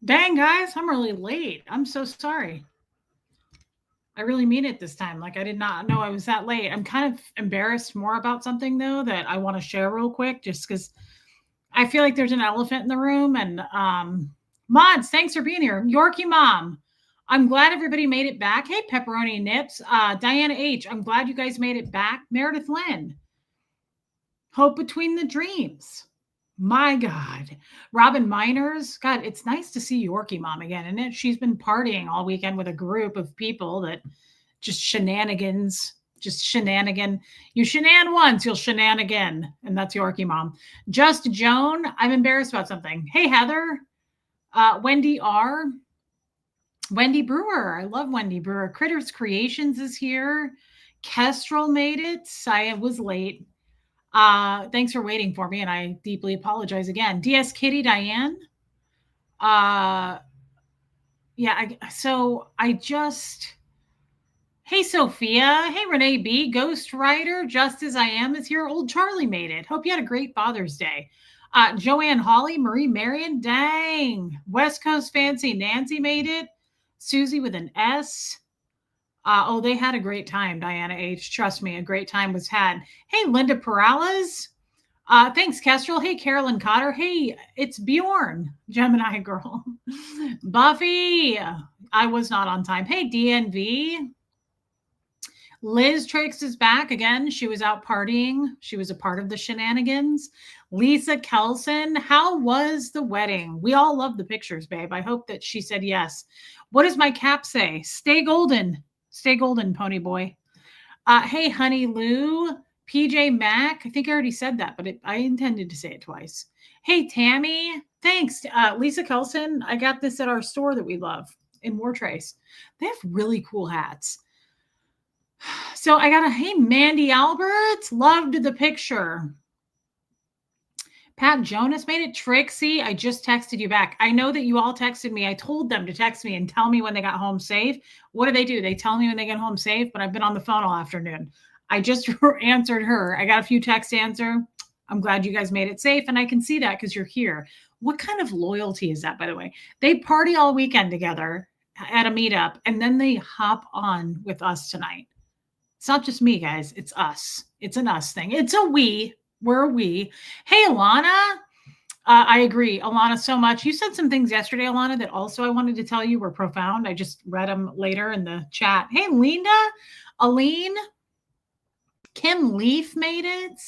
Dang, guys, I'm really late. I'm so sorry. I really mean it this time. Like, I did not know I was that late. I'm kind of embarrassed more about something, though, that I want to share real quick, just because I feel like there's an elephant in the room. And Mods, thanks for being here. Yorkie Mom, I'm glad everybody made it back. Hey, Pepperoni and Nips. Diana H., I'm glad you guys made it back. Meredith Lynn, Hope Between the Dreams. My God. Robin Miners. God, it's nice to see Yorkie Mom again. And she's been partying all weekend with a group of people that just shenanigans, just shenanigan. You shenan once, you'll shenan again. And that's Yorkie Mom. Just Joan. I'm embarrassed about something. Hey, Heather. Wendy R. Wendy Brewer. I love Wendy Brewer. Critters Creations is here. Kestrel made it. I was late. Thanks for waiting for me, and I deeply apologize again. DS Kitty Diane. Uh, yeah, so I just. Hey, Sophia. Hey, Renee B. Ghost Rider. Just as I am is here. Old Charlie made it. Hope you had a great Father's Day. Joanne Holly, Marie Marion. Dang. West Coast Fancy Nancy made it. Susie with an S. Oh, they had a great time, Diana H. Trust me, a great time was had. Hey, Linda Perales. Thanks, Kestrel. Hey, Carolyn Cotter. Hey, it's Bjorn, Gemini girl. Buffy. I was not on time. Hey, DNV. Liz Trix is back again. She was out partying. She was a part of the shenanigans. Lisa Kelson, how was the wedding? We all love the pictures, babe. I hope that she said yes. What does my cap say? Stay golden. Stay golden, pony boy. Hey, Honey Lou. PJ Mac. I think I already said that, but I intended to say it twice. Hey, Tammy. Thanks. Lisa Kelson. I got this at our store that we love in Wartrace. They have really cool hats. So I got hey, Mandy Alberts. Loved the picture. Pat Jonas made it. Trixie, I just texted you back. I know that you all texted me. I told them to text me and tell me when they got home safe. What do? They tell me when they get home safe, but I've been on the phone all afternoon. I just answered her. I got a few texts to answer. I'm glad you guys made it safe, and I can see that because you're here. What kind of loyalty is that, by the way? They party all weekend together at a meetup, and then they hop on with us tonight. It's not just me, guys. It's us. It's an us thing. It's a we. We're a we. Hey, Alana. I agree, Alana, so much. You said some things yesterday, Alana, that also I wanted to tell you were profound. I just read them later in the chat. Hey, Linda, Aline, Kim Leaf made it.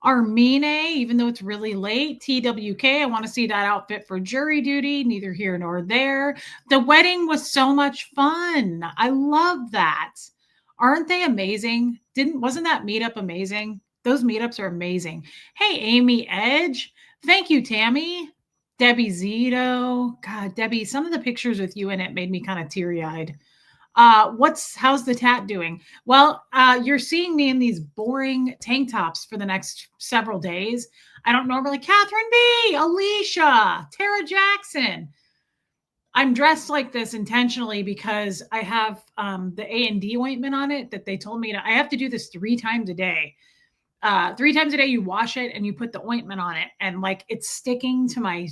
Armine, even though it's really late. TWK, I want to see that outfit for jury duty. Neither here nor there. The wedding was so much fun. I love that. Aren't they amazing? Wasn't that meetup amazing? Those meetups are amazing. Hey, Amy Edge. Thank you, Tammy. Debbie Zito. God, Debbie, some of the pictures with you in it made me kind of teary-eyed. How's the tat doing? Well, you're seeing me in these boring tank tops for the next several days. I don't normally. Catherine B, Alicia, Tara Jackson. I'm dressed like this intentionally because I have the A&D ointment on it that they told me I have to do this 3 times a day. 3 times a day, you wash it and you put the ointment on it, and like it's sticking to my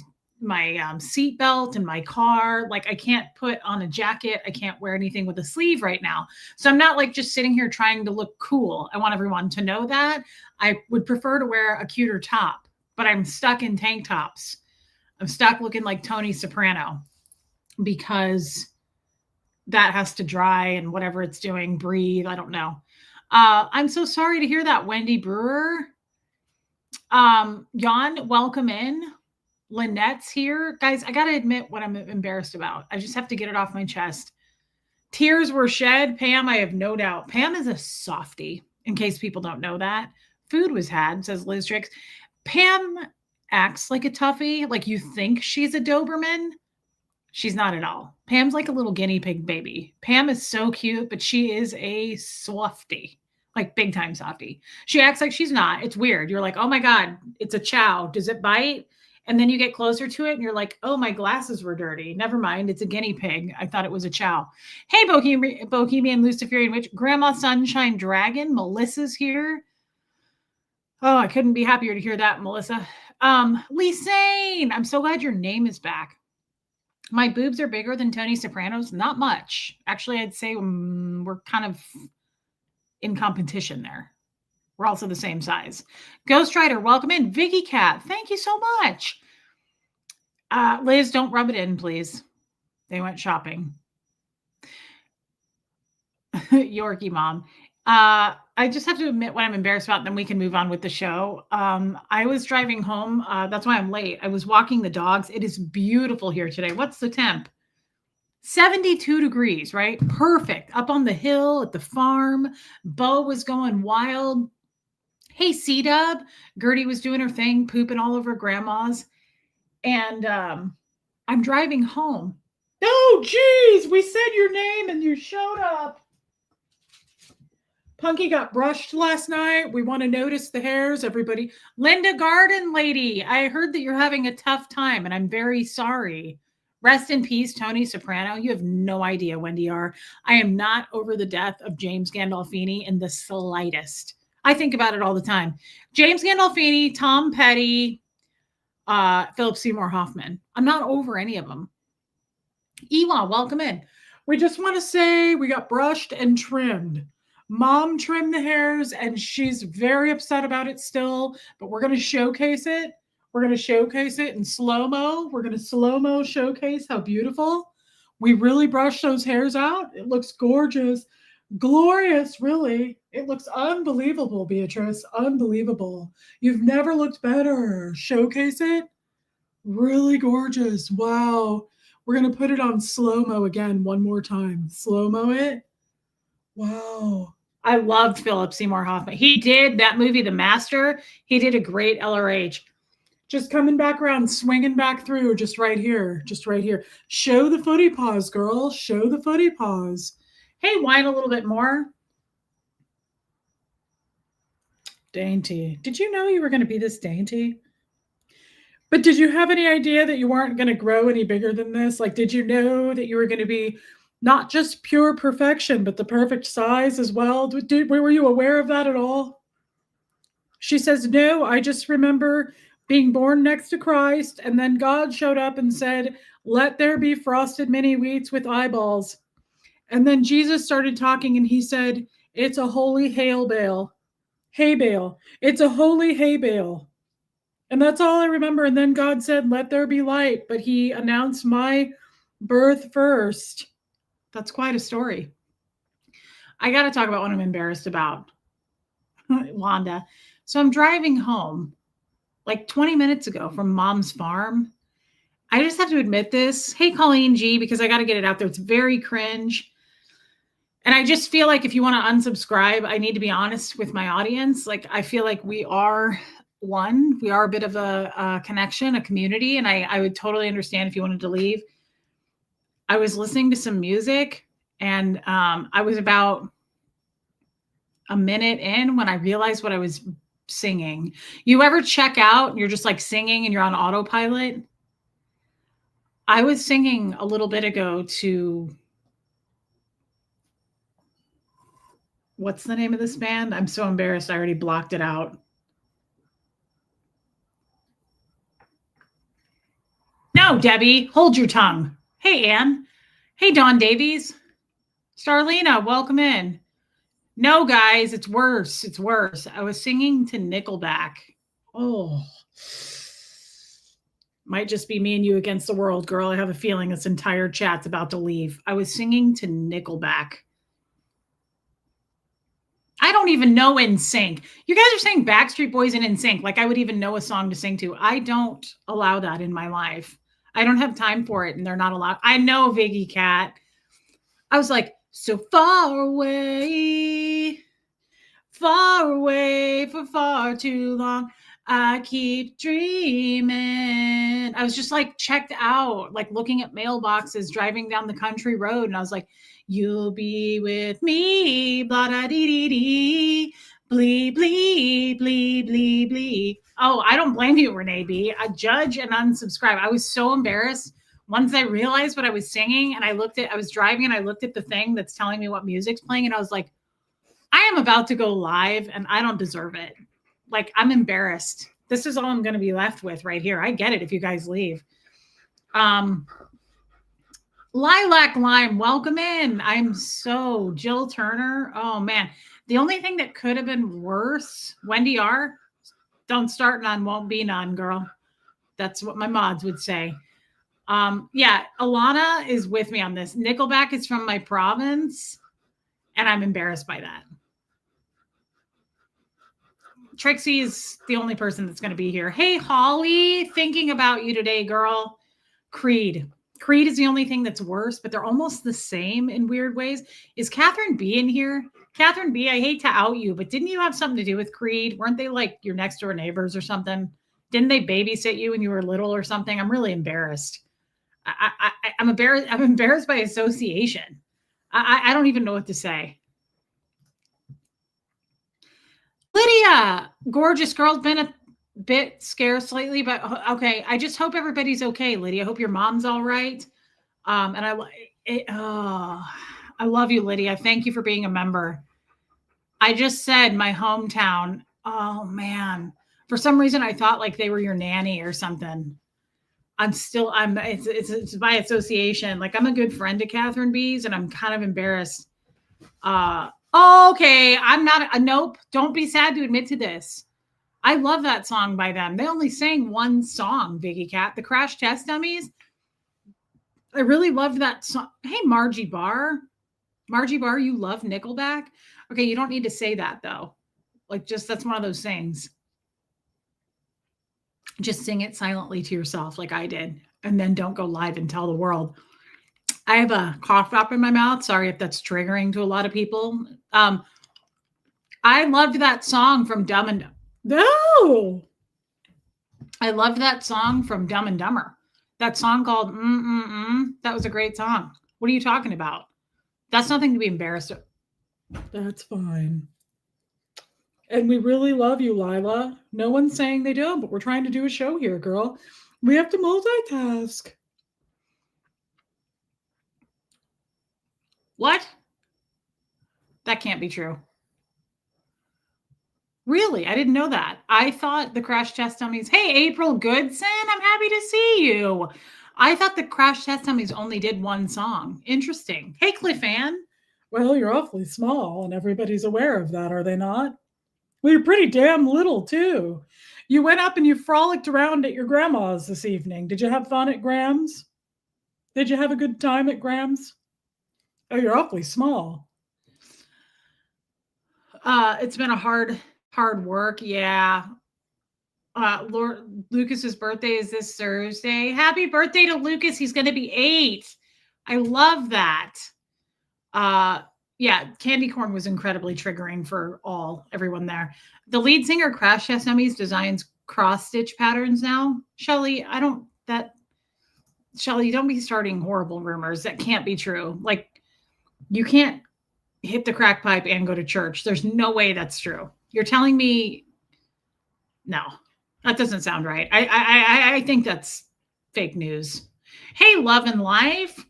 seat belt in my car. Like I can't put on a jacket. I can't wear anything with a sleeve right now. So I'm not like just sitting here trying to look cool. I want everyone to know that. I would prefer to wear a cuter top, but I'm stuck in tank tops. I'm stuck looking like Tony Soprano because that has to dry and whatever it's doing, breathe. I don't know. I'm so sorry to hear that, Wendy Brewer. Jan, welcome in. Lynette's here. Guys, I got to admit what I'm embarrassed about. I just have to get it off my chest. Tears were shed. Pam, I have no doubt. Pam is a softie, in case people don't know that. Food was had, says Liz Trix. Pam acts like a toughie, like you think she's a Doberman. She's not at all. Pam's like a little guinea pig baby. Pam is so cute, but she is a softie, like big time softie. She acts like she's not. It's weird. You're like, oh my God, it's a chow. Does it bite? And then you get closer to it and you're like, oh, my glasses were dirty. Never mind. It's a guinea pig. I thought it was a chow. Hey, Bohemian Luciferian Witch, Grandma Sunshine Dragon, Melissa's here. Oh, I couldn't be happier to hear that, Melissa. Lisane, I'm so glad your name is back. My boobs are bigger than Tony Soprano's. Not much. Actually, I'd say we're kind of in competition there. We're also the same size. Ghost Rider, welcome in. Vicky Cat, thank you so much. Liz, don't rub it in, please. They went shopping. Yorkie mom. I just have to admit what I'm embarrassed about, then we can move on with the show. I was driving home. That's why I'm late. I was walking the dogs. It is beautiful here today. What's the temp? 72 degrees, right? Perfect. Up on the hill at the farm. Bo was going wild. Hey, C-Dub. Gertie was doing her thing, pooping all over grandma's. And I'm driving home. Oh, geez, we said your name and you showed up. Punky got brushed last night. We want to notice the hairs, everybody. Linda Garden Lady, I heard that you're having a tough time, and I'm very sorry. Rest in peace, Tony Soprano. You have no idea, Wendy R. I am not over the death of James Gandolfini in the slightest. I think about it all the time. James Gandolfini, Tom Petty, Philip Seymour Hoffman. I'm not over any of them. Ewa, welcome in. We just want to say we got brushed and trimmed. Mom trimmed the hairs and she's very upset about it still, but we're going to showcase it. We're going to showcase it in slow-mo. We're going to slow-mo showcase how beautiful. We really brushed those hairs out. It looks gorgeous. Glorious, really. It looks unbelievable, Beatrice. Unbelievable. You've never looked better. Showcase it. Really gorgeous. Wow. We're going to put it on slow-mo again one more time. Slow-mo it. Wow. I loved Philip Seymour Hoffman. He did that movie, The Master. He did a great LRH. Just coming back around, swinging back through, just right here. Just right here. Show the footy paws, girl. Show the footy paws. Hey, whine a little bit more. Dainty. Did you know you were going to be this dainty? But did you have any idea that you weren't going to grow any bigger than this? Like, did you know that you were going to be not just pure perfection, but the perfect size as well? Were you aware of that at all? She says, no, I just remember being born next to Christ, and then God showed up and said, let there be frosted mini wheats with eyeballs. And then Jesus started talking, and he said, it's a holy hail bale. Hay bale. It's a holy hay bale. And that's all I remember. And then God said, let there be light. But he announced my birth first. That's quite a story. I got to talk about what I'm embarrassed about. Wanda. So I'm driving home like 20 minutes ago from Mom's farm. I just have to admit this. Hey, Colleen G, because I got to get it out there. It's very cringe. And I just feel like if you want to unsubscribe, I need to be honest with my audience. Like, I feel like we are one. We are a bit of a connection, a community. And I would totally understand if you wanted to leave. I was listening to some music and I was about a minute in when I realized what I was singing. You ever check out and you're just like singing and you're on autopilot? I was singing a little bit ago to, what's the name of this band? I'm so embarrassed. I already blocked it out. No, Debbie, hold your tongue. Hey, Ann. Hey, Dawn Davies. Starlina, welcome in. No, guys, it's worse. It's worse. I was singing to Nickelback. Oh. Might just be me and you against the world, girl. I have a feeling this entire chat's about to leave. I was singing to Nickelback. I don't even know NSYNC. You guys are saying Backstreet Boys and NSYNC like I would even know a song to sing to. I don't allow that in my life. I don't have time for it, and they're not allowed. I know, Viggy Cat. I was like, so far away for far too long. I keep dreaming. I was just like checked out, like looking at mailboxes, driving down the country road. And I was like, you'll be with me, blah da dee dee dee, blee, blee, blee, blee, blee. Oh, I don't blame you, Renee B. I judge and unsubscribe. I was so embarrassed once I realized what I was singing and I was driving and I looked at the thing that's telling me what music's playing. And I was like, I am about to go live and I don't deserve it. Like, I'm embarrassed. This is all I'm going to be left with right here. I get it if you guys leave. Lilac Lime, welcome in. I'm so Jill Turner. Oh man. The only thing that could have been worse, Wendy R. Don't start none, won't be none, girl. That's what my mods would say. Yeah, Alana is with me on this. Nickelback is from my province, and I'm embarrassed by that. Trixie is the only person that's going to be here. Hey, Holly, thinking about you today, girl. Creed. Creed is the only thing that's worse, but they're almost the same in weird ways. Is Catherine B in here? Catherine B, I hate to out you, but didn't you have something to do with Creed? Weren't they like your next door neighbors or something? Didn't they babysit you when you were little or something? I'm really embarrassed. I'm embarrassed. I'm embarrassed by association. I don't even know what to say. Lydia, gorgeous girl, been a bit scarce lately, but okay. I just hope everybody's okay, Lydia. I hope your mom's all right. And I love you, Lydia. Thank you for being a member. I just said my hometown. Oh man, for some reason I thought like they were your nanny or something. It's by association. Like I'm a good friend to Catherine Bees, and I'm kind of embarrassed. Okay, I'm not a nope. Don't be sad to admit to this. I love that song by them. They only sang one song, Vicky Cat, the Crash Test Dummies. I really loved that song. Hey, Margie Barr. Margie Barr, you love Nickelback? Okay, you don't need to say that though. Like, just that's one of those things. Just sing it silently to yourself, like I did, and then don't go live and tell the world. I have a cough drop in my mouth. Sorry if that's triggering to a lot of people. I loved that song from Dumb and No. I loved that song from Dumb and Dumber. That song called That was a great song. What are you talking about? That's nothing to be embarrassed of. That's fine. And we really love you, Lila. No one's saying they don't, but we're trying to do a show here, girl. We have to multitask. What? That can't be true. Really? I didn't know that. I thought the Crash Test Dummies. Hey, April Goodson, I'm happy to see you. I thought the Crash Test Dummies only did one song. Interesting. Hey, Cliff Ann. Well, you're awfully small, and everybody's aware of that, are they not? Well, you're pretty damn little, too. You went up and you frolicked around at your grandma's this evening. Did you have fun at Graham's? Did you have a good time at Graham's? Oh, you're awfully small. It's been a hard work. Yeah. Lord Lucas's birthday is this Thursday. Happy birthday to Lucas. He's going to be 8. I love that. Yeah, candy corn was incredibly triggering for everyone there. The lead singer Crash Test Dummies designs cross stitch patterns now. Shelly, Shelly, don't be starting horrible rumors. That can't be true. Like, you can't hit the crack pipe and go to church. There's no way that's true. You're telling me, no, that doesn't sound right. I think that's fake news. Hey, Love and Life.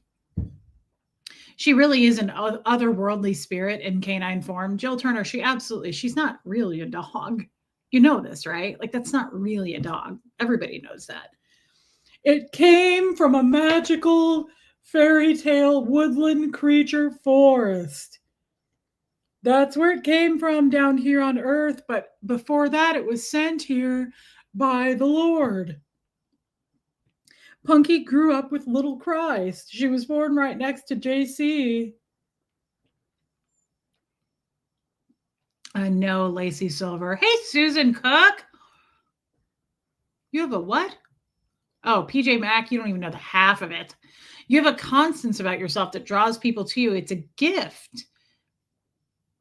She really is an otherworldly spirit in canine form. Jill Turner, she's not really a dog. You know this, right? Like, that's not really a dog. Everybody knows that. It came from a magical fairy tale woodland creature forest. That's where it came from down here on Earth, but before that, it was sent here by the Lord. Punky grew up with Little Christ. She was born right next to JC. I know, Lacey Silver. Hey, Susan Cook. You have a what? Oh, PJ Mack, you don't even know the half of it. You have a constance about yourself that draws people to you. It's a gift.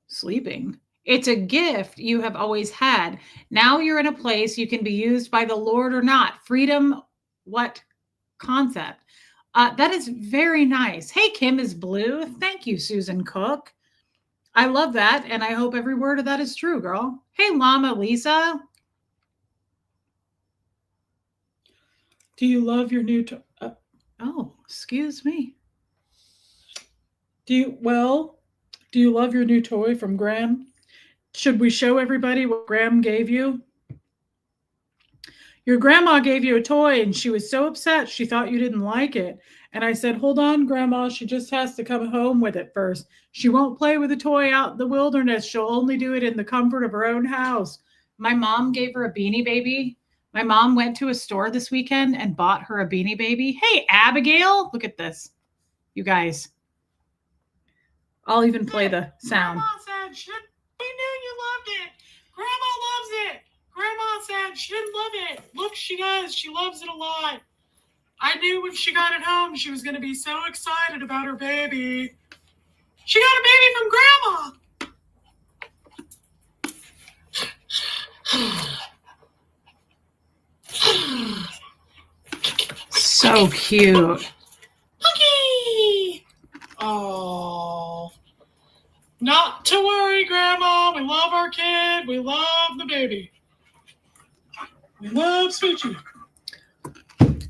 Sleeping. It's a gift you have always had. Now you're in a place you can be used by the Lord or not. Freedom, what concept? That is very nice. Hey, Kim is blue. Thank you, Susan Cook. I love that, and I hope every word of that is true, girl. Hey, Llama Lisa. Do you love your new oh, excuse me. Do you love your new toy from Graham? Should we show everybody what Graham gave you? Your grandma gave you a toy and she was so upset she thought you didn't like it. And I said, hold on, Grandma, she just has to come home with it first. She won't play with a toy out in the wilderness. She'll only do it in the comfort of her own house. My mom gave her a beanie baby. My mom went to a store this weekend and bought her a beanie baby. Hey, Abigail, look at this. You guys. I'll even play the sound. Grandma said, we knew you loved it. Grandma loves it. Grandma said she didn't love it. Look, she does. She loves it a lot. I knew when she got it home, she was going to be so excited about her baby. She got a baby from Grandma. So cute. Punky! Oh. Not to worry, Grandma. We love our kid. We love the baby. We love Switchy.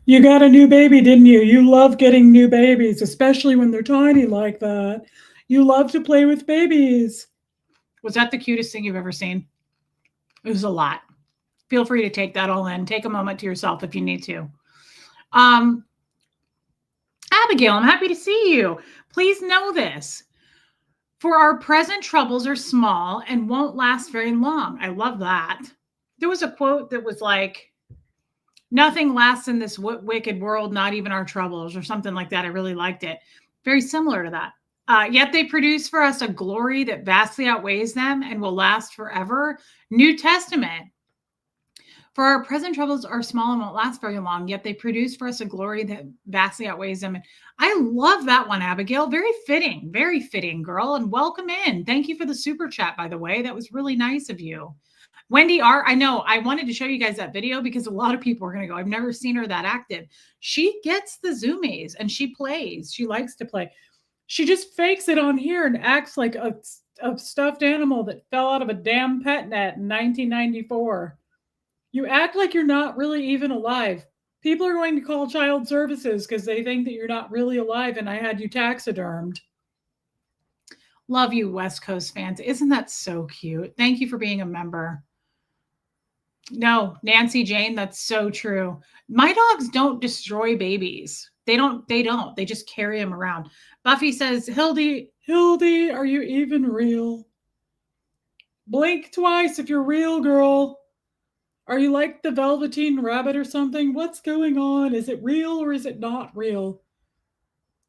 You got a new baby, didn't you? You love getting new babies, especially when they're tiny like that. You love to play with babies. Was that the cutest thing you've ever seen? It was a lot. Feel free to take that all in. Take a moment to yourself if you need to. Abigail, I'm happy to see you. Please know this. For our present troubles are small and won't last very long. I love that. There was a quote that was like, nothing lasts in this wicked world, not even our troubles, or something like that. I really liked it. Very similar to that. Yet they produce for us a glory that vastly outweighs them and will last forever. New Testament. For our present troubles are small and won't last very long, yet they produce for us a glory that vastly outweighs them. I love that one, Abigail. Very fitting, girl. And welcome in. Thank you for the super chat, by the way. That was really nice of you. Wendy R, I know, I wanted to show you guys that video because a lot of people are going to go, I've never seen her that active. She gets the zoomies and she plays. She likes to play. She just fakes it on here and acts like a stuffed animal that fell out of a damn pet net in 1994. You act like you're not really even alive. People are going to call child services because they think that you're not really alive and I had you taxidermed. Love you, West Coast fans. Isn't that so cute? Thank you for being a member. No, Nancy Jane, that's so true. My dogs don't destroy babies. They don't. They just carry them around. Buffy says, Hildy, are you even real? Blink twice if you're real, girl. Are you like the Velveteen Rabbit or something? What's going on? Is it real or is it not real?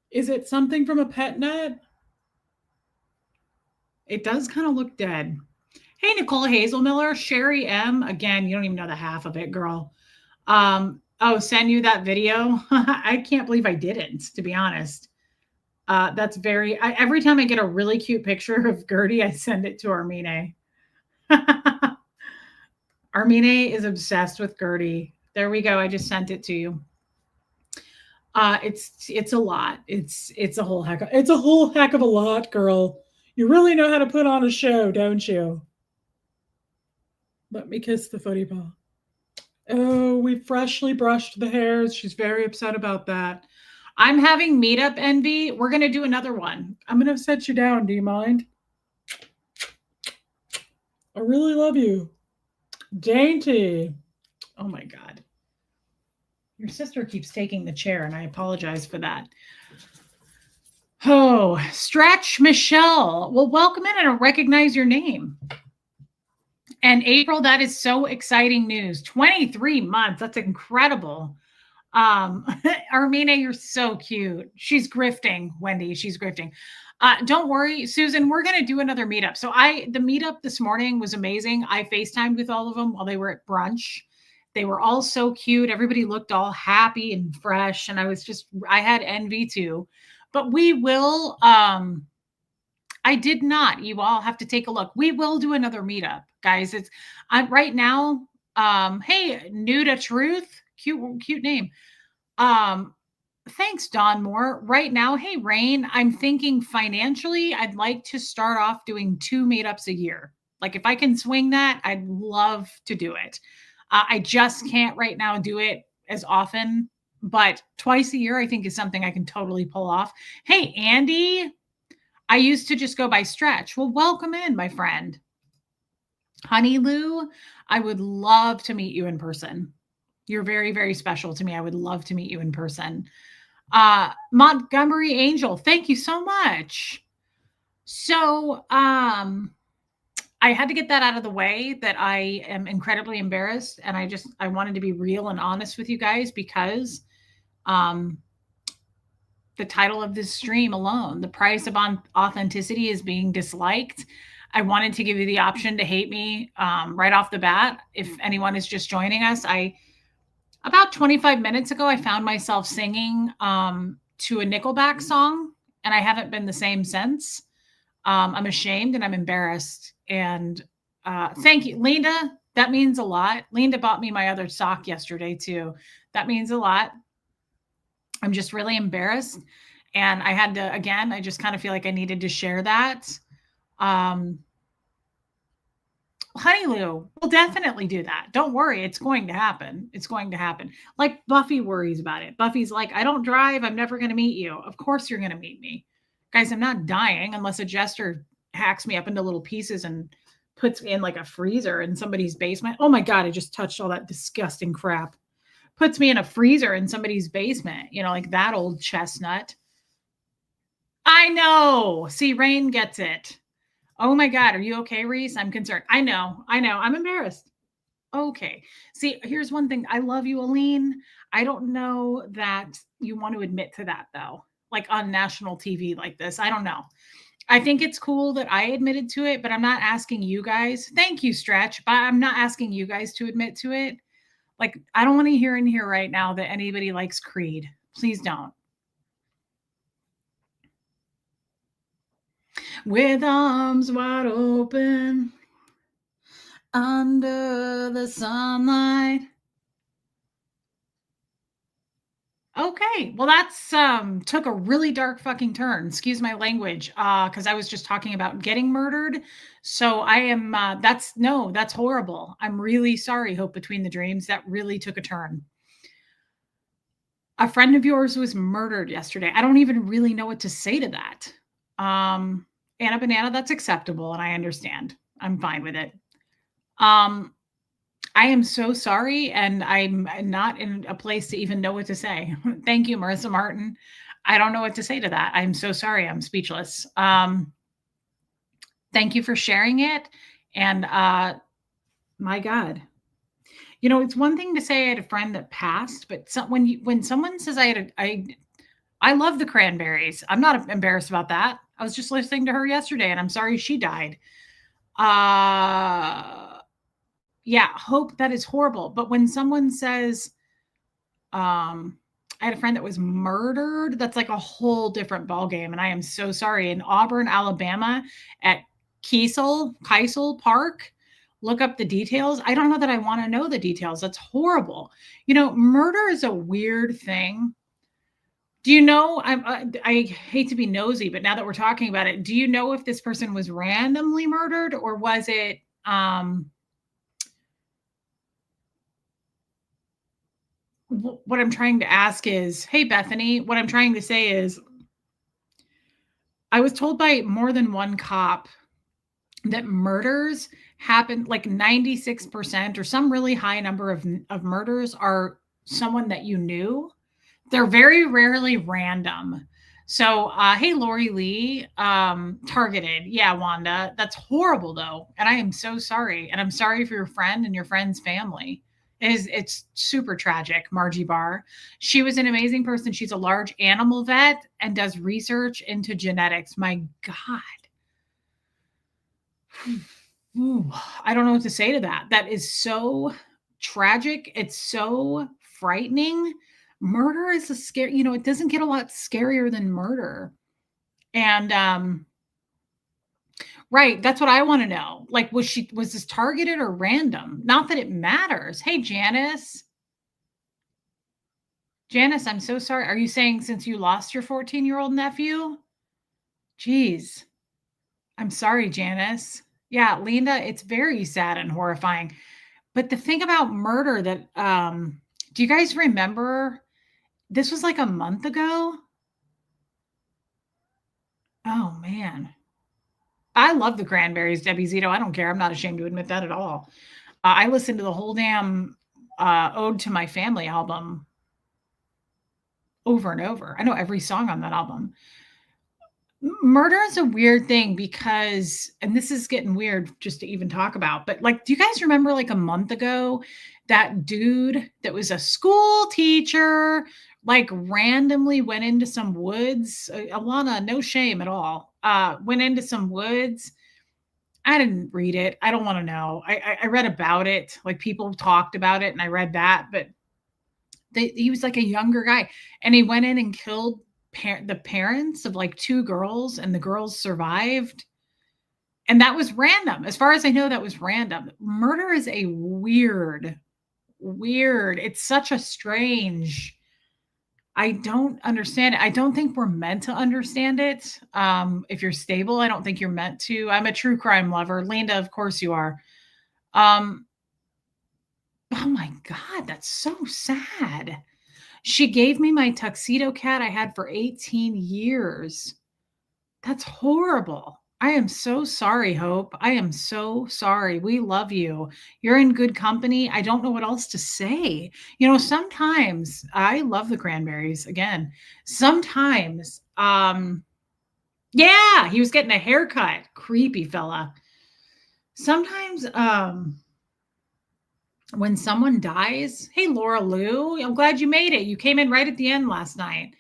Is it something from a pet net? It does kind of look dead. Hey, Nicole Hazelmiller, Sherry M. Again, you don't even know the half of it, girl. Send you that video. I can't believe I didn't, to be honest. That's every time I get a really cute picture of Gertie, I send it to Armine. Armine is obsessed with Gertie. There we go. I just sent it to you. It's a lot. It's a whole heck of a lot, girl. You really know how to put on a show, don't you? Let me kiss the footy ball. Oh, we freshly brushed the hairs. She's very upset about that. I'm having Meetup envy. We're going to do another one. I'm going to set you down. Do you mind? I really love you. Dainty. Oh my God. Your sister keeps taking the chair and I apologize for that. Oh, Stretch Michelle. Well, welcome in and I recognize your name. And April, that is so exciting news. 23 months. That's incredible. Armina, you're so cute. She's grifting, Wendy. She's grifting. Don't worry, Susan, we're going to do another meetup. So the meetup this morning was amazing. I FaceTimed with all of them while they were at brunch. They were all so cute. Everybody looked all happy and fresh. And I had envy too. But we will, I did not. You all have to take a look. We will do another meetup, guys. It's right now. Hey, Nuda Truth, cute name. Thanks, Don Moore. Right now, hey, Rain, I'm thinking financially, I'd like to start off doing 2 meetups a year. Like if I can swing that, I'd love to do it. I just can't right now do it as often, but twice a year, I think is something I can totally pull off. Hey, Andy, I used to just go by Stretch. Well, welcome in, my friend. Honey Lou, I would love to meet you in person. You're very, very special to me. I would love to meet you in person. Montgomery Angel, thank you so much. So, I had to get that out of the way that I am incredibly embarrassed, and I wanted to be real and honest with you guys because um the title of this stream alone, the price of authenticity is being disliked. I wanted to give you the option to hate me right off the bat. If anyone is just joining us, I about 25 minutes ago I found myself singing to a Nickelback song, and I haven't been the same since. I'm ashamed and I'm embarrassed. And thank you, Linda. That means a lot. Linda bought me my other sock yesterday too. That means a lot. I'm just really embarrassed. And I had to, again, I just kind of feel like I needed to share that. Um, Honey Lou, we'll definitely do that. Don't worry, it's going to happen. It's going to happen. Like Buffy worries about it. Buffy's like, I don't drive. I'm never going to meet you. Of course you're going to meet me. Guys, I'm not dying unless a jester hacks me up into little pieces and puts me in like a freezer in somebody's basement. Oh my God, I just touched all that disgusting crap. Puts me in a freezer in somebody's basement, like that old chestnut. I know. See, Rain gets it. Oh my God, are you okay, Reese? I'm concerned. I know. I'm embarrassed. Okay. See, here's one thing. I love you, Aline. I don't know that you want to admit to that though, like on national TV like this. I don't know. I think it's cool that I admitted to it, but I'm not asking you guys. Thank you, Stretch, but I'm not asking you guys to admit to it. Like, I don't want to hear in here right now that anybody likes Creed. Please don't. With arms wide open under the sunlight. Okay, well that's took a really dark fucking turn. Excuse my language, because I was just talking about getting murdered. So I am. That's horrible. I'm really sorry. Hope Between the Dreams. That really took a turn. A friend of yours was murdered yesterday. I don't even really know what to say to that. Anna Banana, that's acceptable, and I understand. I'm fine with it. I am so sorry, and I'm not in a place to even know what to say. Thank you, Marissa Martin. I don't know what to say to that. I'm so sorry. I'm speechless. Thank you for sharing it. And my God, it's one thing to say I had a friend that passed, but when someone says I love the Cranberries. I'm not embarrassed about that. I was just listening to her yesterday, and I'm sorry she died. Yeah, hope, that is horrible. But when someone says, I had a friend that was murdered, that's like a whole different ballgame. And I am so sorry. In Auburn, Alabama, at Keisel Park, look up the details. I don't know that I want to know the details. That's horrible. Murder is a weird thing. Do you know, I hate to be nosy, but now that we're talking about it, do you know if this person was randomly murdered or was it, what I'm trying to ask is, hey, Bethany, what I'm trying to say is, I was told by more than one cop that murders happen like 96% or some really high number of murders are someone that you knew. They're very rarely random. So, hey, Lori Lee, targeted. Yeah, Wanda, that's horrible though. And I am so sorry. And I'm sorry for your friend and your friend's family. It's super tragic. Margie Barr. She was an amazing person. She's a large animal vet and does research into genetics. My God. Ooh, I don't know what to say to that. That is so tragic. It's so frightening. Murder is a scary, it doesn't get a lot scarier than murder. And right, that's what I want to know. Like, was this targeted or random? Not that it matters. Hey, Janice. Janice, I'm so sorry. Are you saying since you lost your 14-year-old nephew? Jeez. I'm sorry, Janice. Yeah, Linda, it's very sad and horrifying. But the thing about murder that do you guys remember? This was like a month ago. Oh man. I love the Cranberries, Debbie Zito. I don't care. I'm not ashamed to admit that at all. I listened to the whole damn Ode to My Family album over and over. I know every song on that album. Murder is a weird thing because, and this is getting weird just to even talk about, but like, do you guys remember like a month ago that dude that was a school teacher, like randomly went into some woods? Alana, no shame at all. Went into some woods. I didn't read it. I don't want to know. I read about it. Like people talked about it and I read that, but he was like a younger guy and he went in and killed the parents of like two girls and the girls survived. And that was random. As far as I know, that was random. Murder is a weird. It's such a strange. I don't understand it. I don't think we're meant to understand it. If you're stable, I don't think you're meant to. I'm a true crime lover. Linda, of course you are. Oh my God, that's so sad. She gave me my tuxedo cat I had for 18 years. That's horrible. I am so sorry, Hope. I am so sorry. We love you. You're in good company. I don't know what else to say. You know, sometimes I love the Cranberries again. Sometimes, yeah, he was getting a haircut. Creepy fella. Sometimes, when someone dies, hey, Laura Lou, I'm glad you made it. You came in right at the end last night.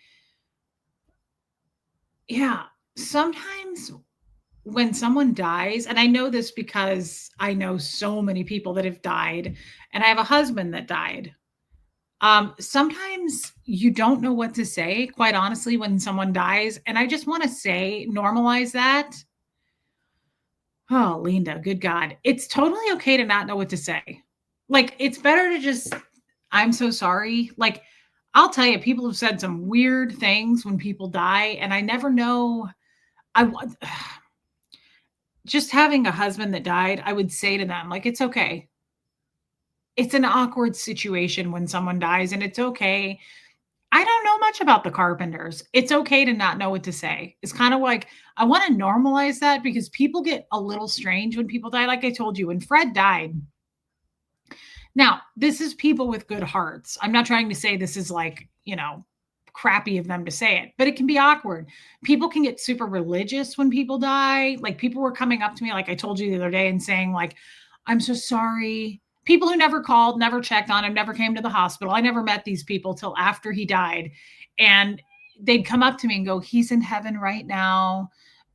Yeah, sometimes when someone dies, and I know this because I know so many people that have died, and I have a husband that died. Sometimes you don't know what to say, quite honestly, when someone dies. And I just want to say, normalize that. Oh, Linda, good God. It's totally okay to not know what to say. Like, it's better to just, I'm so sorry. Like, I'll tell you, people have said some weird things when people die, and I never know. I want just having a husband that died, I would say to them, like, it's okay. It's an awkward situation when someone dies, and it's okay. I don't know much about the Carpenters. It's okay to not know what to say. It's kind of like I want to normalize that because people get a little strange when people die. Like I told you, when Fred died. Now, this is people with good hearts. I'm not trying to say this is like, crappy of them to say it, but it can be awkward. People can get super religious when people die. Like people were coming up to me, like I told you the other day, and saying, like, I'm so sorry. People who never called, never checked on him, never came to the hospital. I never met these people till after he died. And they'd come up to me and go, he's in heaven right now,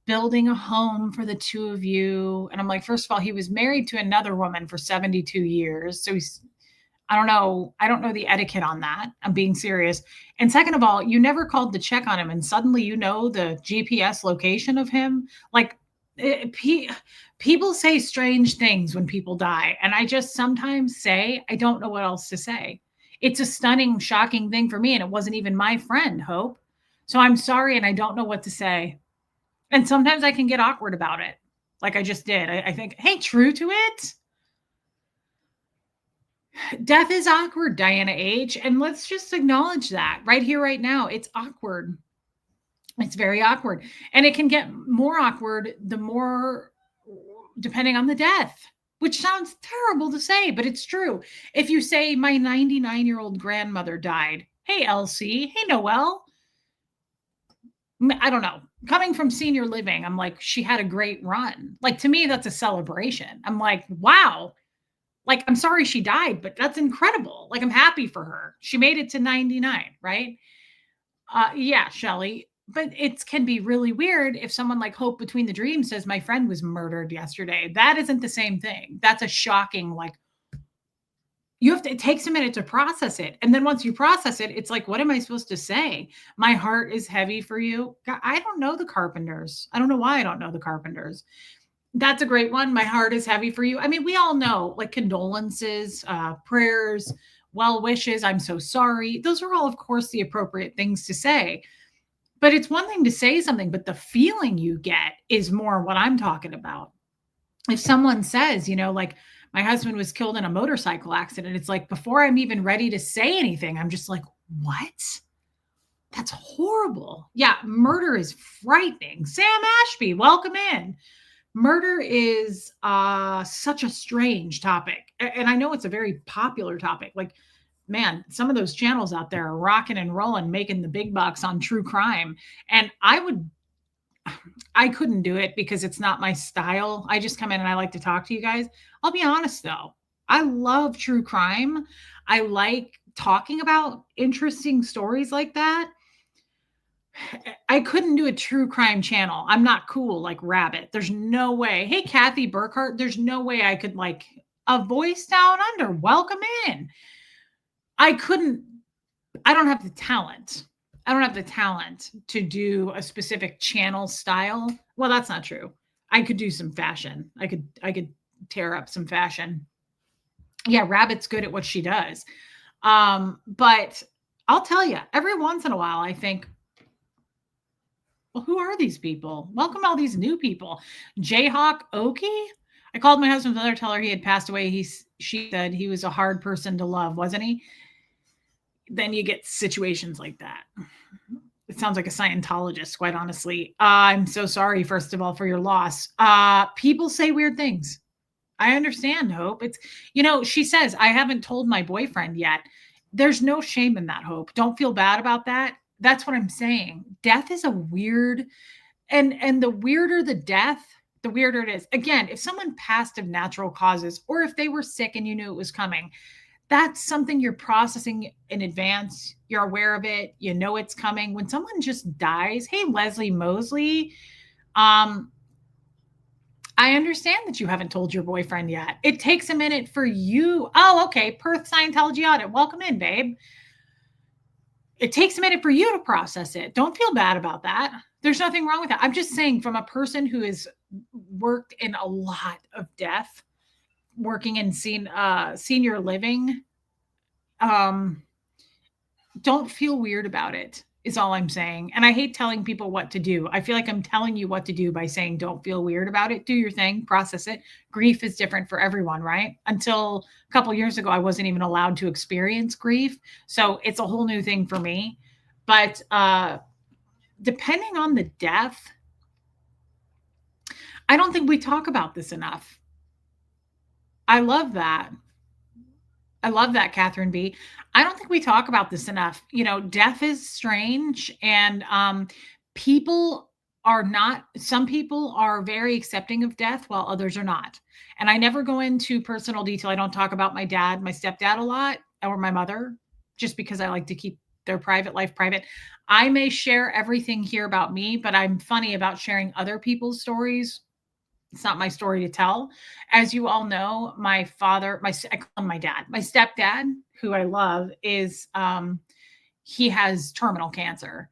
building a home for the two of you. And I'm like, first of all, he was married to another woman for 72 years. So I don't know the etiquette on that. I'm being serious. And second of all, you never called to check on him and suddenly you know the GPS location of him. Like people say strange things when people die. And I just sometimes say, I don't know what else to say. It's a stunning, shocking thing for me. And it wasn't even my friend, Hope. So I'm sorry. And I don't know what to say. And sometimes I can get awkward about it. Like I just did. I think, hey, true to it. Death is awkward, Diana H. And let's just acknowledge that right here, right now. It's awkward. It's very awkward. And it can get more awkward the more, depending on the death, which sounds terrible to say, but it's true. If you say, my 99-year-old grandmother died. Hey, Elsie. Hey, Noelle. I don't know. Coming from senior living, I'm like, she had a great run. Like, to me, that's a celebration. I'm like, wow. Like, I'm sorry she died, but that's incredible. Like, I'm happy for her. She made it to 99, right? Yeah, Shelly. But it can be really weird if someone like Hope Between the Dreams says, my friend was murdered yesterday. That isn't the same thing. That's a shocking, like, it takes a minute to process it. And then once you process it, it's like, what am I supposed to say? My heart is heavy for you. God, I don't know the Carpenters. I don't know why I don't know the Carpenters. That's a great one. My heart is heavy for you. I mean, we all know, like, condolences, prayers, well wishes. I'm so sorry. Those are all, of course, the appropriate things to say. But it's one thing to say something, but the feeling you get is more what I'm talking about. If someone says, like, my husband was killed in a motorcycle accident, it's like, before I'm even ready to say anything, I'm just like, what? That's horrible. Yeah, murder is frightening. Sam Ashby, welcome in. Murder is such a strange topic. And I know it's a very popular topic. Like, man, some of those channels out there are rocking and rolling, making the big bucks on true crime. And I couldn't do it because it's not my style. I just come in and I like to talk to you guys. I'll be honest though, I love true crime. I like talking about interesting stories like that. I couldn't do a true crime channel. I'm not cool like Rabbit. There's no way. Hey, Kathy Burkhart, there's no way I could like a voice down under. Welcome in. I couldn't, I don't have the talent. I don't have the talent to do a specific channel style. Well, that's not true. I could do some fashion. I could tear up some fashion. Yeah, Rabbit's good at what she does. But I'll tell you, every once in a while, I think, well, who are these people? Welcome all these new people. Jayhawk Okie. I called my husband's mother, tell her he had passed away. She said he was a hard person to love, wasn't he? Then you get situations like that. It sounds like a Scientologist, quite honestly. I'm so sorry, first of all, for your loss. People say weird things. I understand, Hope. She says, I haven't told my boyfriend yet. There's no shame in that, Hope. Don't feel bad about that. That's what I'm saying. Death is a weird, and the weirder the death, the weirder it is. Again, if someone passed of natural causes, or if they were sick and you knew it was coming, that's something you're processing in advance. You're aware of it. You know it's coming. When someone just dies, hey, Leslie Mosley, um, I understand that you haven't told your boyfriend yet. It takes a minute for you. Oh, okay. Perth Scientology audit. Welcome in, babe. It takes a minute for you to process it. Don't feel bad about that. There's nothing wrong with that. I'm just saying, from a person who has worked in a lot of death, working in senior living, don't feel weird about it, is all I'm saying. And I hate telling people what to do. I feel like I'm telling you what to do by saying don't feel weird about it. Do your thing, process it. Grief is different for everyone, right? Until a couple years ago, I wasn't even allowed to experience grief. So it's a whole new thing for me. But depending on the death, I don't think we talk about this enough. I love that. I love that, Catherine B. I don't think we talk about this enough. Death is strange, and people are not, some people are very accepting of death while others are not. And I never go into personal detail. I don't talk about my dad, my stepdad a lot, or my mother, just because I like to keep their private life private. I may share everything here about me, but I'm funny about sharing other people's stories. It's not my story to tell. As you all know, my father, I call him my dad, my stepdad, who I love, is he has terminal cancer,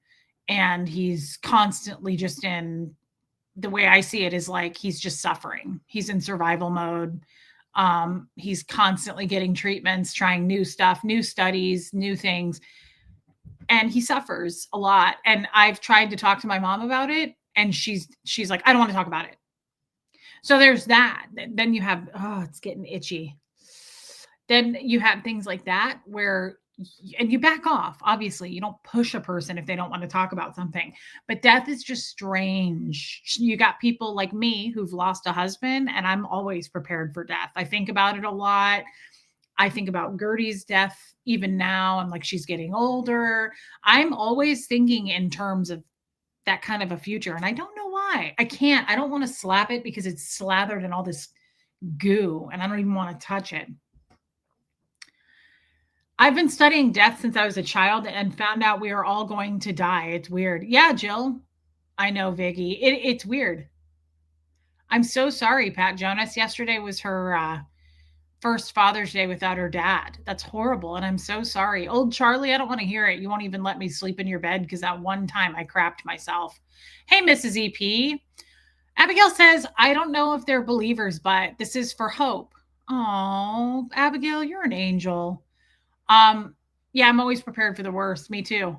and he's constantly just in, the way I see it is like he's just suffering. He's in survival mode. He's constantly getting treatments, trying new stuff, new studies, new things, and he suffers a lot. And I've tried to talk to my mom about it, and she's like, I don't want to talk about it. So there's that. Then you have, oh, it's getting itchy. Then you have things like that where, and you back off. Obviously, you don't push a person if they don't want to talk about something. But death is just strange. You got people like me who've lost a husband, and I'm always prepared for death. I think about it a lot. I think about Gertie's death even now. I'm like, she's getting older. I'm always thinking in terms of that kind of a future. And I don't know why. I don't want to slap it because it's slathered in all this goo, and I don't even want to touch it. I've been studying death since I was a child and found out we are all going to die. It's weird. Yeah, Jill. I know, Viggy. It's weird. I'm so sorry, Pat Jonas. Yesterday was her first Father's Day without her dad. That's horrible. And I'm so sorry. Old Charlie, I don't want to hear it. You won't even let me sleep in your bed because that one time I crapped myself. Hey, Mrs. EP. Abigail says, I don't know if they're believers, but this is for hope. Oh, Abigail, you're an angel. Yeah, I'm always prepared for the worst. Me too.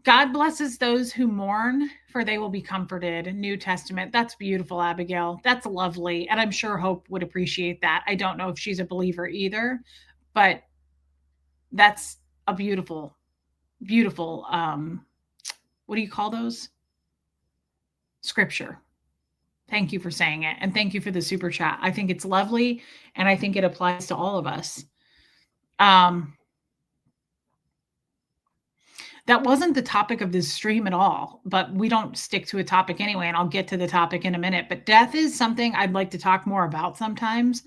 God blesses those who mourn, for they will be comforted. New Testament. That's beautiful, Abigail. That's lovely. And I'm sure Hope would appreciate that. I don't know if she's a believer either, but that's a beautiful, beautiful, what do you call those? Scripture. Thank you for saying it. And thank you for the super chat. I think it's lovely. And I think it applies to all of us. Um, that wasn't the topic of this stream at all, but we don't stick to a topic anyway. And I'll get to the topic in a minute. But death is something I'd like to talk more about sometimes.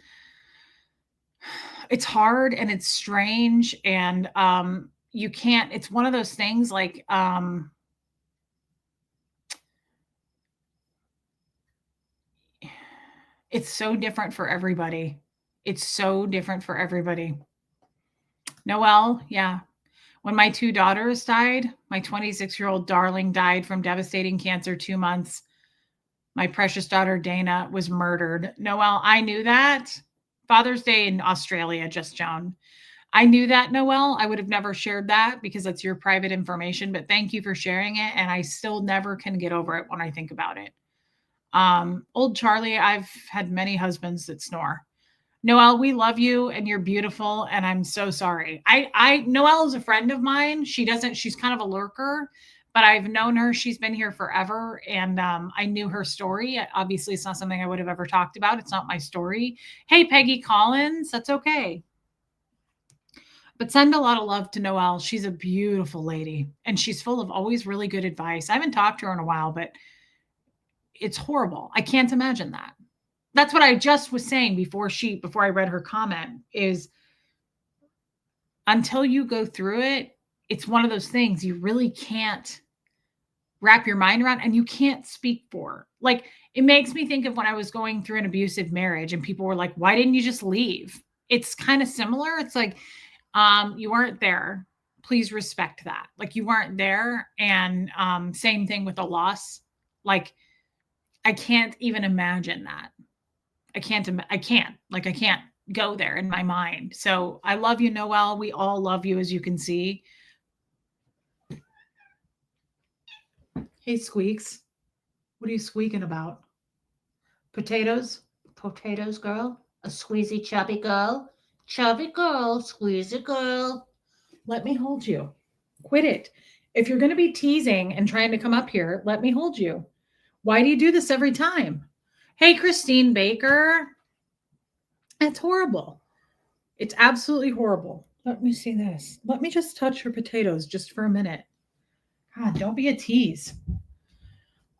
It's hard and it's strange. And you can't, it's one of those things like, it's so different for everybody. It's so different for everybody. Noelle, yeah. When my two daughters died, my 26-year-old darling died from devastating cancer 2 months. My precious daughter, Dana, was murdered. Noelle, I knew that. Father's Day in Australia, just Joan. I knew that, Noelle. I would have never shared that because that's your private information, but thank you for sharing it. And I still never can get over it when I think about it. Old Charlie, I've had many husbands that snore. Noelle, we love you and you're beautiful. And I'm so sorry. Noelle is a friend of mine. She's kind of a lurker, but I've known her. She's been here forever. And I knew her story. Obviously, it's not something I would have ever talked about. It's not my story. Hey, Peggy Collins, that's okay. But send a lot of love to Noelle. She's a beautiful lady and she's full of always really good advice. I haven't talked to her in a while, but it's horrible. I can't imagine that. That's what I just was saying before I read her comment is until you go through it, it's one of those things you really can't wrap your mind around and you can't speak for. Like it makes me think of when I was going through an abusive marriage and people were like, why didn't you just leave? It's kind of similar. It's like, you weren't there. Please respect that. Like you weren't there. And same thing with a loss. Like I can't even imagine that. I can't go there in my mind. So I love you, Noelle. We all love you, as you can see. Hey, Squeaks. What are you squeaking about? Potatoes? Potatoes, girl? A squeezy, chubby girl? Chubby girl, squeezy girl. Let me hold you. Quit it. If you're going to be teasing and trying to come up here, let me hold you. Why do you do this every time? Hey, Christine Baker. That's horrible. It's absolutely horrible. Let me see this. Let me just touch her potatoes just for a minute. God, don't be a tease.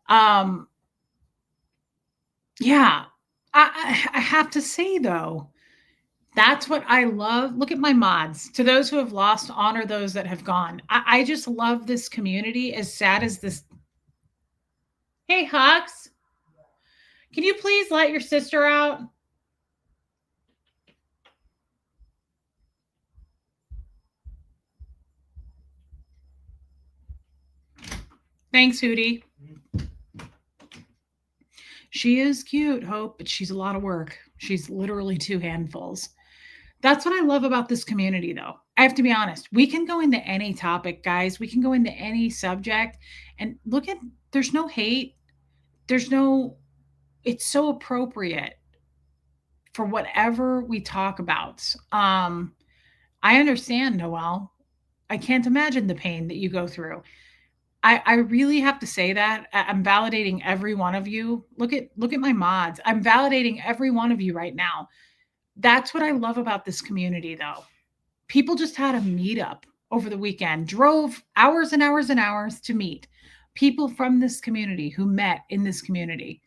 Yeah, I have to say though, that's what I love. Look at my mods. To those who have lost, honor those that have gone. I just love this community. As sad as this. Hey, Hux, can you please let your sister out? Thanks, Hootie. She is cute, Hope, but she's a lot of work. She's literally 2 handfuls. That's what I love about this community, though. I have to be honest. We can go into any topic, guys. We can go into any subject and there's no hate. It's so appropriate for whatever we talk about. I understand, Noelle. I can't imagine the pain that you go through. I really have to say that I'm validating every one of you. Look at my mods. I'm validating every one of you right now. That's what I love about this community, though. People just had a meetup over the weekend, drove hours and hours and hours to meet people from this community who met in this community.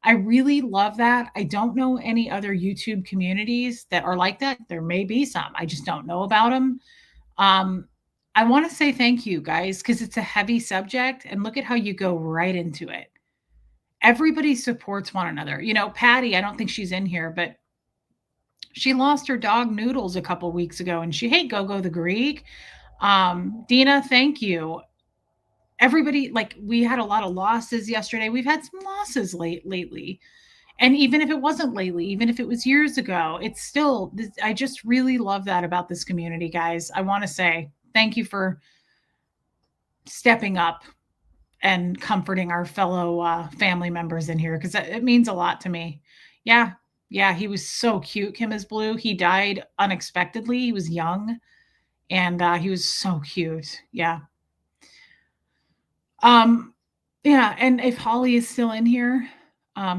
I really love that. I don't know any other YouTube communities that are like that. There may be some. I just don't know about them. I want to say thank you, guys, because it's a heavy subject. And look at how you go right into it. Everybody supports one another. You know, Patty, I don't think she's in here, but she lost her dog Noodles a couple weeks ago, and hey, Go the Greek. Dina, thank you. Everybody, like, we had a lot of losses yesterday. We've had some losses lately. And even if it wasn't lately, even if it was years ago, it's still, I just really love that about this community, guys. I want to say thank you for stepping up and comforting our fellow family members in here, because it means a lot to me. Yeah, he was so cute. Kim is Blue. He died unexpectedly. He was young, and he was so cute. Yeah. Yeah, and if Holly is still in here,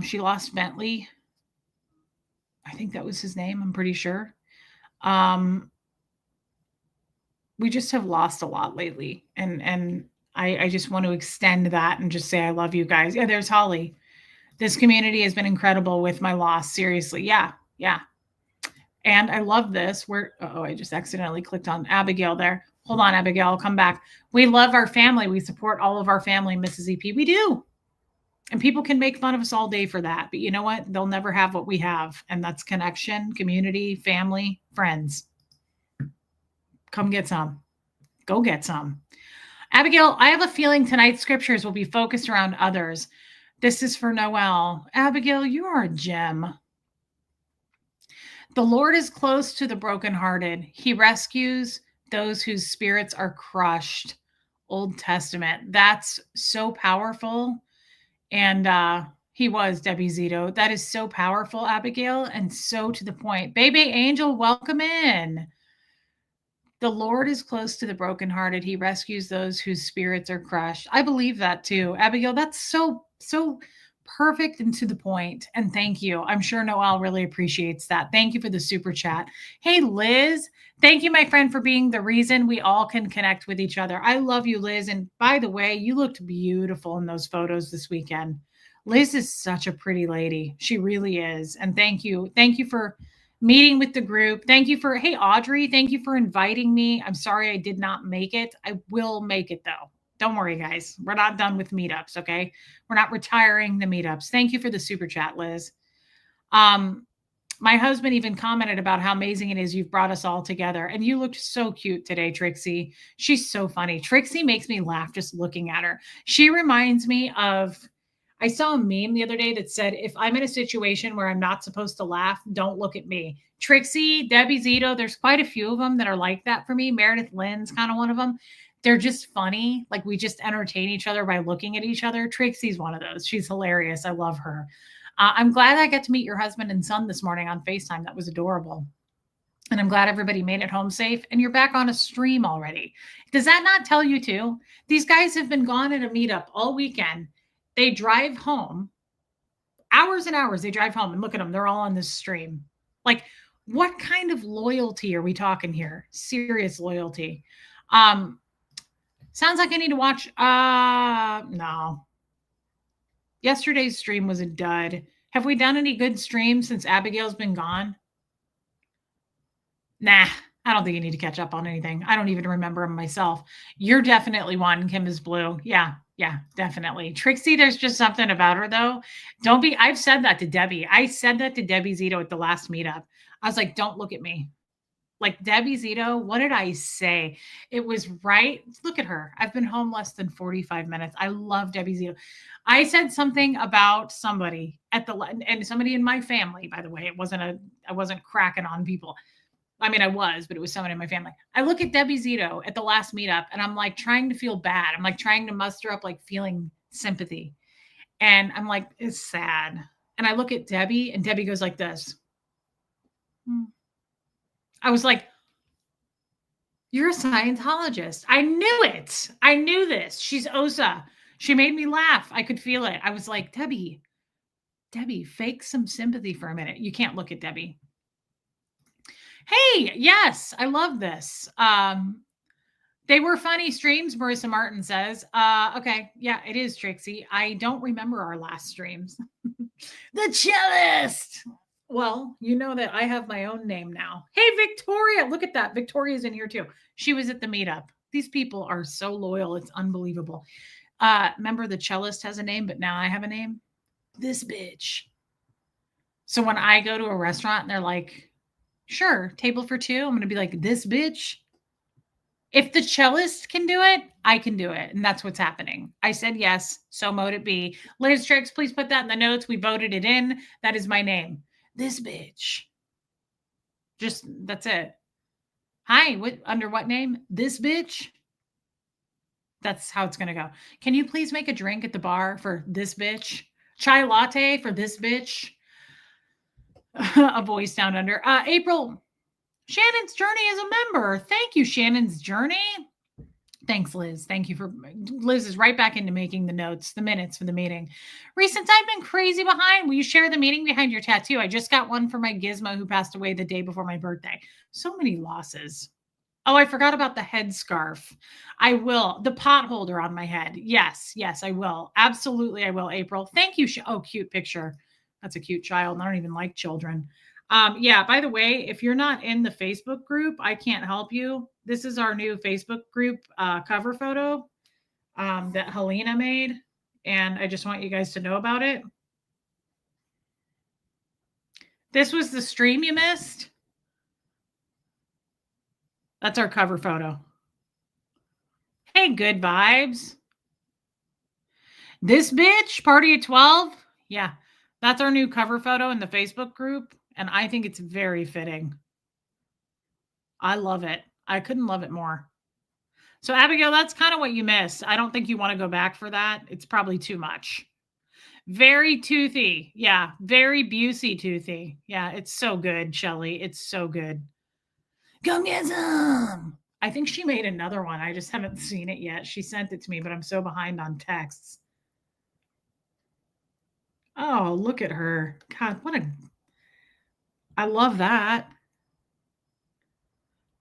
She lost Bentley. I think that was his name. I'm pretty sure. Um, we just have lost a lot lately, and I just want to extend that and just say I love you guys. Yeah, there's Holly. This community has been incredible with my loss. Seriously, yeah, yeah. And I love this. I just accidentally clicked on Abigail there. Hold on, Abigail, I'll come back. We love our family. We support all of our family, Mrs. EP. We do. And people can make fun of us all day for that. But you know what? They'll never have what we have. And that's connection, community, family, friends. Come get some. Go get some. Abigail, I have a feeling tonight's scriptures will be focused around others. This is for Noel. Abigail, you are a gem. The Lord is close to the brokenhearted. He rescues those whose spirits are crushed. Old Testament. That's so powerful. And he was Debbie Zito. That is so powerful, Abigail, and so to the point. Baby Angel, welcome in. The Lord is close to the brokenhearted. He rescues those whose spirits are crushed. I believe that too. Abigail, that's so perfect and to the point. And thank you. I'm sure Noel really appreciates that. Thank you for the super chat. Hey, Liz. Thank you, my friend, for being the reason we all can connect with each other. I love you, Liz. And by the way, you looked beautiful in those photos this weekend. Liz is such a pretty lady. She really is. And thank you. Thank you for meeting with the group. Thank you for, hey, Audrey, thank you for inviting me. I'm sorry I did not make it. I will make it though. Don't worry, guys. We're not done with meetups, okay? We're not retiring the meetups. Thank you for the super chat, Liz. My husband even commented about how amazing it is you've brought us all together. And you looked so cute today, Trixie. She's so funny. Trixie makes me laugh just looking at her. She reminds me of, I saw a meme the other day that said, if I'm in a situation where I'm not supposed to laugh, don't look at me. Trixie, Debbie Zito, there's quite a few of them that are like that for me. Meredith Lynn's kind of one of them. They're just funny. Like we just entertain each other by looking at each other. Trixie's one of those. She's hilarious. I love her. I'm glad I got to meet your husband and son this morning on FaceTime. That was adorable. And I'm glad everybody made it home safe and you're back on a stream already. Does that not tell you too? These guys have been gone at a meetup all weekend. They drive home, hours and hours. They drive home and look at them. They're all on this stream. Like, what kind of loyalty are we talking here? Serious loyalty. Sounds like I need to watch. No. Yesterday's stream was a dud. Have we done any good streams since Abigail's been gone? Nah, I don't think you need to catch up on anything. I don't even remember them myself. You're definitely one. Kim is blue. Yeah, definitely. Trixie, there's just something about her though. I've said that to Debbie. I said that to Debbie Zito at the last meetup. I was like, don't look at me. Like Debbie Zito, what did I say? It was right. Look at her. I've been home less than 45 minutes. I love Debbie Zito. I said something about somebody and somebody in my family, by the way. I wasn't cracking on people. I mean, I was, but it was someone in my family. I look at Debbie Zito at the last meetup and I'm like trying to feel bad. I'm like trying to muster up like feeling sympathy. And I'm like, it's sad. And I look at Debbie and Debbie goes like this. I was like, you're a Scientologist. I knew it. I knew this. She's Osa. She made me laugh. I could feel it. I was like, Debbie, fake some sympathy for a minute. You can't look at Debbie. Hey, yes, I love this. They were funny streams, Marissa Martin says. Okay, yeah, it is, Trixie. I don't remember our last streams. The cellist. Well, you know that I have my own name now. Hey, Victoria, look at that. Victoria's in here too. She was at the meetup. These people are so loyal. It's unbelievable. Remember the cellist has a name, but now I have a name? This bitch. So when I go to a restaurant and they're like, sure, table for two, I'm going to be like, this bitch. If the cellist can do it, I can do it. And that's what's happening. I said yes, so mote it be. Liz Tricks, please put that in the notes. We voted it in. That is my name. This bitch. Just, that's it. Hi, under what name? This bitch? That's how it's going to go. Can you please make a drink at the bar for this bitch? Chai latte for this bitch? A voice down under. April, Shannon's Journey is a member. Thank you, Shannon's Journey. Thanks, Liz. Thank you for Liz is right back into making the notes, the minutes for the meeting. Recent, I've been crazy behind. Will you share the meaning behind your tattoo? I just got one for my gizmo who passed away the day before my birthday. So many losses. Oh, I forgot about the headscarf. I will. The pot holder on my head. Yes, yes, I will. Absolutely, I will, April. Thank you. Oh, cute picture. That's a cute child. I don't even like children. Yeah, by the way, if you're not in the Facebook group, I can't help you. This is our new Facebook group cover photo that Helena made. And I just want you guys to know about it. This was the stream you missed. That's our cover photo. Hey, good vibes. This bitch, party at 12. Yeah, that's our new cover photo in the Facebook group. And I think it's very fitting. I love it. I couldn't love it more. So, Abigail, that's kind of what you missed. I don't think you want to go back for that. It's probably too much. Very toothy. Yeah, very Busey toothy. Yeah, it's so good, Shelly. It's so good. Come get some. I think she made another one. I just haven't seen it yet. She sent it to me, but I'm so behind on texts. Oh, look at her. God, I love that.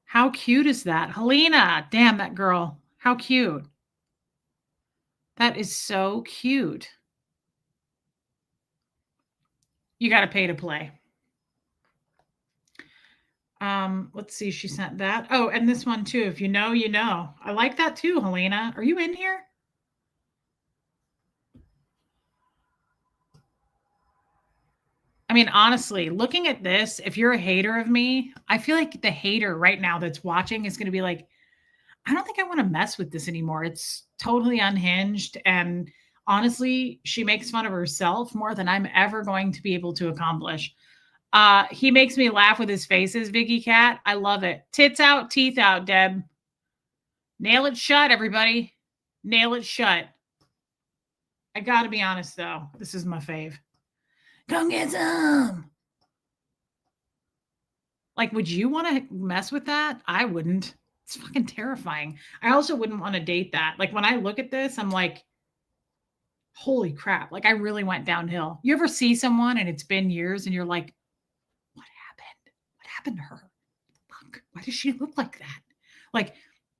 How cute is that? Helena, damn that girl. How cute. That is so cute. You got to pay to play. Let's see. She sent that. Oh, and this one too. If you know, you know. I like that too, Helena. Are you in here? I mean, honestly, looking at this, if you're a hater of me, I feel like the hater right now that's watching is going to be like, I don't think I want to mess with this anymore. It's totally unhinged. And honestly, she makes fun of herself more than I'm ever going to be able to accomplish. He makes me laugh with his faces, Vicky Cat. I love it. Tits out, teeth out, Deb. Nail it shut, everybody. Nail it shut. I got to be honest, though. This is my fave. Come get some. Like, would you want to mess with that? I wouldn't. It's fucking terrifying. I also wouldn't want to date that. Like, when I look at this, I'm like, holy crap. Like, I really went downhill. You ever see someone and it's been years and you're like, what happened? What happened to her? Fuck. Why does she look like that? Like,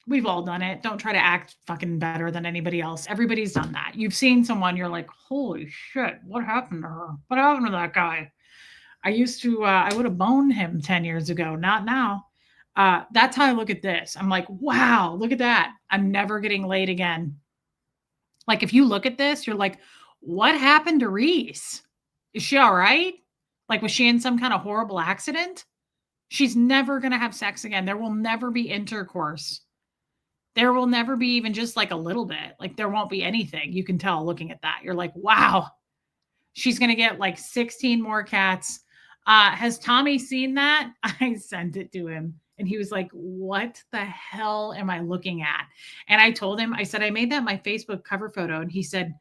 we've all done it. Don't try to act fucking better than anybody else. Everybody's done that. You've seen someone, you're like, holy shit, what happened to her? What happened to that guy? I used to, I would have boned him 10 years ago, not now. That's how I look at this. I'm like, wow, look at that. I'm never getting laid again. Like, if you look at this, you're like, what happened to Reese? Is she all right? Like, was she in some kind of horrible accident? She's never going to have sex again. There will never be intercourse. There will never be even just like a little bit. Like, there won't be anything. You can tell looking at that. You're like, wow, she's going to get like 16 more cats. Has Tommy seen that? I sent it to him and he was like, what the hell am I looking at? And I told him, I said, I made that my Facebook cover photo. And he said,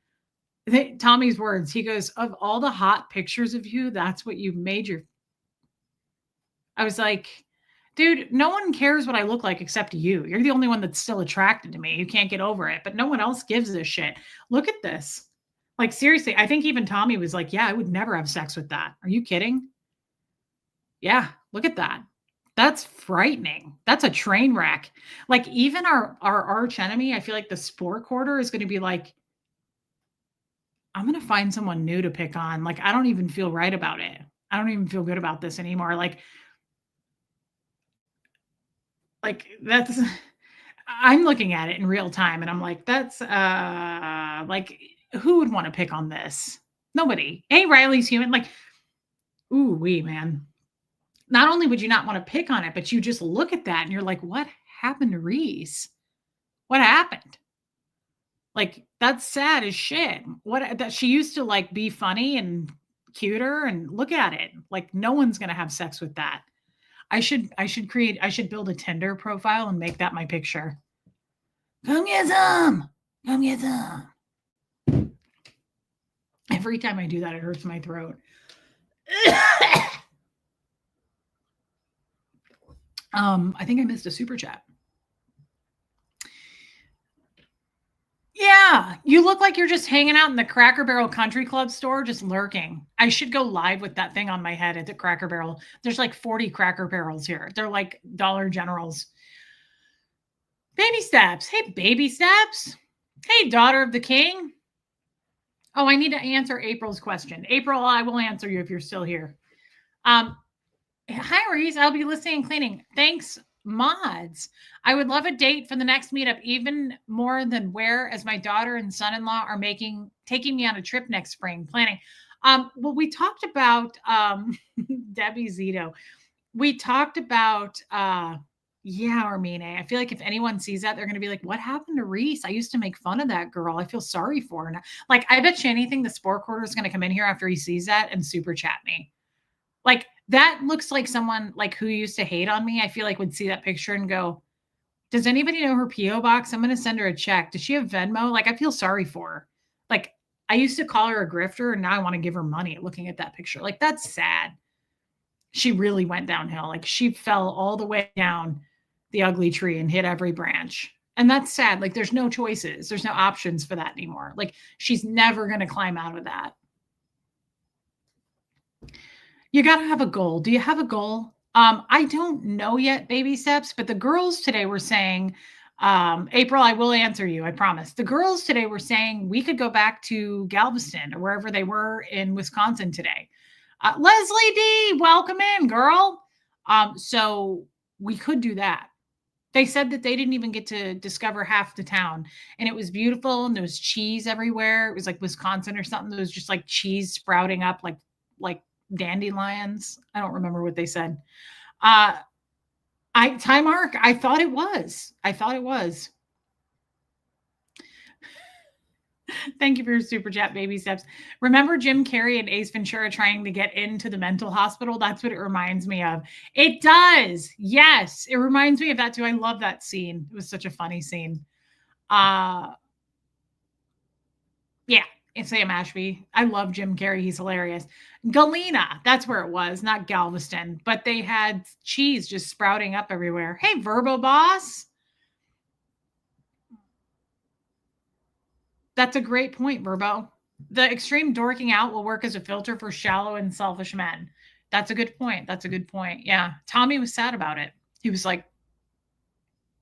Tommy's words, he goes, of all the hot pictures of you, that's what you've made your. I was like, dude, no one cares what I look like except you. You're the only one that's still attracted to me. You can't get over it, but no one else gives a shit. Look at this. Like, seriously, I think even Tommy was like, yeah, I would never have sex with that. Are you kidding? Yeah, look at that. That's frightening. That's a train wreck. Like, even our arch enemy, I feel like the spore quarter is going to be like, I'm going to find someone new to pick on. Like, I don't even feel right about it. I don't even feel good about this anymore. Like that's I'm looking at it in real time and I'm like, that's like, who would want to pick on this? Nobody. Hey, Riley's human. Like, ooh, wee, man. Not only would you not want to pick on it, but you just look at that and you're like, what happened to Reese? What happened? Like, that's sad as shit. What that she used to like be funny and cuter and look at it. Like, no one's gonna have sex with that. I should build a Tinder profile and make that my picture. Come get some. Come get some. Every time I do that, it hurts my throat. I think I missed a super chat. Yeah, you look like you're just hanging out in the Cracker Barrel Country Club store, just lurking. I should go live with that thing on my head at the Cracker Barrel. There's like 40 Cracker Barrels here. They're like Dollar Generals. Baby steps. Hey, baby steps. Hey, daughter of the king. Oh, I need to answer April's question. April, I will answer you if you're still here. Um, Hi, Reese. I'll be listening and cleaning. Thanks, mods. I would love a date for the next meetup, even more than where, as my daughter and son-in-law are taking me on a trip next spring. Planning. Well, we talked about Debbie Zito. We talked about yeah, Armine. I feel like if anyone sees that, they're gonna be like, what happened to Reese? I used to make fun of that girl. I feel sorry for her. Like, I bet you anything the sport quarter is gonna come in here after he sees that and super chat me. Like, that looks like someone, like, who used to hate on me, I feel like would see that picture and go, "Does anybody know her PO box? I'm gonna send her a check. Does she have Venmo?" Like, I feel sorry for her. Like, I used to call her a grifter, and now I wanna give her money looking at that picture. Like, that's sad. She really went downhill. Like, she fell all the way down the ugly tree and hit every branch. And that's sad. Like, there's no choices. There's no options for that anymore. Like, she's never gonna climb out of that. You got to have a goal. Do you have a goal? I don't know yet, baby steps, but the girls today were saying, April, I will answer you, I promise. The girls today were saying we could go back to Galveston or wherever they were in Wisconsin today. Leslie D, welcome in, girl. So we could do that. They said that they didn't even get to discover half the town, and it was beautiful, and there was cheese everywhere. It was like Wisconsin or something. There was just like cheese sprouting up like dandelions. I don't remember what they said. Uh I time mark, I thought it was. I thought it was. Thank you for your super chat, baby steps. Remember Jim Carrey and Ace Ventura trying to get into the mental hospital? That's what it reminds me of. It does. Yes, it reminds me of that too. I love that scene. It was such a funny scene. Uh yeah, it's Sam Ashby. I love Jim Carrey. He's hilarious. Galena, that's where it was, not Galveston, but they had cheese just sprouting up everywhere. Hey, Verbo Boss. That's a great point, Verbo. The extreme dorking out will work as a filter for shallow and selfish men. That's a good point. That's a good point. Yeah. Tommy was sad about it. He was like,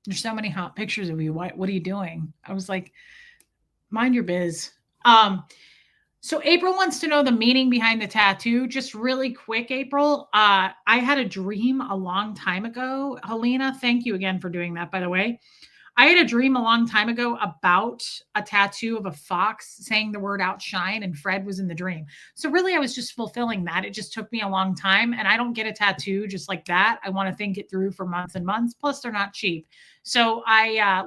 there's so many hot pictures of you. What are you doing? I was like, mind your biz. So April wants to know the meaning behind the tattoo. Just really quick, April. I had a dream a long time ago. Helena, thank you again for doing that, by the way. I had a dream a long time ago about a tattoo of a fox saying the word outshine, and Fred was in the dream. So really, I was just fulfilling that. It just took me a long time, and I don't get a tattoo just like that. I want to think it through for months and months. Plus, they're not cheap. So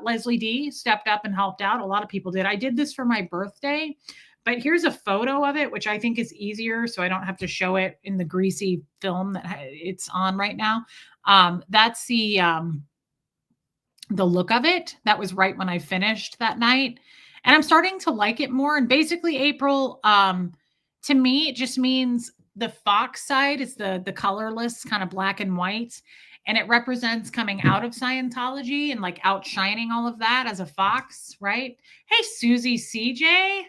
Leslie D stepped up and helped out. A lot of people did. I did this for my birthday. But here's a photo of it, which I think is easier, so I don't have to show it in the greasy film that it's on right now. That's the look of it. That was right when I finished that night. And I'm starting to like it more. And basically, April, to me, it just means the fox side is the colorless, kind of black and white. And it represents coming out of Scientology and like outshining all of that as a fox, right? Hey, Susie CJ,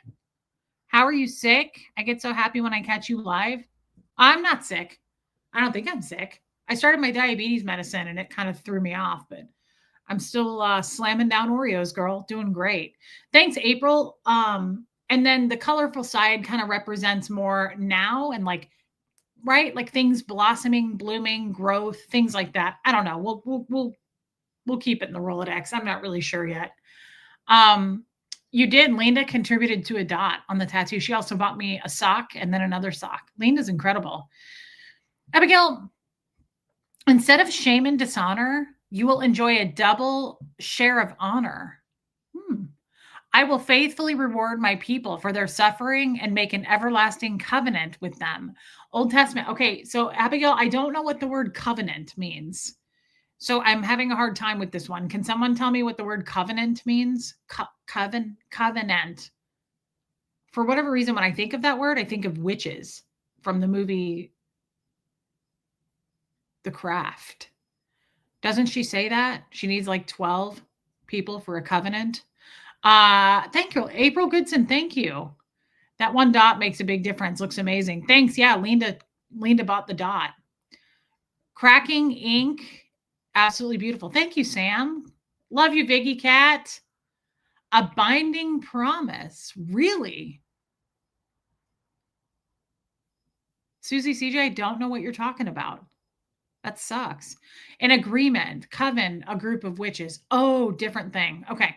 how are you sick? I get so happy when I catch you live. I'm not sick. I don't think I'm sick. I started my diabetes medicine and it kind of threw me off, but I'm still slamming down Oreos, girl. Doing great. Thanks, April. And then the colorful side kind of represents more now and like, right, like things blossoming, blooming, growth, things like that. I don't know. We'll keep it in the Rolodex. I'm not really sure yet. You did. Linda contributed to a dot on the tattoo. She also bought me a sock and then another sock. Linda's incredible. Abigail, instead of shame and dishonor, you will enjoy a double share of honor. I will faithfully reward my people for their suffering and make an everlasting covenant with them. Old Testament. Okay, so Abigail, I don't know what the word covenant means. So I'm having a hard time with this one. Can someone tell me what the word covenant means? Covenant. For whatever reason, when I think of that word, I think of witches from the movie The Craft. Doesn't she say that? She needs like 12 people for a covenant. Thank you, April Goodson. Thank you. That one dot makes a big difference. Looks amazing. Thanks. Yeah, Linda bought the dot. Cracking ink. Absolutely beautiful. Thank you, Sam. Love you, Viggy Cat. A binding promise. Really? Susie CJ, I don't know what you're talking about. That sucks. An agreement, coven, a group of witches. Oh, different thing. Okay.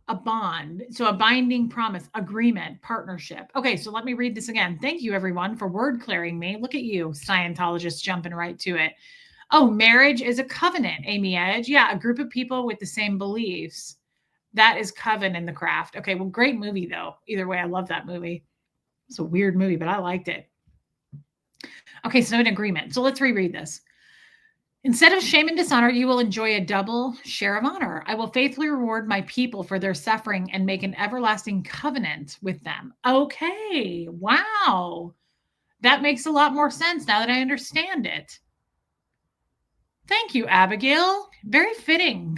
A bond. So a binding promise, agreement, partnership. Okay, so let me read this again. Thank you, everyone, for word clearing me. Look at you, Scientologists jumping right to it. Oh, marriage is a covenant, Amy Edge. Yeah, a group of people with the same beliefs. That is Coven in the Craft. Okay, well, great movie, though. Either way, I love that movie. It's a weird movie, but I liked it. Okay, so an agreement. So let's reread this. Instead of shame and dishonor, you will enjoy a double share of honor. I will faithfully reward my people for their suffering and make an everlasting covenant with them. Okay, wow. That makes a lot more sense now that I understand it. Thank you, Abigail. Very fitting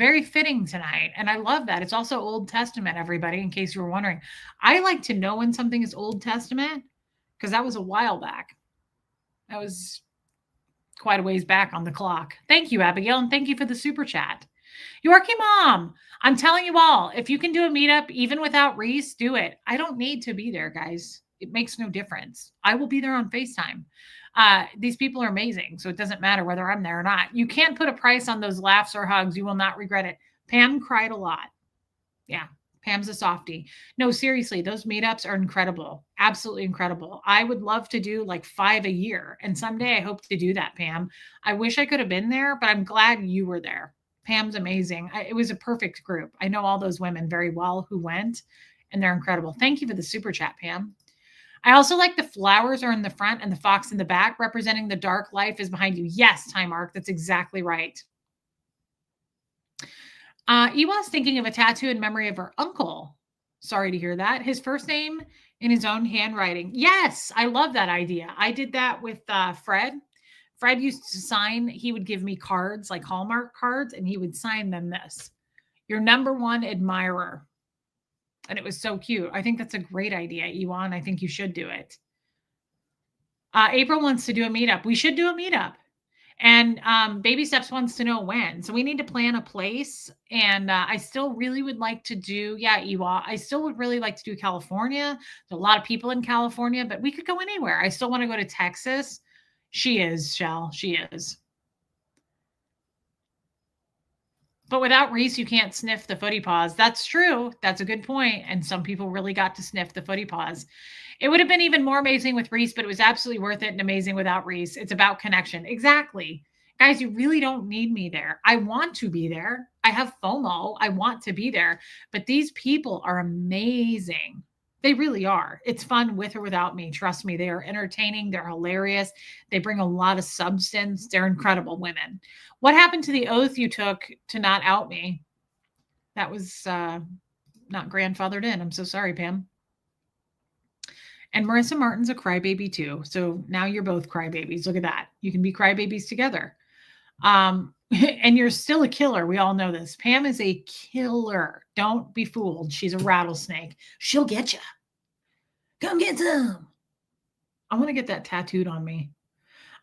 tonight. And I love that. It's also Old Testament, everybody, in case you were wondering. I like to know when something is Old Testament because that was a while back. That was quite a ways back on the clock. Thank you, Abigail, and thank you for the super chat. Yorkie Mom, I'm telling you all, if you can do a meetup even without Reese, do it. I don't need to be there, guys. It makes no difference. I will be there on FaceTime. These people are amazing, so it doesn't matter whether I'm there or not. You can't put a price on those laughs or hugs. You will not regret it. Pam cried a lot. Yeah, Pam's a softie. No, seriously, those meetups are incredible. Absolutely incredible. I would love to do like 5 a year. And someday I hope to do that, Pam. I wish I could have been there, but I'm glad you were there. Pam's amazing. It was a perfect group. I know all those women very well who went, and they're incredible. Thank you for the super chat, Pam. I also like the flowers are in the front and the fox in the back, representing the dark life is behind you. Yes, Time Arc, that's exactly right. Ewa's thinking of a tattoo in memory of her uncle. Sorry to hear that. His first name in his own handwriting. Yes, I love that idea. I did that with Fred. Fred used to sign, he would give me cards, like Hallmark cards, and he would sign them this your number one admirer. And it was so cute. I think that's a great idea, Ewan. I think you should do it. April wants to do a meetup. We should do a meetup. And Baby Steps wants to know when. So we need to plan a place. And I still really would like to do, yeah, Ewa. I still would really like to do California. There's a lot of people in California, but we could go anywhere. I still want to go to Texas. She is, Shell. She is. But without Reese, you can't sniff the footy paws. That's true. That's a good point. And some people really got to sniff the footy paws. It would have been even more amazing with Reese, but it was absolutely worth it and amazing without Reese. It's about connection. Exactly. Guys, you really don't need me there. I want to be there. I have FOMO. I want to be there. But these people are amazing. They really are. It's fun with or without me. Trust me, they are entertaining. They're hilarious. They bring a lot of substance. They're incredible women. What happened to the oath you took to not out me? That was not grandfathered in. I'm so sorry, Pam. And Marissa Martin's a crybaby too. So now you're both crybabies. Look at that. You can be crybabies together. And you're still a killer. We all know this. Pam is a killer. Don't be fooled. She's a rattlesnake. She'll get you. Come get some. I want to get that tattooed on me.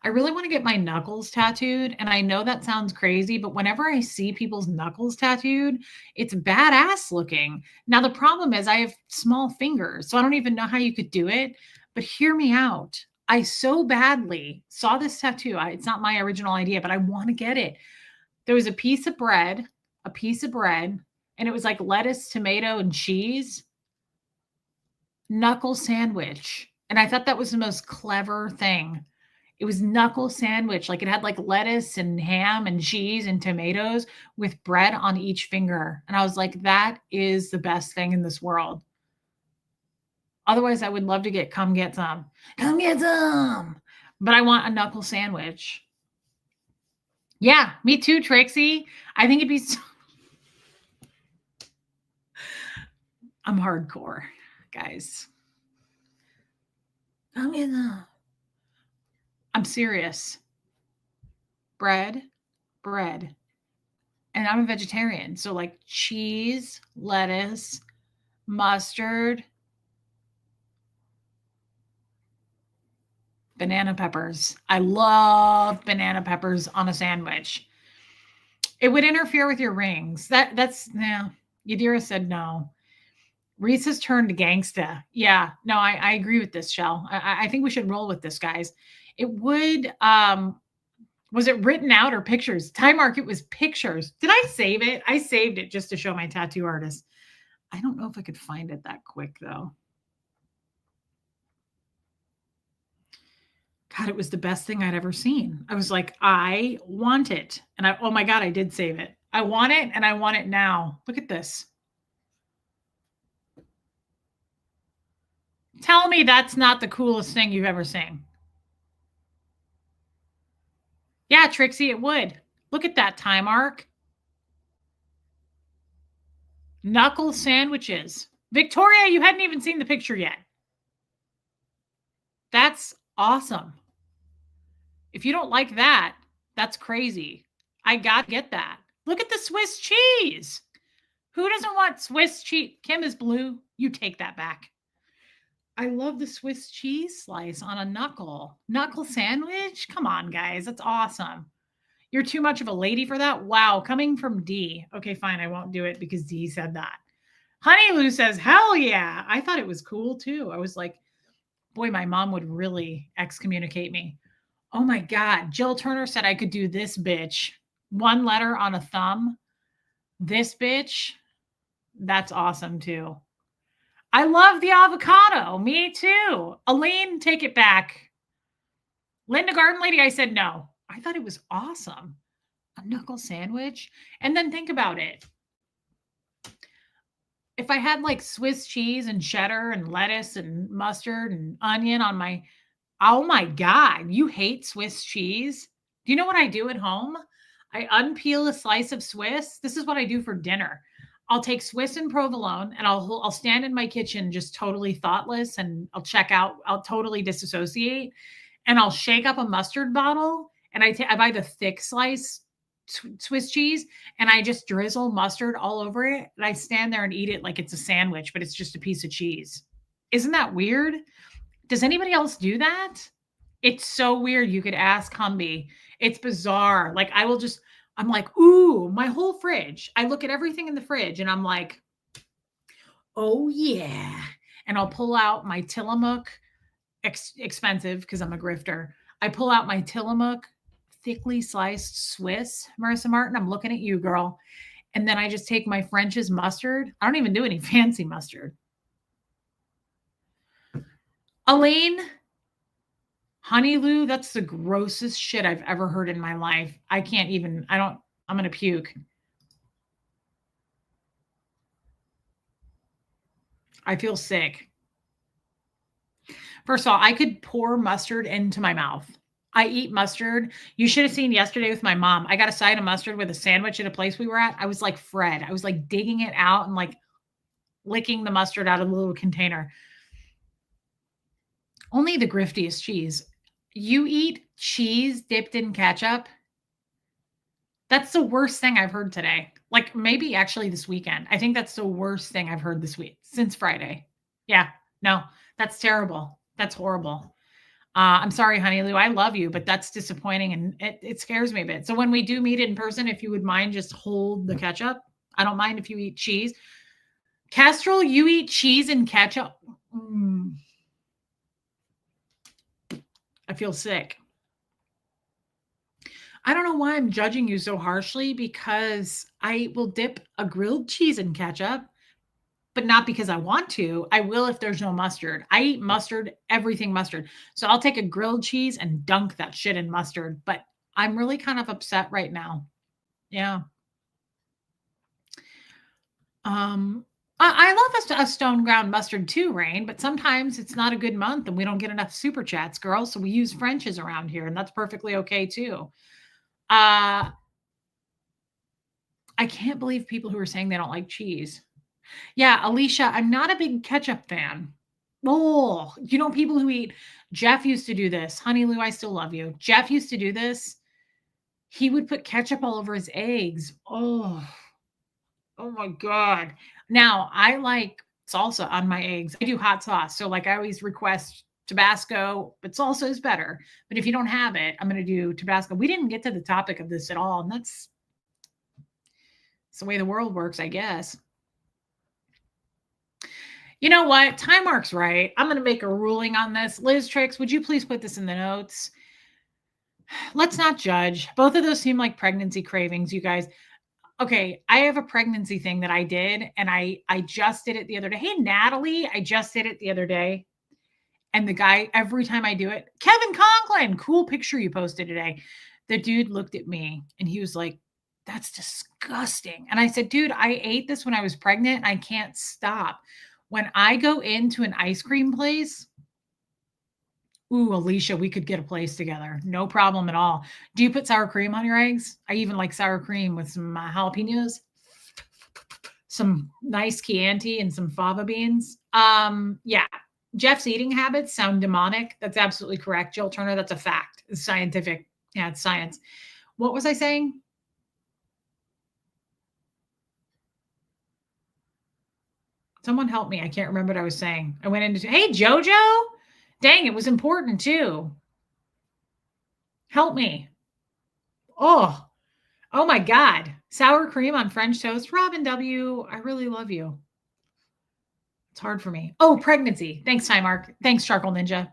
I really want to get my knuckles tattooed. And I know that sounds crazy, but whenever I see people's knuckles tattooed, it's badass looking. Now, the problem is I have small fingers, so I don't even know how you could do it. But hear me out. I so badly saw this tattoo. It's not my original idea, but I want to get it. There was a piece of bread, and it was like lettuce, tomato, and cheese. Knuckle sandwich. And I thought that was the most clever thing. It was knuckle sandwich. Like it had like lettuce and ham and cheese and tomatoes with bread on each finger. And I was like, that is the best thing in this world. Otherwise, I would love to come get some. Come get some. But I want a knuckle sandwich. Yeah, me too, Trixie. I think it'd be so... I'm hardcore, guys. Come get some. I'm serious. Bread. And I'm a vegetarian. So like cheese, lettuce, mustard, banana peppers. I love banana peppers on a sandwich. It would interfere with your rings. That's yeah. Yadira said no. Reese has turned gangsta. Yeah, no, I agree with this, Shell. I think we should roll with this, guys. It would was it written out or pictures? Time Mark, it was pictures. Did I save it? I saved it just to show my tattoo artist. I don't know if I could find it that quick though. God, it was the best thing I'd ever seen. I was like, I want it. And oh my God, I did save it. I want it and I want it now. Look at this. Tell me that's not the coolest thing you've ever seen. Yeah, Trixie, it would. Look at that time arc. Knuckle sandwiches. Victoria, you hadn't even seen the picture yet. That's awesome. If you don't like that, that's crazy. I got to get that. Look at the Swiss cheese. Who doesn't want Swiss cheese? Kim is blue. You take that back. I love the Swiss cheese slice on a knuckle sandwich. Come on, guys. That's awesome. You're too much of a lady for that. Wow. Coming from D. Okay, fine. I won't do it because D said that. Honey Lou says, hell yeah. I thought it was cool too. I was like, boy, my mom would really excommunicate me. Oh my God. Jill Turner said I could do this bitch. One letter on a thumb. This bitch. That's awesome too. I love the avocado. Me too. Elaine, take it back. Linda Garden Lady, I said no. I thought it was awesome. A knuckle sandwich. And then think about it. If I had like Swiss cheese and cheddar and lettuce and mustard and onion on my, oh my God, you hate Swiss cheese? Do you know what I do at home? I unpeel a slice of Swiss. This is what I do for dinner. I'll take Swiss and provolone and I'll stand in my kitchen just totally thoughtless and I'll check out. I'll totally disassociate and I'll shake up a mustard bottle and I buy the thick slice Swiss cheese and I just drizzle mustard all over it and I stand there and eat it like it's a sandwich, but it's just a piece of cheese. Isn't that weird? Does anybody else do that? It's so weird. You could ask Humby. It's bizarre. Like I'm like, ooh, my whole fridge. I look at everything in the fridge and I'm like, oh yeah. And I'll pull out my Tillamook, expensive because I'm a grifter. I pull out my Tillamook thickly sliced Swiss, Marissa Martin. I'm looking at you, girl. And then I just take my French's mustard. I don't even do any fancy mustard. Elaine, Honey Lou, that's the grossest shit I've ever heard in my life. I'm going to puke. I feel sick. First of all, I could pour mustard into my mouth. I eat mustard. You should have seen yesterday with my mom. I got a side of mustard with a sandwich at a place we were at. I was like Fred. I was like digging it out and like licking the mustard out of the little container. Only the griftiest cheese. You eat cheese dipped in ketchup? That's the worst thing I've heard today. Like maybe actually this weekend. I think that's the worst thing I've heard this week since Friday. Yeah, no, that's terrible. That's horrible. I'm sorry, Honey Lou. I love you, but that's disappointing and it scares me a bit. So when we do meet in person, if you would mind, just hold the ketchup. I don't mind if you eat cheese. Castrol, you eat cheese and ketchup? I feel sick. I don't know why I'm judging you so harshly because I will dip a grilled cheese in ketchup, but not because I want to. I will if there's no mustard. I eat mustard, everything mustard. So I'll take a grilled cheese and dunk that shit in mustard, but I'm really kind of upset right now. Yeah. I love a stone ground mustard too, Rain, but sometimes it's not a good month and we don't get enough super chats, girl. So we use French's around here and that's perfectly okay too. I can't believe people who are saying they don't like cheese. Yeah, Alicia, I'm not a big ketchup fan. Oh, you know, people who eat, Jeff used to do this. Honey Lou, I still love you. Jeff used to do this. He would put ketchup all over his eggs. Oh my God. Now I like salsa on my eggs. I do hot sauce. So like I always request Tabasco, but salsa is better. But if you don't have it, I'm going to do Tabasco. We didn't get to the topic of this at all. And that's the way the world works, I guess. You know what? Time Mark's right. I'm going to make a ruling on this. Liz Tricks, would you please put this in the notes? Let's not judge. Both of those seem like pregnancy cravings, you guys. Okay, I have a pregnancy thing that I did, and I just did it the other day. Hey, Natalie, I just did it the other day. And the guy, every time I do it, Kevin Conklin, cool picture you posted today. The dude looked at me and he was like, that's disgusting. And I said, dude, I ate this when I was pregnant. I can't stop. When I go into an ice cream place, ooh, Alicia, we could get a place together. No problem at all. Do you put sour cream on your eggs? I even like sour cream with some jalapenos, some nice Chianti, and some fava beans. Yeah. Jeff's eating habits sound demonic. That's absolutely correct. Jill Turner, that's a fact. It's scientific. Yeah, it's science. What was I saying? Someone help me. I can't remember what I was saying. I went into, hey, JoJo. Dang, it was important too. Help me. Oh my God. Sour cream on French toast. Robin W., I really love you. It's hard for me. Oh, pregnancy. Thanks, Time Mark. Thanks, Charcoal Ninja.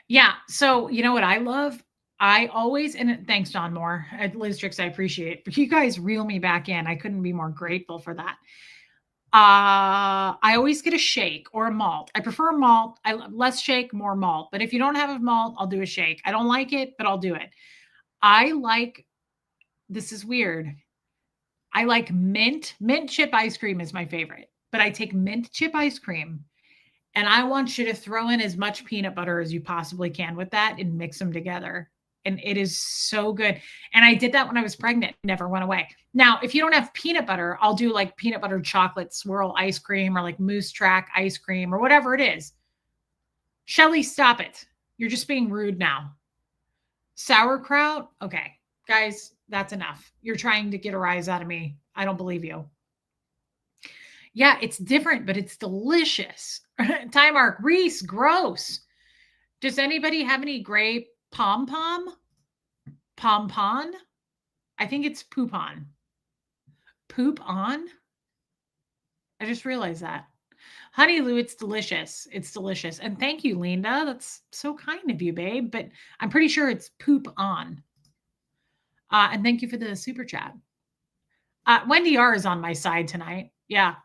Yeah. So you know what I love? I always, and thanks, John Moore. Liz Tricks, I appreciate it. But you guys reel me back in. I couldn't be more grateful for that. I always get a shake or a malt. I prefer malt. Less shake, more malt. But if you don't have a malt, I'll do a shake. I don't like it, but I'll do it. I like, this is weird. I like mint. Mint chip ice cream is my favorite. But I take mint chip ice cream and I want you to throw in as much peanut butter as you possibly can with that and mix them together. And it is so good. And I did that when I was pregnant, never went away. Now, if you don't have peanut butter, I'll do like peanut butter chocolate swirl ice cream or like Moose Track ice cream or whatever it is. Shelly, stop it. You're just being rude now. Sauerkraut? Okay, guys, that's enough. You're trying to get a rise out of me. I don't believe you. Yeah, it's different, but it's delicious. Time Mark, Reese, gross. Does anybody have any gray pom-pom? Pom-pon? I think it's poupon. Poop on? I just realized that. Honey Lou, it's delicious. It's delicious. And thank you, Linda. That's so kind of you, babe. But I'm pretty sure it's poop on. And thank you for the super chat. Wendy R is on my side tonight. Yeah.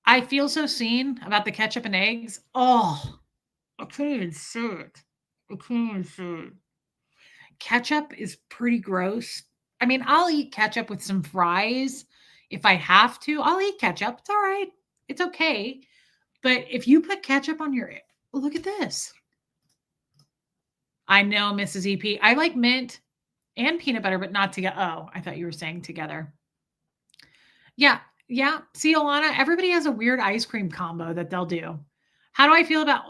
I feel so seen about the ketchup and eggs. Oh, I can't even say it. I can't even say it. Ketchup is pretty gross. I mean, I'll eat ketchup with some fries if I have to. I'll eat ketchup. It's all right. It's okay. But if you put ketchup on your, look at this. I know, Mrs. EP. I like mint and peanut butter, but not together. Oh, I thought you were saying together. Yeah. Yeah. See, Alana, everybody has a weird ice cream combo that they'll do. How do I feel about,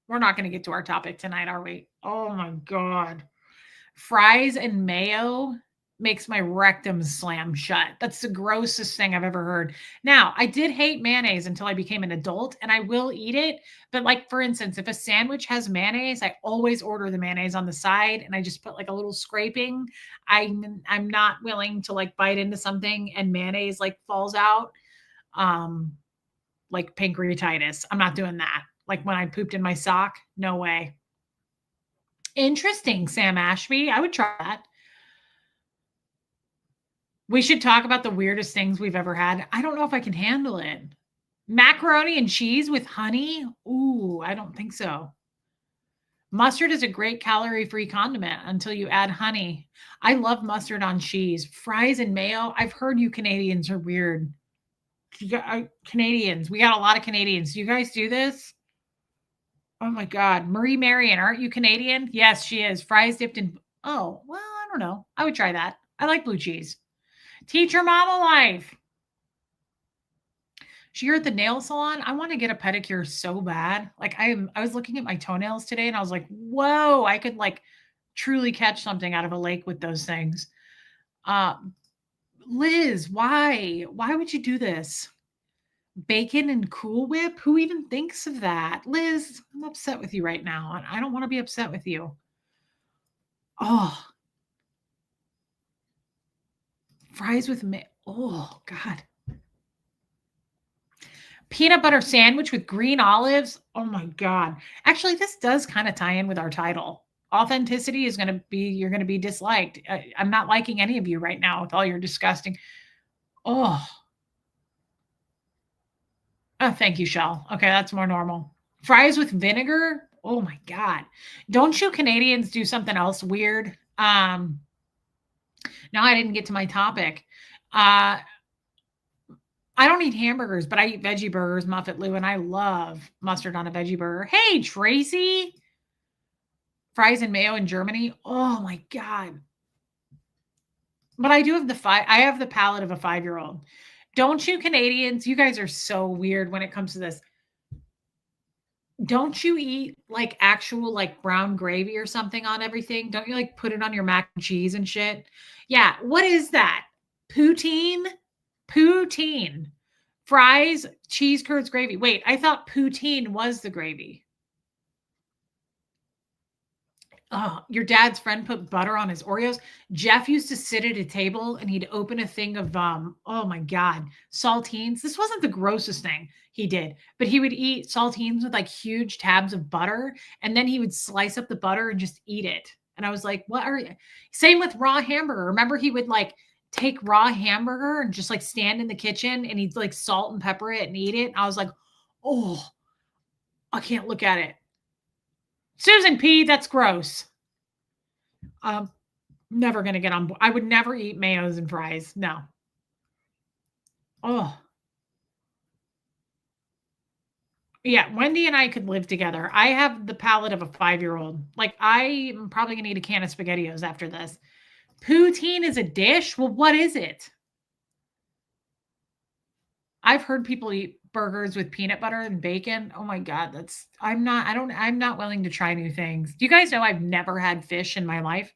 we're not going to get to our topic tonight, are we? Oh my God. Fries and mayo makes my rectum slam shut. That's the grossest thing I've ever heard. Now, I did hate mayonnaise until I became an adult and I will eat it. But like, for instance, if a sandwich has mayonnaise, I always order the mayonnaise on the side and I just put like a little scraping. I'm not willing to like bite into something and mayonnaise like falls out. Like pancreatitis. I'm not doing that. Like when I pooped in my sock, no way. Interesting, Sam Ashby. I would try that. We should talk about the weirdest things we've ever had. I don't know if I can handle it. Macaroni and cheese with honey? Ooh, I don't think so. Mustard is a great calorie-free condiment until you add honey. I love mustard on cheese. Fries and mayo. I've heard you Canadians are weird. Canadians. We got a lot of Canadians. Do you guys do this? Oh my God. Marie Marion, aren't you Canadian? Yes, she is. Fries dipped in. Oh, well, I don't know. I would try that. I like blue cheese. Teacher mama life. You're at the nail salon. I want to get a pedicure so bad. Like I was looking at my toenails today and I was like, whoa, I could like truly catch something out of a lake with those things. Uh, Liz, why? Why would you do this? Bacon and Cool Whip? Who even thinks of that? Liz, I'm upset with you right now. And I don't want to be upset with you. Oh, fries with oh God. Peanut butter sandwich with green olives. Oh my God. Actually, this does kind of tie in with our title. Authenticity is going to be, you're going to be disliked. I'm not liking any of you right now with all your disgusting. Oh, oh, thank you, Shell. Okay, that's more normal. Fries with vinegar. Oh my God. Don't you Canadians do something else weird? Now I didn't get to my topic. Uh, I don't eat hamburgers, but I eat veggie burgers, Muffet Lou, and I love mustard on a veggie burger. Hey, Tracy. Fries and mayo in Germany. Oh my God. But I do have I have the palate of a 5-year-old. Don't you Canadians? You guys are so weird when it comes to this. Don't you eat like actual like brown gravy or something on everything? Don't you like put it on your mac and cheese and shit? Yeah. What is that? Poutine? Poutine. Fries, cheese curds, gravy. Wait, I thought poutine was the gravy. Oh, your dad's friend put butter on his Oreos. Jeff used to sit at a table and he'd open a thing of oh my God, saltines. This wasn't the grossest thing he did, but he would eat saltines with like huge tabs of butter, and then he would slice up the butter and just eat it. And I was like, what are you? Same with raw hamburger. Remember, he would like take raw hamburger and just like stand in the kitchen and he'd like salt and pepper it and eat it. I was like, oh, I can't look at it. Susan P, that's gross. Never gonna get on board. I would never eat mayos and fries. No. Oh. Yeah, Wendy and I could live together. I have the palate of a 5-year-old. Like, I'm probably gonna eat a can of SpaghettiOs after this. Poutine is a dish? Well, what is it? I've heard people eat burgers with peanut butter and bacon. Oh my God, I'm not willing to try new things. Do you guys know I've never had fish in my life?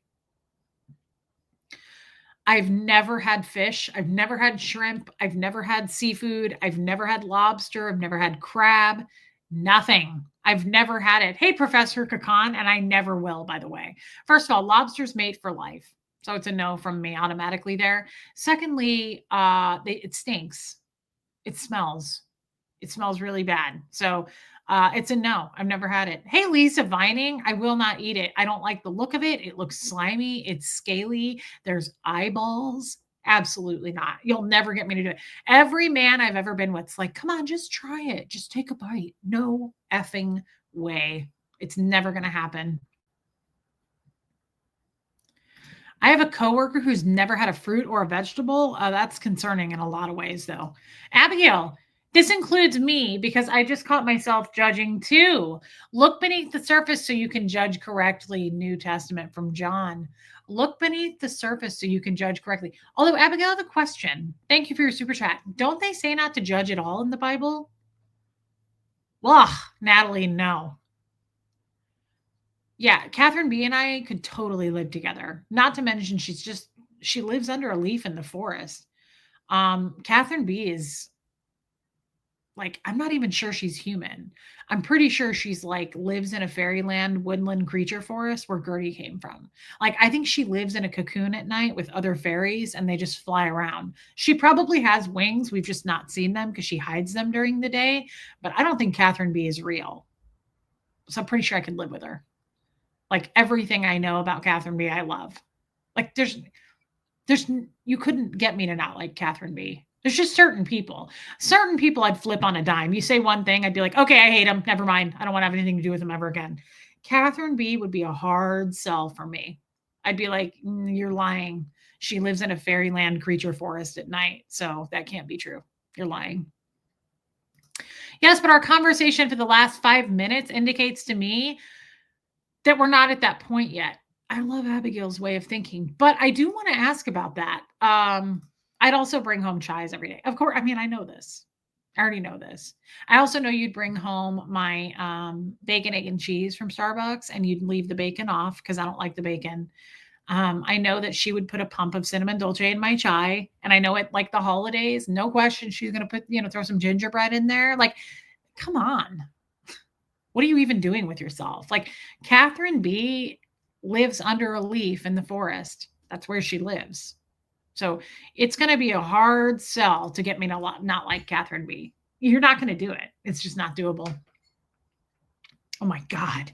I've never had fish. I've never had shrimp. I've never had seafood. I've never had lobster. I've never had crab. Nothing. I've never had it. Hey, Professor Kakan, and I never will, by the way. First of all, lobster's made for life. So it's a no from me automatically there. Secondly, it stinks. It smells. It smells really bad. So it's a no. I've never had it. Hey, Lisa Vining, I will not eat it. I don't like the look of it. It looks slimy. It's scaly. There's eyeballs. Absolutely not. You'll never get me to do it. Every man I've ever been with's like, come on, just try it. Just take a bite. No effing way. It's never going to happen. I have a coworker who's never had a fruit or a vegetable. That's concerning in a lot of ways, though. Abigail, this includes me because I just caught myself judging too. Look beneath the surface so you can judge correctly. New Testament from John. Look beneath the surface so you can judge correctly. Although, Abigail, I have a question. Thank you for your super chat. Don't they say not to judge at all in the Bible? Ugh, Natalie, no. Yeah, Catherine B and I could totally live together. Not to mention she lives under a leaf in the forest. Catherine B is like, I'm not even sure she's human. I'm pretty sure she's like lives in a fairyland woodland creature forest where Gertie came from. Like, I think she lives in a cocoon at night with other fairies and they just fly around. She probably has wings. We've just not seen them because she hides them during the day. But I don't think Catherine B is real. So I'm pretty sure I could live with her. Like everything I know about Catherine B, I love. Like you couldn't get me to not like Catherine B. There's just certain people I'd flip on a dime. You say one thing, I'd be like, okay, I hate him. Never mind. I don't want to have anything to do with him ever again. Catherine B would be a hard sell for me. I'd be like, you're lying. She lives in a fairyland creature forest at night. So that can't be true. You're lying. Yes, but our conversation for the last 5 minutes indicates to me that we're not at that point yet. I love Abigail's way of thinking, but I do want to ask about that. I'd also bring home chives every day. Of course, I mean, I know this. I already know this. I also know you'd bring home my bacon, egg, and cheese from Starbucks and you'd leave the bacon off because I don't like the bacon. I know that she would put a pump of cinnamon dolce in my chai. And I know at like the holidays, no question, she's going to put, throw some gingerbread in there. Like, come on. What are you even doing with yourself? Like, Catherine B lives under a leaf in the forest. That's where she lives. So it's going to be a hard sell to get me to not like Catherine B. You're not going to do it. It's just not doable. Oh my God.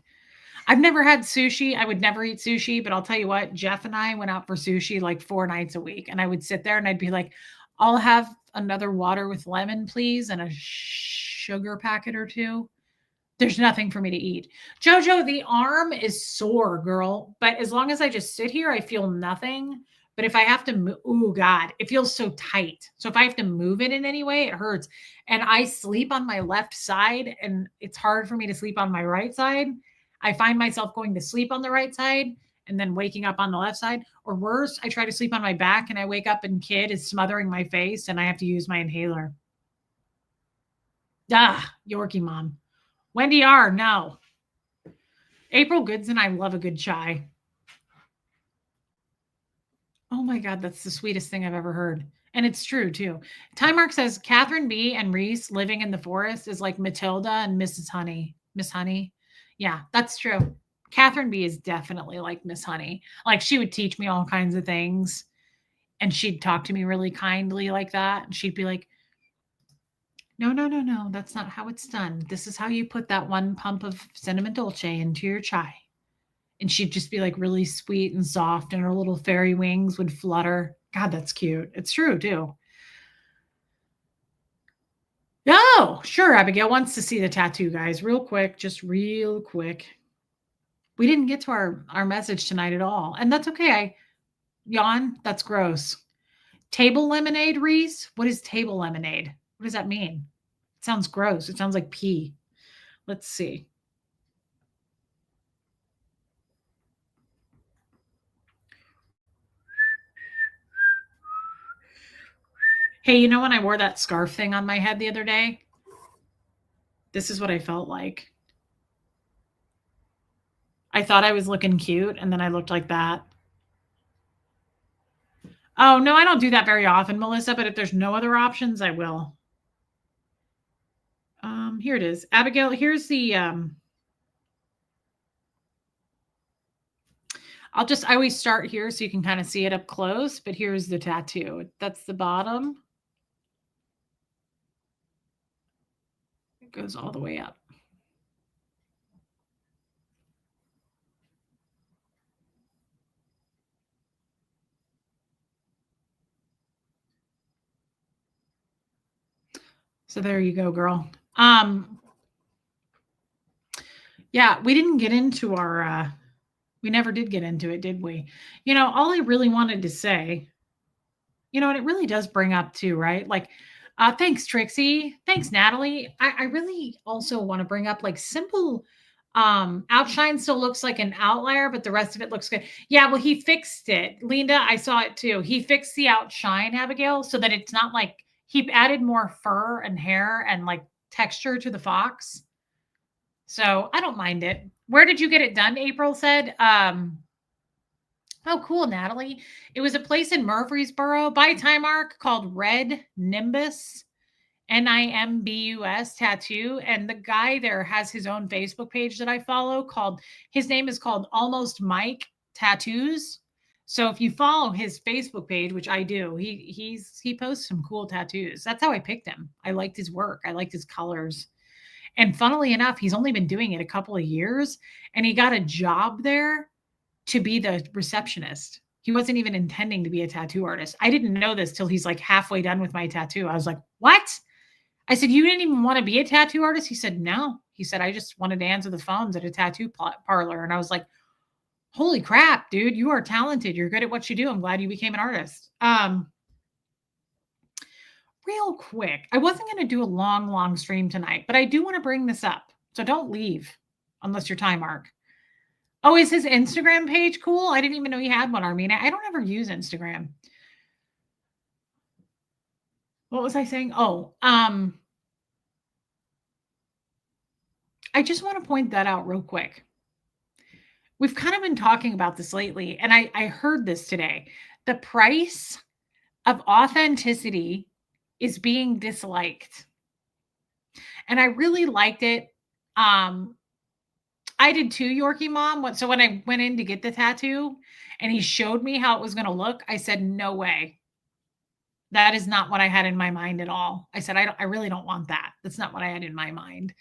I've never had sushi. I would never eat sushi, but I'll tell you what, Jeff and I went out for sushi like 4 nights a week. And I would sit there and I'd be like, I'll have another water with lemon, please, and a sugar packet or 2. There's nothing for me to eat. Jojo, the arm is sore, girl. But as long as I just sit here, I feel nothing. But if I have to move, oh God, it feels so tight. So if I have to move it in any way, it hurts. And I sleep on my left side, and it's hard for me to sleep on my right side. I find myself going to sleep on the right side and then waking up on the left side. Or worse, I try to sleep on my back and I wake up and kid is smothering my face and I have to use my inhaler. Yorkie mom. Wendy R, no. April Goodson, I love a good chai. Oh my God, that's the sweetest thing I've ever heard. And it's true too. Time Mark says Catherine B and Reese living in the forest is like Matilda and Mrs. Honey. Miss Honey. Yeah, that's true. Catherine B is definitely like Miss Honey. Like she would teach me all kinds of things and she'd talk to me really kindly like that. And she'd be like, no. That's not how it's done. This is how you put that 1 pump of cinnamon dolce into your chai. And she'd just be like really sweet and soft and her little fairy wings would flutter. God, that's cute. It's true too. Oh, sure. Abigail wants to see the tattoo, guys. Real quick, just real quick. We didn't get to our message tonight at all. And that's okay. I yawn. That's gross. Table lemonade, Reese? What is table lemonade? What does that mean? It sounds gross. It sounds like pee. Let's see. Hey, you know when I wore that scarf thing on my head the other day? This is what I felt like. I thought I was looking cute, and then I looked like that. Oh, no, I don't do that very often, Melissa, but if there's no other options, I will. Here it is. Abigail, here's the I always start here so you can kind of see it up close, but here's the tattoo. That's the bottom. It goes all the way up. So there you go, girl. Yeah, we didn't get into our we never did get into it, did we? All I really wanted to say, and it really does bring up too, right? Like, thanks, Trixie. Thanks, Natalie. I really also want to bring up like simple outshine still looks like an outlier, but the rest of it looks good. Yeah, well, he fixed it. Linda, I saw it too. He fixed the outshine, Abigail, so that it's not like he added more fur and hair and like texture to the fox. So I don't mind it. Where did you get it done? April said. Oh, cool, Natalie. It was a place in Murfreesboro by Timeark called Red Nimbus, Nimbus tattoo. And the guy there has his own Facebook page that I follow his name is called Almost Mike Tattoos. So if you follow his Facebook page, which I do, he posts some cool tattoos. That's how I picked him. I liked his work. I liked his colors. And funnily enough, he's only been doing it a couple of years and he got a job there to be the receptionist. He wasn't even intending to be a tattoo artist. I didn't know this till he's like halfway done with my tattoo. I was like, what? I said, you didn't even want to be a tattoo artist? He said, no. He said, I just wanted to answer the phones at a tattoo parlor. And I was like, holy crap, dude, you are talented. You're good at what you do. I'm glad you became an artist. Real quick, I wasn't going to do a long stream tonight, but I do want to bring this up. So don't leave unless you're time mark. Oh, is his Instagram page cool? I didn't even know he had one, Armina. I don't ever use Instagram. What was I saying? Oh, I just want to point that out real quick. We've kind of been talking about this lately, and I heard this today. The price of authenticity is being disliked. And I really liked it. Um, I did too, Yorkie Mom. So when I went in to get the tattoo and he showed me how it was going to look, I said, no way. That is not what I had in my mind at all. I said, I really don't want that. That's not what I had in my mind.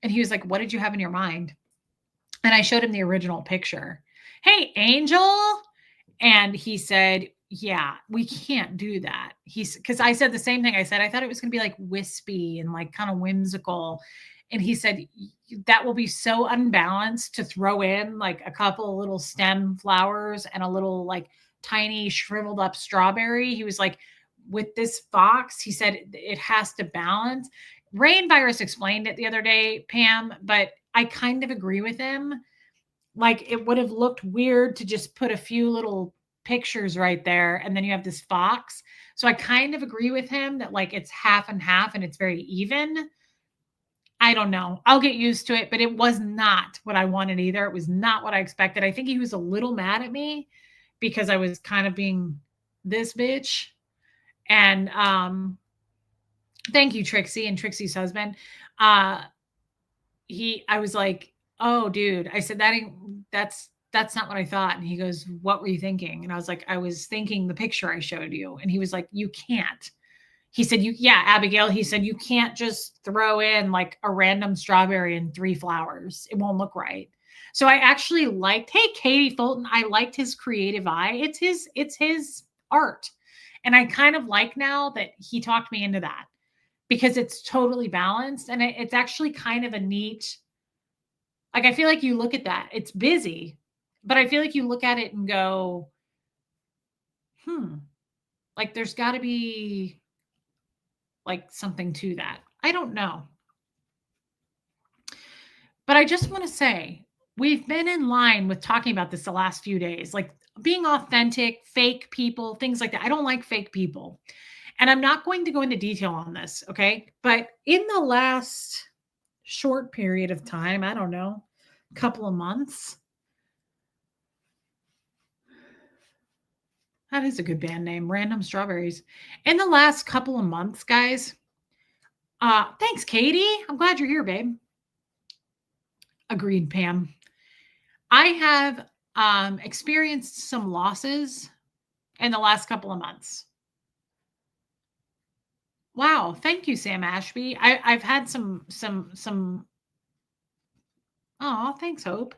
And he was like, what did you have in your mind? And I showed him the original picture. Hey, Angel. And he said, yeah, we can't do that. Because I said the same thing. I said, I thought it was going to be like wispy and like kind of whimsical. And he said, that will be so unbalanced to throw in like a couple of little stem flowers and a little like tiny shriveled up strawberry. He was like, with this fox, he said, it has to balance. Rain Virus explained it the other day, Pam, but I kind of agree with him. Like it would have looked weird to just put a few little pictures right there and then you have this fox. So I kind of agree with him that like it's half and half and it's very even. I don't know. I'll get used to it, but it was not what I wanted either. It was not what I expected. I think he was a little mad at me because I was kind of being this bitch. And thank you, Trixie and Trixie's husband. I was like, oh, dude, I said, that's not what I thought. And he goes, what were you thinking? And I was like, I was thinking the picture I showed you. And he was like, you can't. He said, Abigail, he said, you can't just throw in like a random strawberry and 3 flowers. It won't look right. So I actually liked, hey, Katie Fulton, I liked his creative eye. It's his art. And I kind of like now that he talked me into that because it's totally balanced. And it's actually kind of a neat, like, I feel like you look at that, it's busy, but I feel like you look at it and go, like there's got to be like something to that. I don't know. But I just want to say, we've been in line with talking about this the last few days, like being authentic, fake people, things like that. I don't like fake people. And I'm not going to go into detail on this, okay? But in the last short period of time, I don't know, couple of months. That is a good band name, Random Strawberries. In the last couple of months, guys. Thanks, Katie. I'm glad you're here, babe. Agreed, Pam. I have experienced some losses in the last couple of months. Wow, thank you, Sam Ashby. I've had some. Oh, thanks, Hope.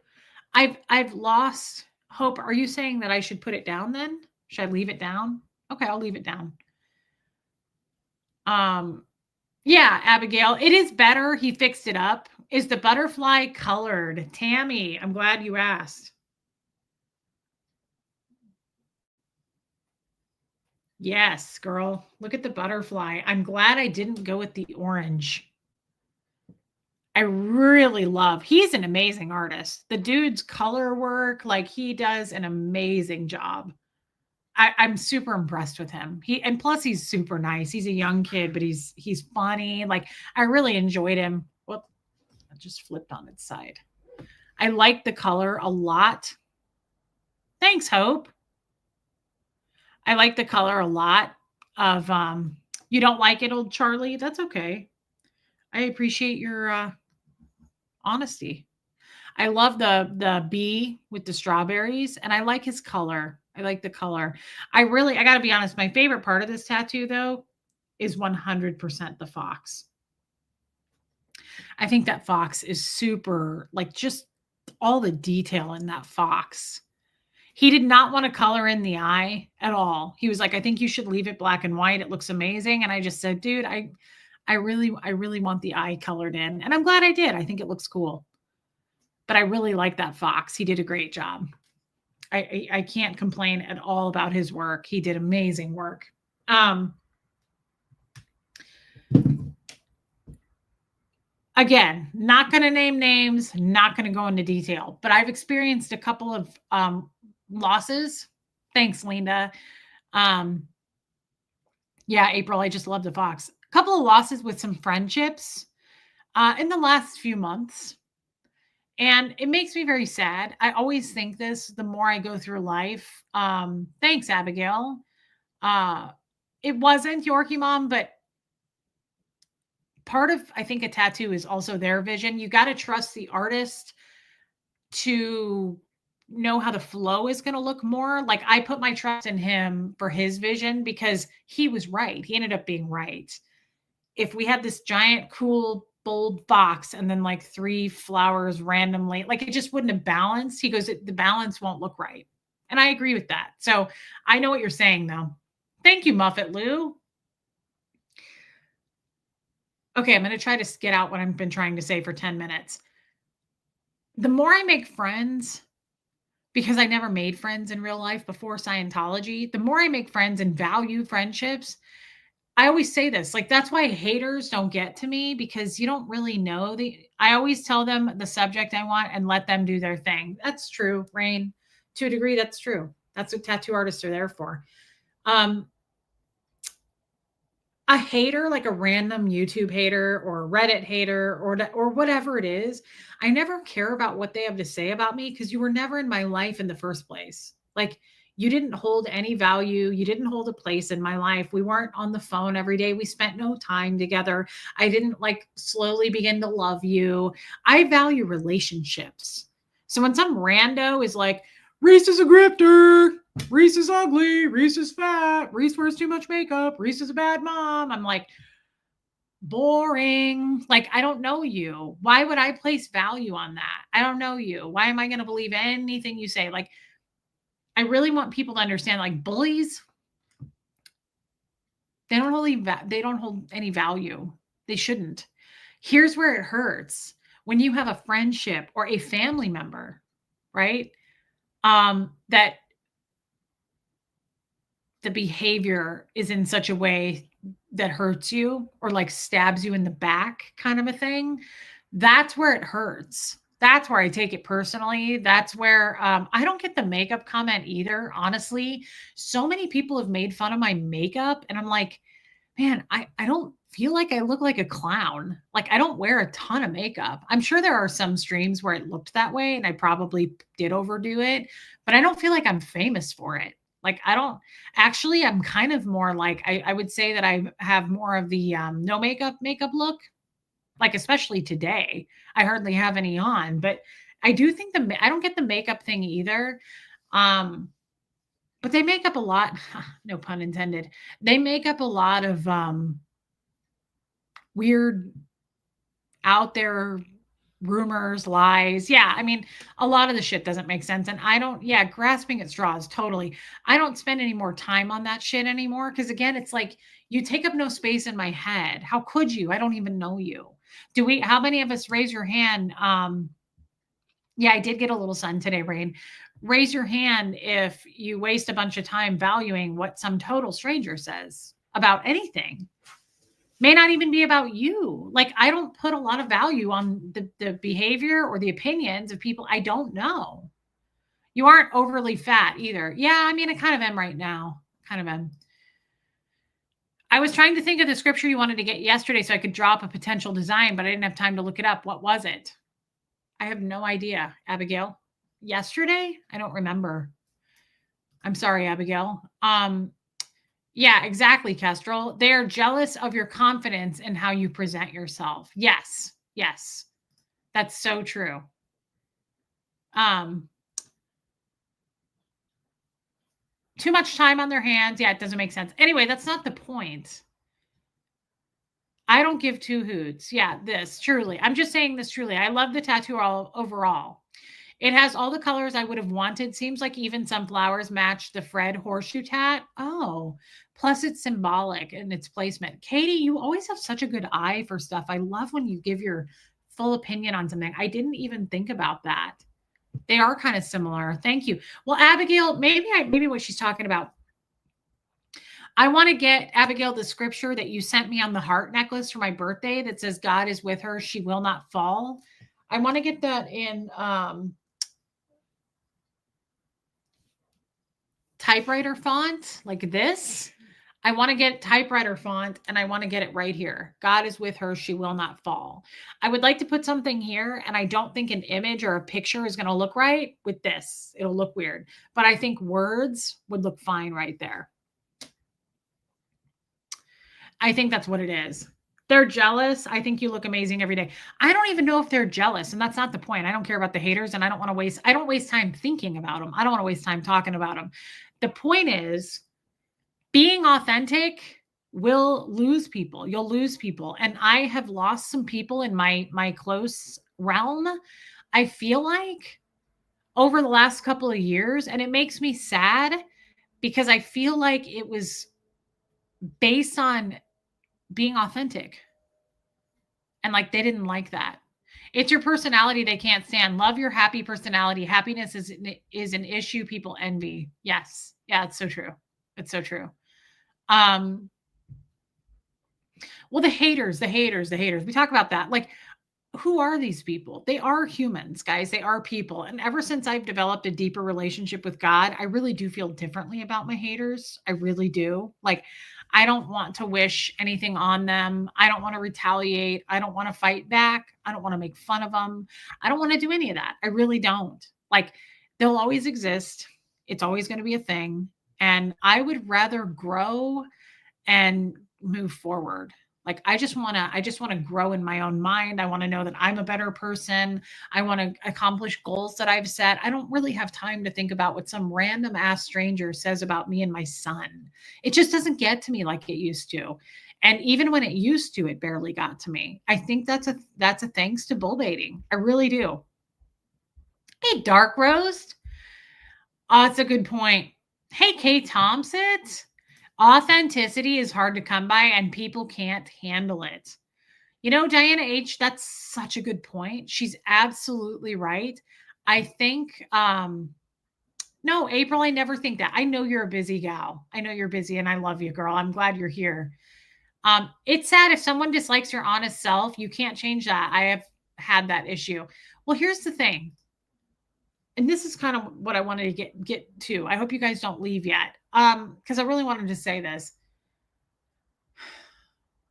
I've lost Hope. Are you saying that I should put it down then? Should I leave it down? Okay, I'll leave it down. Yeah, Abigail, it is better. He fixed it up. Is the butterfly colored? Tammy, I'm glad you asked. Yes, girl. Look at the butterfly. I'm glad I didn't go with the orange. I really love. He's an amazing artist. The dude's color work, like he does an amazing job. I'm super impressed with him. And plus he's super nice. He's a young kid, but he's funny. Like I really enjoyed him. Well, it just flipped on its side. I like the color a lot. Thanks, Hope. I like the color a lot of you don't like it, old Charlie. That's okay. I appreciate your honesty. I love the bee with the strawberries and I like his color. I like the color. I got to be honest, my favorite part of this tattoo though is 100% the fox. I think that fox is super, like just all the detail in that fox. He did not want to color in the eye at all. He was like, I think you should leave it black and white. It looks amazing. And I just said, dude, I really want the eye colored in. And I'm glad I did. I think it looks cool. But I really like that fox. He did a great job. I can't complain at all about his work. He did amazing work. Again, not going to name names, not going to go into detail, but I've experienced a couple of losses. Thanks, Linda. Yeah, April, I just love the fox. A couple of losses with some friendships in the last few months. And it makes me very sad. I always think this the more I go through life. Thanks, Abigail. Uh, it wasn't Yorkie Mom, but part of I think a tattoo is also their vision. You got to trust the artist to know how the flow is going to look more. Like I put my trust in him for his vision because he was right. He ended up being right. If we had this giant, cool, bold box and then like three flowers randomly, like it just wouldn't have balanced. He goes, the balance won't look right. And I agree with that. So I know what you're saying though. Thank you, Muffet Lou. Okay, I'm going to try to get out what I've been trying to say for 10 minutes. The more I make friends, because I never made friends in real life before Scientology, the more I make friends and value friendships, I always say this, like that's why haters don't get to me because you don't really know I always tell them the subject I want and let them do their thing. That's true, Rain. To a degree, that's true. That's what tattoo artists are there for. Um, a hater, like a random YouTube hater or Reddit hater or whatever it is, I never care about what they have to say about me because you were never in my life in the first place. Like you didn't hold any value, you didn't hold a place in my life. We weren't on the phone every day. We spent no time together. I didn't like slowly begin to love you. I value relationships. So when some rando is like, Reese is a grifter, Reese is ugly, Reese is fat, Reese wears too much makeup, Reese is a bad mom. I'm like, boring. Like, I don't know you. Why would I place value on that? I don't know you. Why am I going to believe anything you say? Like, I really want people to understand, like, bullies, they don't hold any value. They shouldn't. Here's where it hurts. When you have a friendship or a family member, right? That the behavior is in such a way that hurts you or like stabs you in the back kind of a thing, that's where it hurts. That's where I take it personally. That's where I don't get the makeup comment either. Honestly, so many people have made fun of my makeup, and I'm like, man, I don't feel like I look like a clown. Like I don't wear a ton of makeup. I'm sure there are some streams where it looked that way and I probably did overdo it, but I don't feel like I'm famous for it. Like I don't actually, I'm kind of more like I would say that I have more of the no makeup look, like especially today. I hardly have any on, but I do think I don't get the makeup thing either. Um, but they make up a lot, no pun intended. They make up a lot of weird out there rumors, lies. Yeah, I mean, a lot of the shit doesn't make sense. And I don't, yeah, grasping at straws, totally. I don't spend any more time on that shit anymore. Cause again, it's like you take up no space in my head. How could you? I don't even know you. How many of us raise your hand? Yeah, I did get a little sun today, Rain. Raise your hand if you waste a bunch of time valuing what some total stranger says about anything. May not even be about you. Like I don't put a lot of value on the behavior or the opinions of people I don't know. You aren't overly fat either. Yeah, I mean, I kind of am right now. Kind of am. I was trying to think of the scripture you wanted to get yesterday so I could drop a potential design, but I didn't have time to look it up. What was it? I have no idea, Abigail. Yesterday? I don't remember. I'm sorry, Abigail. Yeah, exactly, Kestrel. They are jealous of your confidence in how you present yourself. Yes, yes. That's so true. Um, too much time on their hands. Yeah, it doesn't make sense. Anyway, that's not the point. I don't give two hoots. Yeah, this truly. I'm just saying this truly. I love the tattoo overall. It has all the colors I would have wanted. Seems like even some flowers match the Fred horseshoe tat. Oh, plus it's symbolic in its placement. Katie, you always have such a good eye for stuff. I love when you give your full opinion on something. I didn't even think about that. They are kind of similar. Thank you. Well, Abigail, maybe what she's talking about. I want to get Abigail the scripture that you sent me on the heart necklace for my birthday that says God is with her, she will not fall. I want to get that in typewriter font like this. I want to get typewriter font and I want to get it right here. God is with her. She will not fall. I would like to put something here, and I don't think an image or a picture is going to look right with this. It'll look weird, but I think words would look fine right there. I think that's what it is. They're jealous. I think you look amazing every day. I don't even know if they're jealous, and that's not the point. I don't care about the haters, and I don't waste time thinking about them. I don't want to waste time talking about them. The point is, being authentic will lose people. You'll lose people. And I have lost some people in my close realm, I feel like, over the last couple of years, and it makes me sad because I feel like it was based on being authentic. And like they didn't like that. It's your personality they can't stand. Love your happy personality. Happiness is an issue people envy. Yes. Yeah, it's so true. It's so true. Well, the haters. We talk about that. Like, who are these people? They are humans, guys. They are people. And ever since I've developed a deeper relationship with God, I really do feel differently about my haters. I really do. Like, I don't want to wish anything on them. I don't want to retaliate. I don't want to fight back. I don't want to make fun of them. I don't want to do any of that. I really don't. Like, they'll always exist. It's always going to be a thing. And I would rather grow and move forward. Like, I just want to grow in my own mind. I want to know that I'm a better person. I want to accomplish goals that I've set. I don't really have time to think about what some random ass stranger says about me and my son. It just doesn't get to me like it used to. And even when it used to, it barely got to me. I think that's a thanks to bull baiting. I really do. Hey, Dark Roast. Oh, that's a good point. Hey, Kay Thompson. Authenticity is hard to come by and people can't handle it. You know, Diana H, that's such a good point. She's absolutely right. I think, no, April, I never think that. I know you're a busy gal. I know you're busy and I love you, girl. I'm glad you're here. It's sad if someone dislikes your honest self, you can't change that. I have had that issue. Well, here's the thing. And this is kind of what I wanted to get to. I hope you guys don't leave yet. Because I really wanted to say this.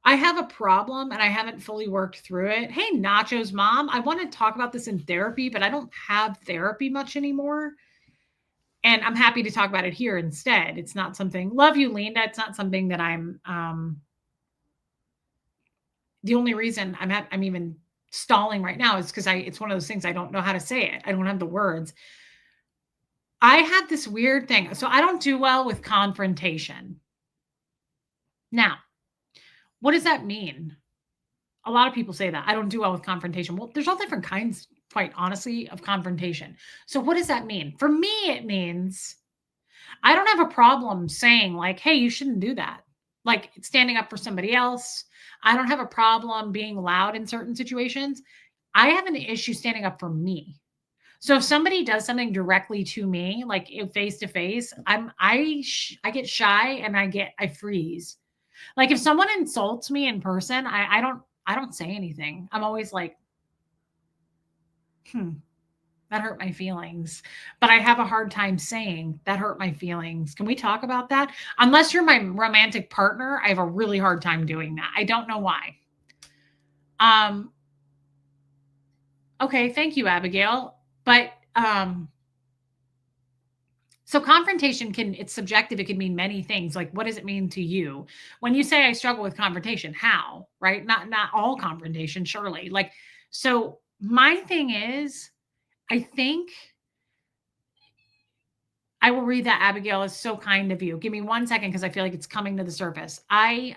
I have a problem and I haven't fully worked through it. Hey, Nacho's mom, I want to talk about this in therapy, but I don't have therapy much anymore. And I'm happy to talk about it here instead. It's not something, love you, Linda. It's not something that I'm, the only reason I'm even stalling right now is because it's one of those things I don't know how to say it. I don't have the words. I have this weird thing. So I don't do well with confrontation. Now, what does that mean? A lot of people say that. I don't do well with confrontation. Well, there's all different kinds, quite honestly, of confrontation. So what does that mean? For me, it means I don't have a problem saying like, hey, you shouldn't do that. Like standing up for somebody else. I don't have a problem being loud in certain situations. I have an issue standing up for me. So if somebody does something directly to me, like face to face, I get shy and I freeze. Like if someone insults me in person, I don't say anything. I'm always like, that hurt my feelings. But I have a hard time saying that hurt my feelings. Can we talk about that? Unless you're my romantic partner, I have a really hard time doing that. I don't know why. Okay, thank you, Abigail. But so confrontation it's subjective. It can mean many things. Like, what does it mean to you? When you say I struggle with confrontation, how, right? Not all confrontation, surely. Like, so my thing is, I think I will read that. Abigail is so kind of you. Give me 1 second because I feel like it's coming to the surface. When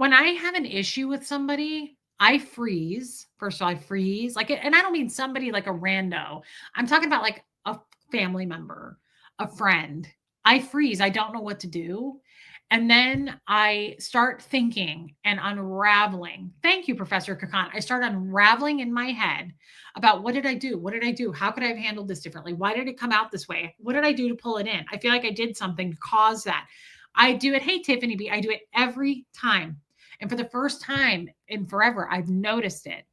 I have an issue with somebody, I freeze. First of all, I freeze. Like, and I don't mean somebody like a rando. I'm talking about like a family member, a friend. I freeze. I don't know what to do. And then I start thinking and unraveling. Thank you, Professor Kakan. I start unraveling in my head about what did I do? What did I do? How could I have handled this differently? Why did it come out this way? What did I do to pull it in? I feel like I did something to cause that. I do it. Hey, Tiffany B. I do it every time. And for the first time in forever, I've noticed it.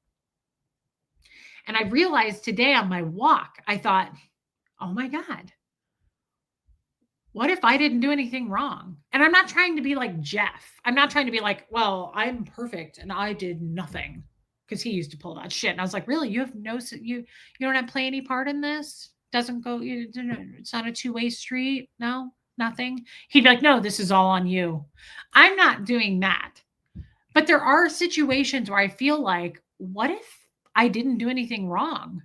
And I realized today on my walk, I thought, oh my God, What if I didn't do anything wrong? And I'm not trying to be like Jeff. I'm not trying to be like, well, I'm perfect and I did nothing, because he used to pull that shit. And I was like, really? You have no, you don't have play any part in this? Doesn't go, it's not a two-way street. No, nothing. He'd be like, no, this is all on you. I'm not doing that. But there are situations where I feel like, what if I didn't do anything wrong?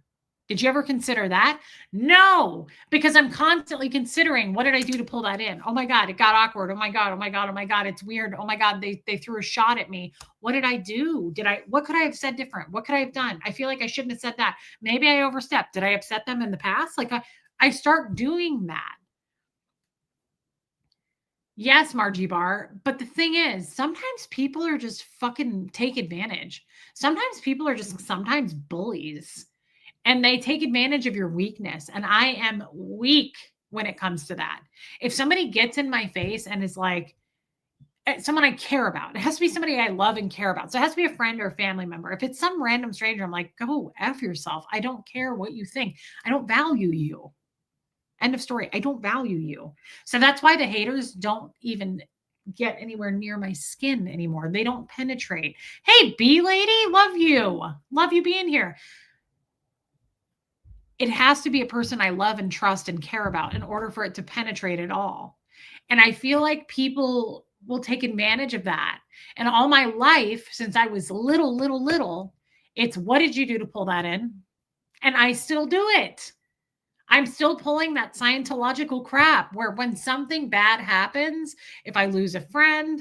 Did you ever consider that? No, because I'm constantly considering, what did I do to pull that in? Oh my God, it got awkward. Oh my God, oh my God, oh my God, it's weird. Oh my God, they threw a shot at me. What did I do? What could I have said different? What could I have done? I feel like I shouldn't have said that. Maybe I overstepped. Did I upset them in the past? Like I start doing that. Yes, Margie Bar. But the thing is, sometimes people are just fucking take advantage. Sometimes people are just sometimes bullies, and they take advantage of your weakness. And I am weak when it comes to that. If somebody gets in my face and is like, someone I care about, it has to be somebody I love and care about. So it has to be a friend or a family member. If it's some random stranger, I'm like, go F yourself. I don't care what you think. I don't value you. End of story. I don't value you. So that's why the haters don't even get anywhere near my skin anymore. They don't penetrate. Hey, B lady, love you. Love you being here. It has to be a person I love and trust and care about in order for it to penetrate at all. And I feel like people will take advantage of that. And all my life, since I was little, it's, what did you do to pull that in? And I still do it. I'm still pulling that Scientological crap where when something bad happens, if I lose a friend,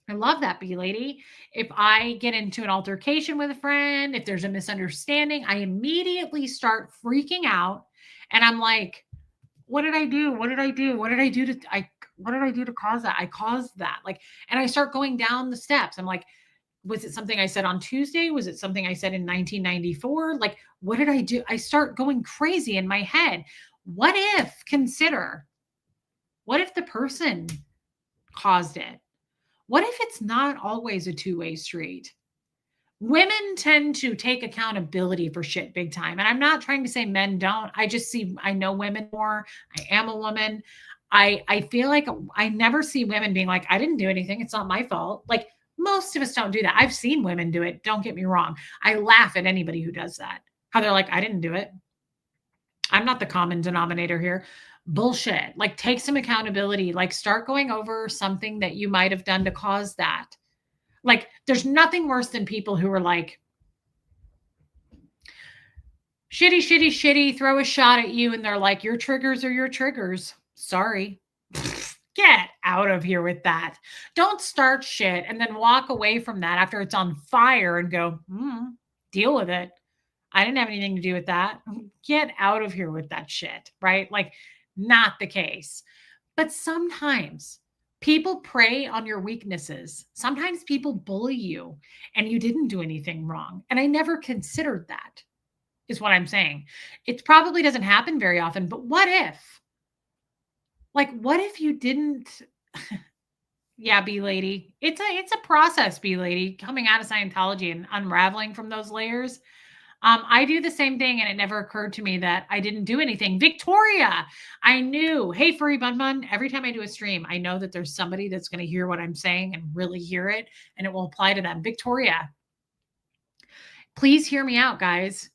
I love that, B lady. If I get into an altercation with a friend, if there's a misunderstanding, I immediately start freaking out. And I'm like, what did I do? What did I do? What did I do to, what did I do to cause that? I caused that. Like, and I start going down the steps. I'm like, was it something I said on Tuesday? Was it something I said in 1994? Like, what did I do? I start going crazy in my head. What if, consider, what if the person caused it? What if it's not always a two-way street? Women tend to take accountability for shit big time. And I'm not trying to say men don't. I just see, I know women more. I am a woman. I feel like I never see women being like, I didn't do anything. It's not my fault. Like, most of us don't do that. I've seen women do it. Don't get me wrong. I laugh at anybody who does that. How they're like, I didn't do it. I'm not the common denominator here. Bullshit. Like, take some accountability. Like, start going over something that you might have done to cause that. Like, there's nothing worse than people who are like, shitty, throw a shot at you, and they're like, your triggers are your triggers. Sorry. Get out of here with that. Don't start shit and then walk away from that after it's on fire and go, deal with it. I didn't have anything to do with that. Get out of here with that shit, right? Like, not the case. But sometimes people prey on your weaknesses. Sometimes people bully you and you didn't do anything wrong. And I never considered that, is what I'm saying. It probably doesn't happen very often, but what if? Like, what if you didn't? Yeah, B lady. It's a process, B lady, coming out of Scientology and unraveling from those layers. I do the same thing, and it never occurred to me that I didn't do anything. Victoria, I knew. Hey, Furry Bun Bun, every time I do a stream, I know that there's somebody that's going to hear what I'm saying and really hear it, and it will apply to them. Victoria, please hear me out, guys.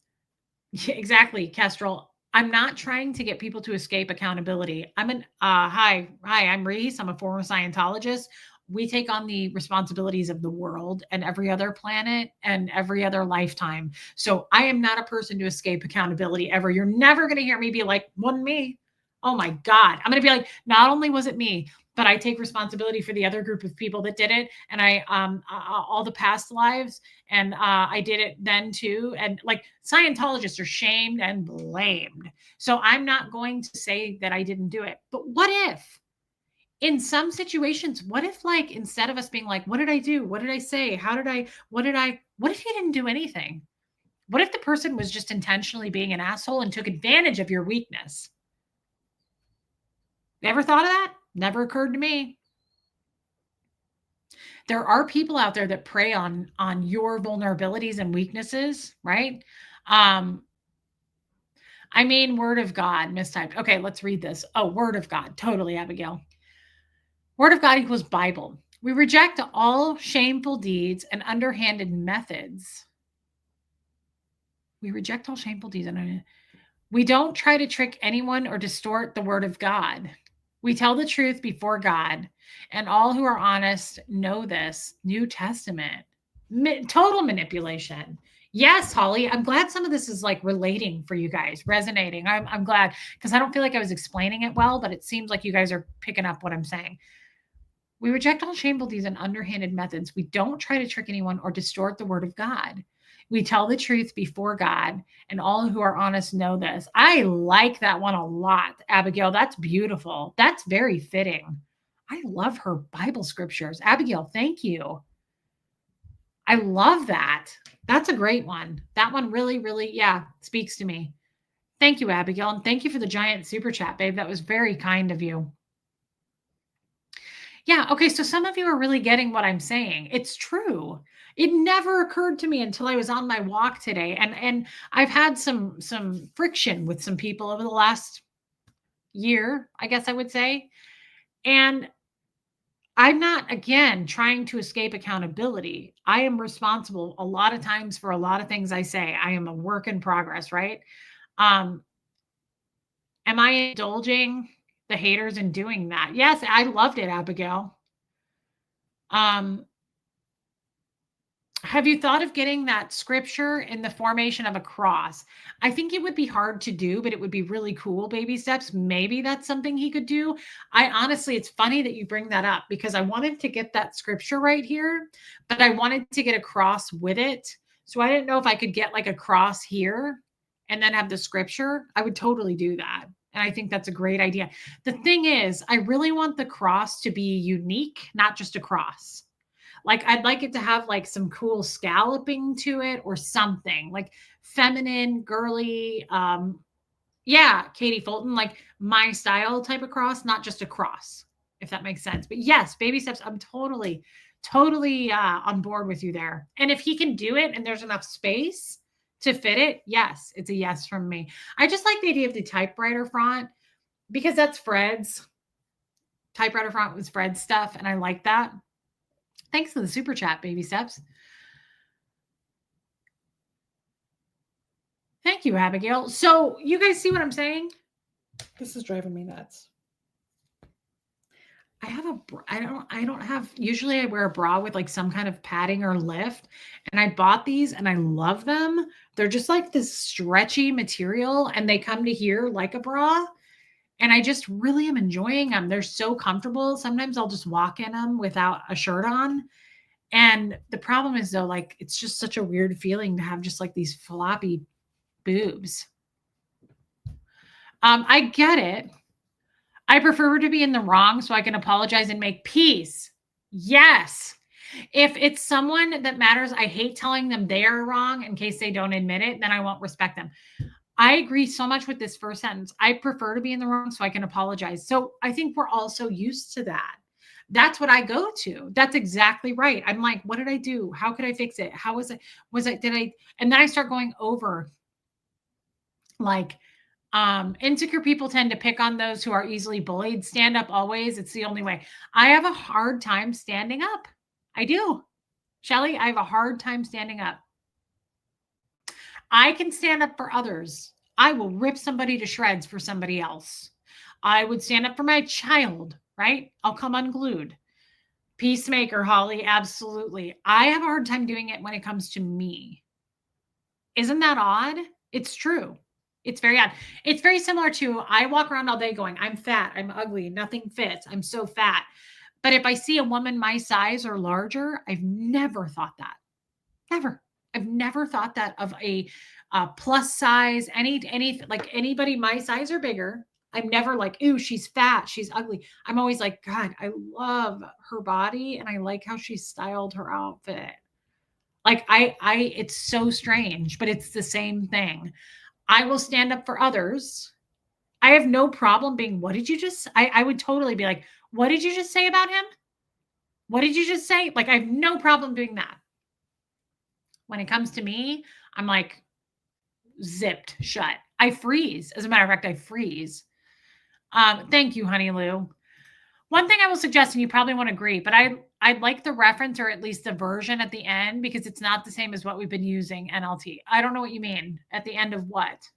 Yeah, exactly, Kestrel. I'm not trying to get people to escape accountability. Hi, I'm Reese. I'm a former Scientologist. We take on the responsibilities of the world and every other planet and every other lifetime. So I am not a person to escape accountability ever. You're never going to hear me be like, wasn't me. Oh my God. I'm going to be like, not only was it me, but I take responsibility for the other group of people that did it. And all the past lives, and I did it then too. And like, Scientologists are shamed and blamed. So I'm not going to say that I didn't do it. But what if, in some situations, what if, like, instead of us being like, what did I do? What did I say? What if you didn't do anything? What if the person was just intentionally being an asshole and took advantage of your weakness? Ever thought of that? Never occurred to me. There are people out there that prey on your vulnerabilities and weaknesses, right? I mean, word of God, mistyped. Okay, let's read this. Oh, word of God. Totally, Abigail. Word of God equals Bible. We reject all shameful deeds and underhanded methods. We reject all shameful deeds and we don't try to trick anyone or distort the word of God. We tell the truth before God, and all who are honest know this. New Testament. Total manipulation. Yes, Holly. I'm glad some of this is like relating for you guys, resonating. I'm glad because I don't feel like I was explaining it well, but it seems like you guys are picking up what I'm saying. We reject all shameful deeds and underhanded methods. We don't try to trick anyone or distort the word of God. We tell the truth before God, and all who are honest know this. I like that one a lot, Abigail. That's beautiful. That's very fitting. I love her Bible scriptures. Abigail, thank you. I love that. That's a great one. That one really, really, yeah, speaks to me. Thank you, Abigail. And thank you for the giant super chat, babe. That was very kind of you. Yeah. Okay. So some of you are really getting what I'm saying. It's true. It never occurred to me until I was on my walk today. And I've had some friction with some people over the last year, I guess I would say. And I'm not, again, trying to escape accountability. I am responsible a lot of times for a lot of things I say. I am a work in progress, right? Um, am I indulging the haters in doing that? Yes, I loved it, Abigail. Have you thought of getting that scripture in the formation of a cross? I think it would be hard to do, but it would be really cool. Baby steps. Maybe that's something he could do. I honestly, it's funny that you bring that up because I wanted to get that scripture right here, but I wanted to get a cross with it. So I didn't know if I could get like a cross here and then have the scripture. I would totally do that. And I think that's a great idea. The thing is, I really want the cross to be unique, not just a cross. Like I'd like it to have like some cool scalloping to it or something like feminine, girly. Yeah, Katie Fulton, like my style type of cross, not just a cross, if that makes sense. But yes, baby steps. I'm totally on board with you there. And if he can do it and there's enough space to fit it, yes, it's a yes from me. I just like the idea of the typewriter font because that's Fred's typewriter font was Fred's stuff, and I like that. Thanks for the super chat, baby steps. Thank you, Abigail. So you guys see what I'm saying? This is driving me nuts. I don't have, usually I wear a bra with like some kind of padding or lift, and I bought these and I love them. They're just like this stretchy material and they come to here like a bra. And I just really am enjoying them. They're so comfortable. Sometimes I'll just walk in them without a shirt on. And the problem is though, like, it's just such a weird feeling to have just like these floppy boobs. I get it. I prefer to be in the wrong so I can apologize and make peace. Yes. If it's someone that matters, I hate telling them they are wrong in case they don't admit it, then I won't respect them. I agree so much with this first sentence. I prefer to be in the wrong so I can apologize. So I think we're all so used to that. That's what I go to. That's exactly right. I'm like, what did I do? How could I fix it? How was it? And then I start going over like, insecure people tend to pick on those who are easily bullied. Stand up always. It's the only way. I have a hard time standing up. I do. Shelly, I have a hard time standing up. I can stand up for others. I will rip somebody to shreds for somebody else. I would stand up for my child, right? I'll come unglued. Peacemaker, Holly, absolutely. I have a hard time doing it when it comes to me. Isn't that odd? It's true. It's very odd. It's very similar to I walk around all day going, I'm fat, I'm ugly, nothing fits, I'm so fat. But if I see a woman my size or larger, I've never thought that. Never. I've never thought that of a plus size, any like anybody my size or bigger. I'm never like, ooh, she's fat, she's ugly. I'm always like, God, I love her body and I like how she styled her outfit. Like it's so strange, but it's the same thing. I will stand up for others. I have no problem being, what did you just, I would totally be like, what did you just say about him? What did you just say? Like, I have no problem doing that. When it comes to me, I'm like zipped shut. I freeze. As a matter of fact, I freeze. Thank you, Honey Lou. One thing I will suggest, and you probably won't agree, but I'd like the reference or at least the version at the end because it's not the same as what we've been using NLT. I don't know what you mean. At the end of what?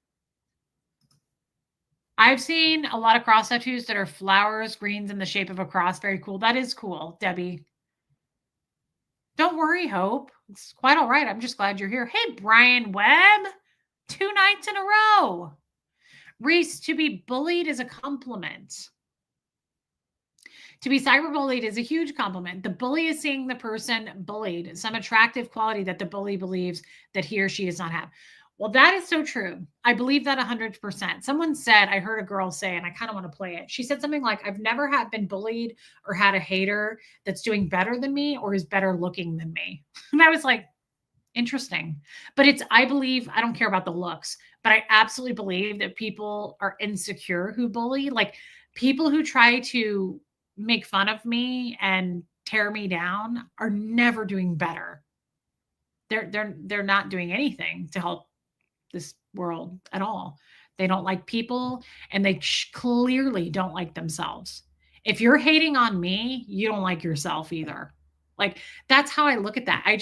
I've seen a lot of cross tattoos that are flowers, greens in the shape of a cross. Very cool. That is cool, Debbie. Don't worry, Hope. It's quite all right. I'm just glad you're here. Hey, Brian Webb. 2 nights in a row. Reese, to be bullied is a compliment. To be cyberbullied is a huge compliment. The bully is seeing the person bullied, some attractive quality that the bully believes that he or she does not have. Well, that is so true. I believe that 100%. Someone said, I heard a girl say, and I kind of want to play it. She said something like, I've never been bullied or had a hater that's doing better than me or is better looking than me. And I was like, interesting. But I believe, I don't care about the looks, but I absolutely believe that people are insecure who bully. Like people who try to make fun of me and tear me down are never doing better. They're not doing anything to help this world at all. They don't like people and they clearly don't like themselves. If you're hating on me, you don't like yourself either. Like that's how I look at that. It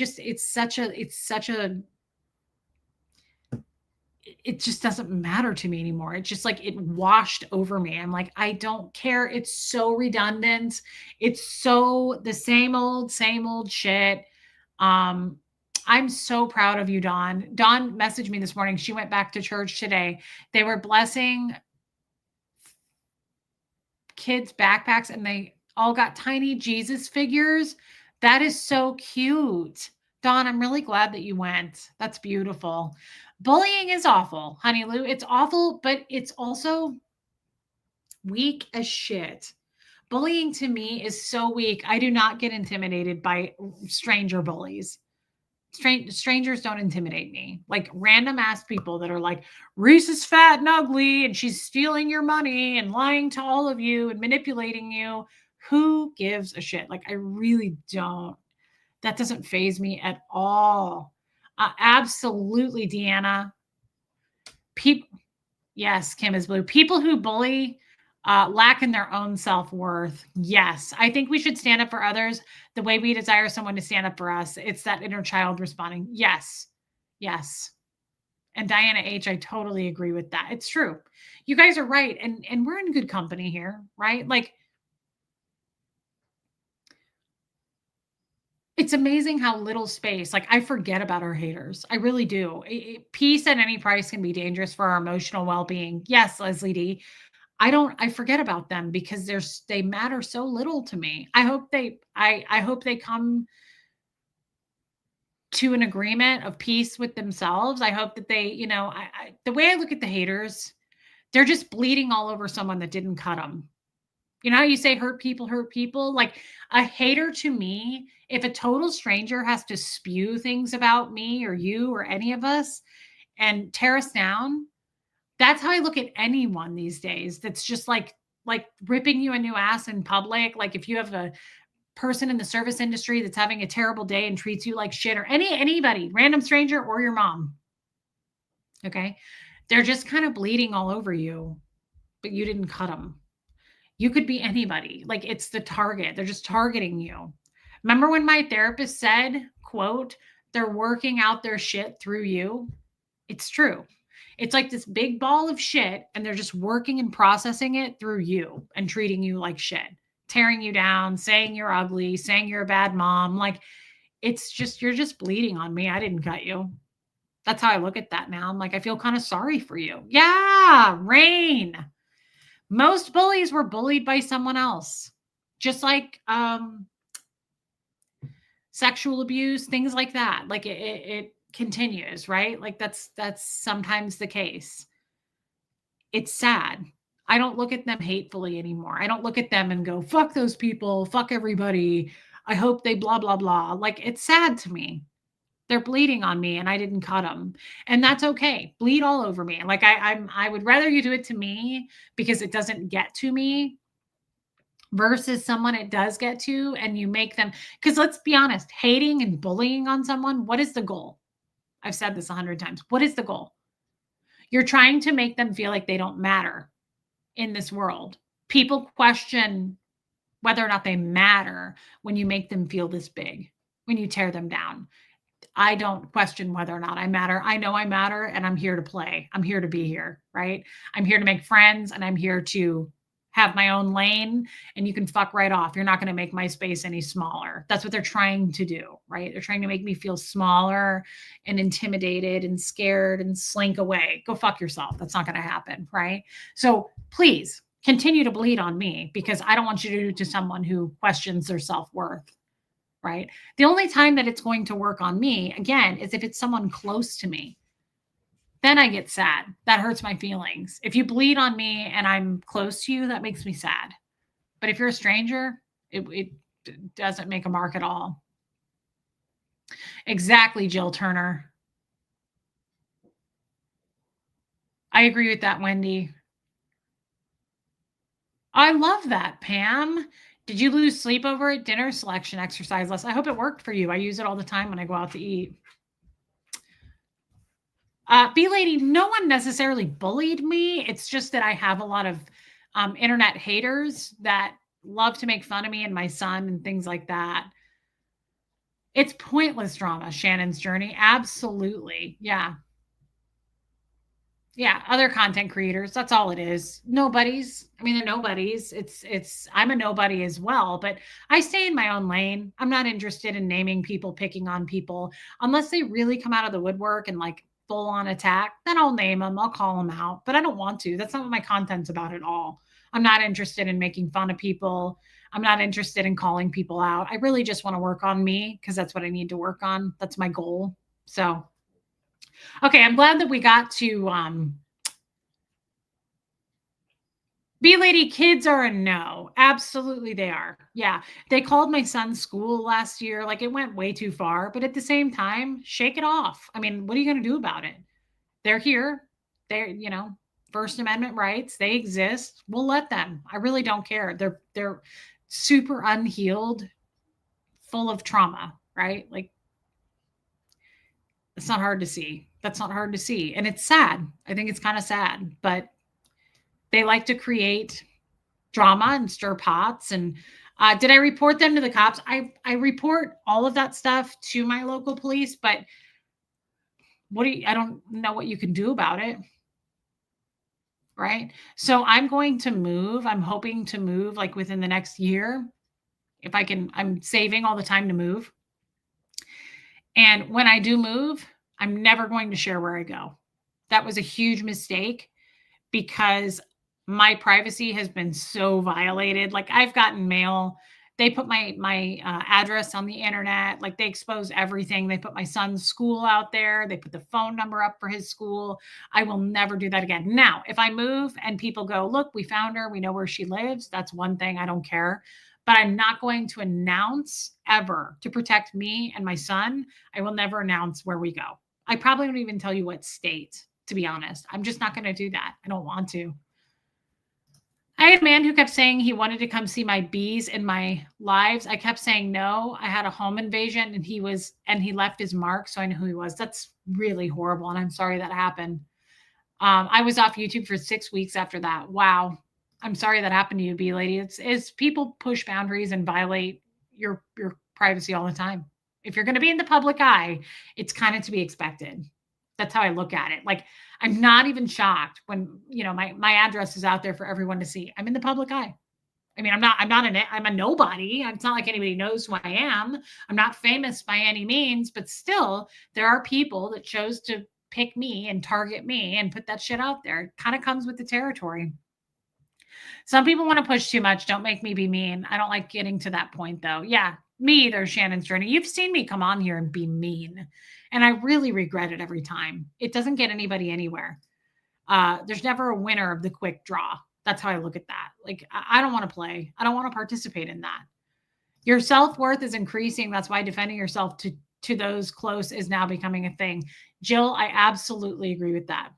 just doesn't matter to me anymore. It's just like it washed over me. I'm like, I don't care. It's so redundant. It's so the same old shit. I'm so proud of you, Dawn. Dawn messaged me this morning. She went back to church today. They were blessing kids' backpacks and they all got tiny Jesus figures. That is so cute. Dawn, I'm really glad that you went. That's beautiful. Bullying is awful, Honey Lou. It's awful, but it's also weak as shit. Bullying to me is so weak. I do not get intimidated by stranger bullies. Strangers don't intimidate me. Like random ass people that are like, Reese is fat and ugly and she's stealing your money and lying to all of you and manipulating you. Who gives a shit? Like, I really don't. That doesn't faze me at all. Absolutely, Deanna. Yes, Kim is blue. People who bully lack in their own self-worth. Yes, I think we should stand up for others the way we desire someone to stand up for us. It's that inner child responding. Yes, yes. And Diana H., I totally agree with that. It's true. You guys are right. And we're in good company here, right? Like, it's amazing how little space, like I forget about our haters. I really do. Peace at any price can be dangerous for our emotional well-being. Yes, Leslie D. I forget about them because they matter so little to me. I hope they come to an agreement of peace with themselves. I hope that they, the way I look at the haters, they're just bleeding all over someone that didn't cut them. You know how you say hurt people? Like a hater to me, if a total stranger has to spew things about me or you or any of us and tear us down, that's how I look at anyone these days. That's just like ripping you a new ass in public. Like if you have a person in the service industry that's having a terrible day and treats you like shit, or anybody, random stranger or your mom. Okay. They're just kind of bleeding all over you, but you didn't cut them. You could be anybody. Like it's the target. They're just targeting you. Remember when my therapist said, quote, they're working out their shit through you? It's true. It's like this big ball of shit and they're just working and processing it through you and treating you like shit, tearing you down, saying you're ugly, saying you're a bad mom. Like it's just, you're just bleeding on me. I didn't cut you. That's how I look at that now. I'm like, I feel kind of sorry for you. Yeah. Rain. Most bullies were bullied by someone else, just like sexual abuse, things like that. Like it continues, right? Like that's sometimes the case. It's sad. I don't look at them hatefully anymore. I don't look at them and go, fuck those people, fuck everybody. I hope they blah, blah, blah. Like it's sad to me. They're bleeding on me and I didn't cut them. And that's okay. Bleed all over me. Like I would rather you do it to me because it doesn't get to me versus someone it does get to and you make them, because let's be honest, hating and bullying on someone, what is the goal? I've said this 100 times. What is the goal? You're trying to make them feel like they don't matter in this world. People question whether or not they matter when you make them feel this big, when you tear them down. I don't question whether or not I matter. I know I matter and I'm here to play. I'm here to be here, right? I'm here to make friends and I'm here to have my own lane, and you can fuck right off. You're not going to make my space any smaller. That's what they're trying to do, right? They're trying to make me feel smaller and intimidated and scared and slink away. Go fuck yourself. That's not going to happen, right? So please continue to bleed on me, because I don't want you to do it to someone who questions their self-worth. Right? The only time that it's going to work on me, again, is if it's someone close to me. Then I get sad. That hurts my feelings. If you bleed on me and I'm close to you, that makes me sad. But if you're a stranger, it doesn't make a mark at all. Exactly, Jill Turner. I agree with that, Wendy. I love that, Pam. Did you lose sleep over it? Dinner selection exercise less. I hope it worked for you. I use it all the time when I go out to eat. B Lady, no one necessarily bullied me. It's just that I have a lot of internet haters that love to make fun of me and my son and things like that. It's pointless drama, Shannon's journey. Absolutely. Yeah. Yeah, other content creators, that's all it is. Nobodies. I mean, they're nobodies. I'm a nobody as well, but I stay in my own lane. I'm not interested in naming people, picking on people, unless they really come out of the woodwork and like full on attack. Then I'll name them, I'll call them out, but I don't want to. That's not what my content's about at all. I'm not interested in making fun of people. I'm not interested in calling people out. I really just want to work on me, because that's what I need to work on. That's my goal. So okay, I'm glad that we got to B Lady, kids are a no. Absolutely they are. Yeah. They called my son's school last year. Like, it went way too far, but at the same time, shake it off. I mean, what are you going to do about it? They're here. They're, First Amendment rights, they exist. We'll let them. I really don't care. They're super unhealed, full of trauma, right? Like, it's not hard to see. That's not hard to see. And it's sad. I think it's kind of sad, but they like to create drama and stir pots. And did I report them to the cops? I report all of that stuff to my local police, but I don't know what you can do about it. Right. So I'm going to move. I'm hoping to move like within the next year. If I can, I'm saving all the time to move. And when I do move, I'm never going to share where I go. That was a huge mistake, because my privacy has been so violated. Like, I've gotten mail. They put my address on the internet. Like, they expose everything. They put my son's school out there. They put the phone number up for his school. I will never do that again. Now, if I move and people go, look, we found her, we know where she lives, that's one thing. I don't care. But I'm not going to announce ever, to protect me and my son. I will never announce where we go. I probably won't even tell you what state, to be honest. I'm just not going to do that. I don't want to. I had a man who kept saying he wanted to come see my bees in my lives. I kept saying no. I had a home invasion, and he left his mark, so I know who he was. That's really horrible, and I'm sorry that happened. I was off YouTube for 6 weeks after that. Wow. I'm sorry that happened to you, B Lady. It's people push boundaries and violate your privacy all the time. If you're going to be in the public eye, it's kind of to be expected. That's how I look at it. Like, I'm not even shocked when, my address is out there for everyone to see. I'm in the public eye. I mean, I'm a nobody. It's not like anybody knows who I am. I'm not famous by any means, but still there are people that chose to pick me and target me and put that shit out there. It kind of comes with the territory. Some people want to push too much. Don't make me be mean. I don't like getting to that point, though. Yeah, me either, Shannon's journey. You've seen me come on here and be mean, and I really regret it every time. It doesn't get anybody anywhere. There's never a winner of the quick draw. That's how I look at that. Like, I don't want to play. I don't want to participate in that. Your self-worth is increasing. That's why defending yourself to those close is now becoming a thing. Jill, I absolutely agree with that.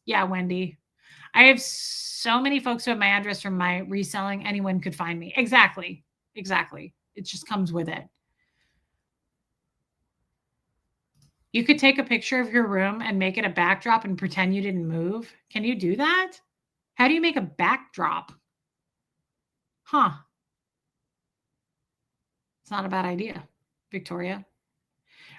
Yeah, Wendy. I have so many folks who have my address from my reselling. Anyone could find me. Exactly. It just comes with it. You could take a picture of your room and make it a backdrop and pretend you didn't move. Can you do that? How do you make a backdrop? Huh. It's not a bad idea, Victoria.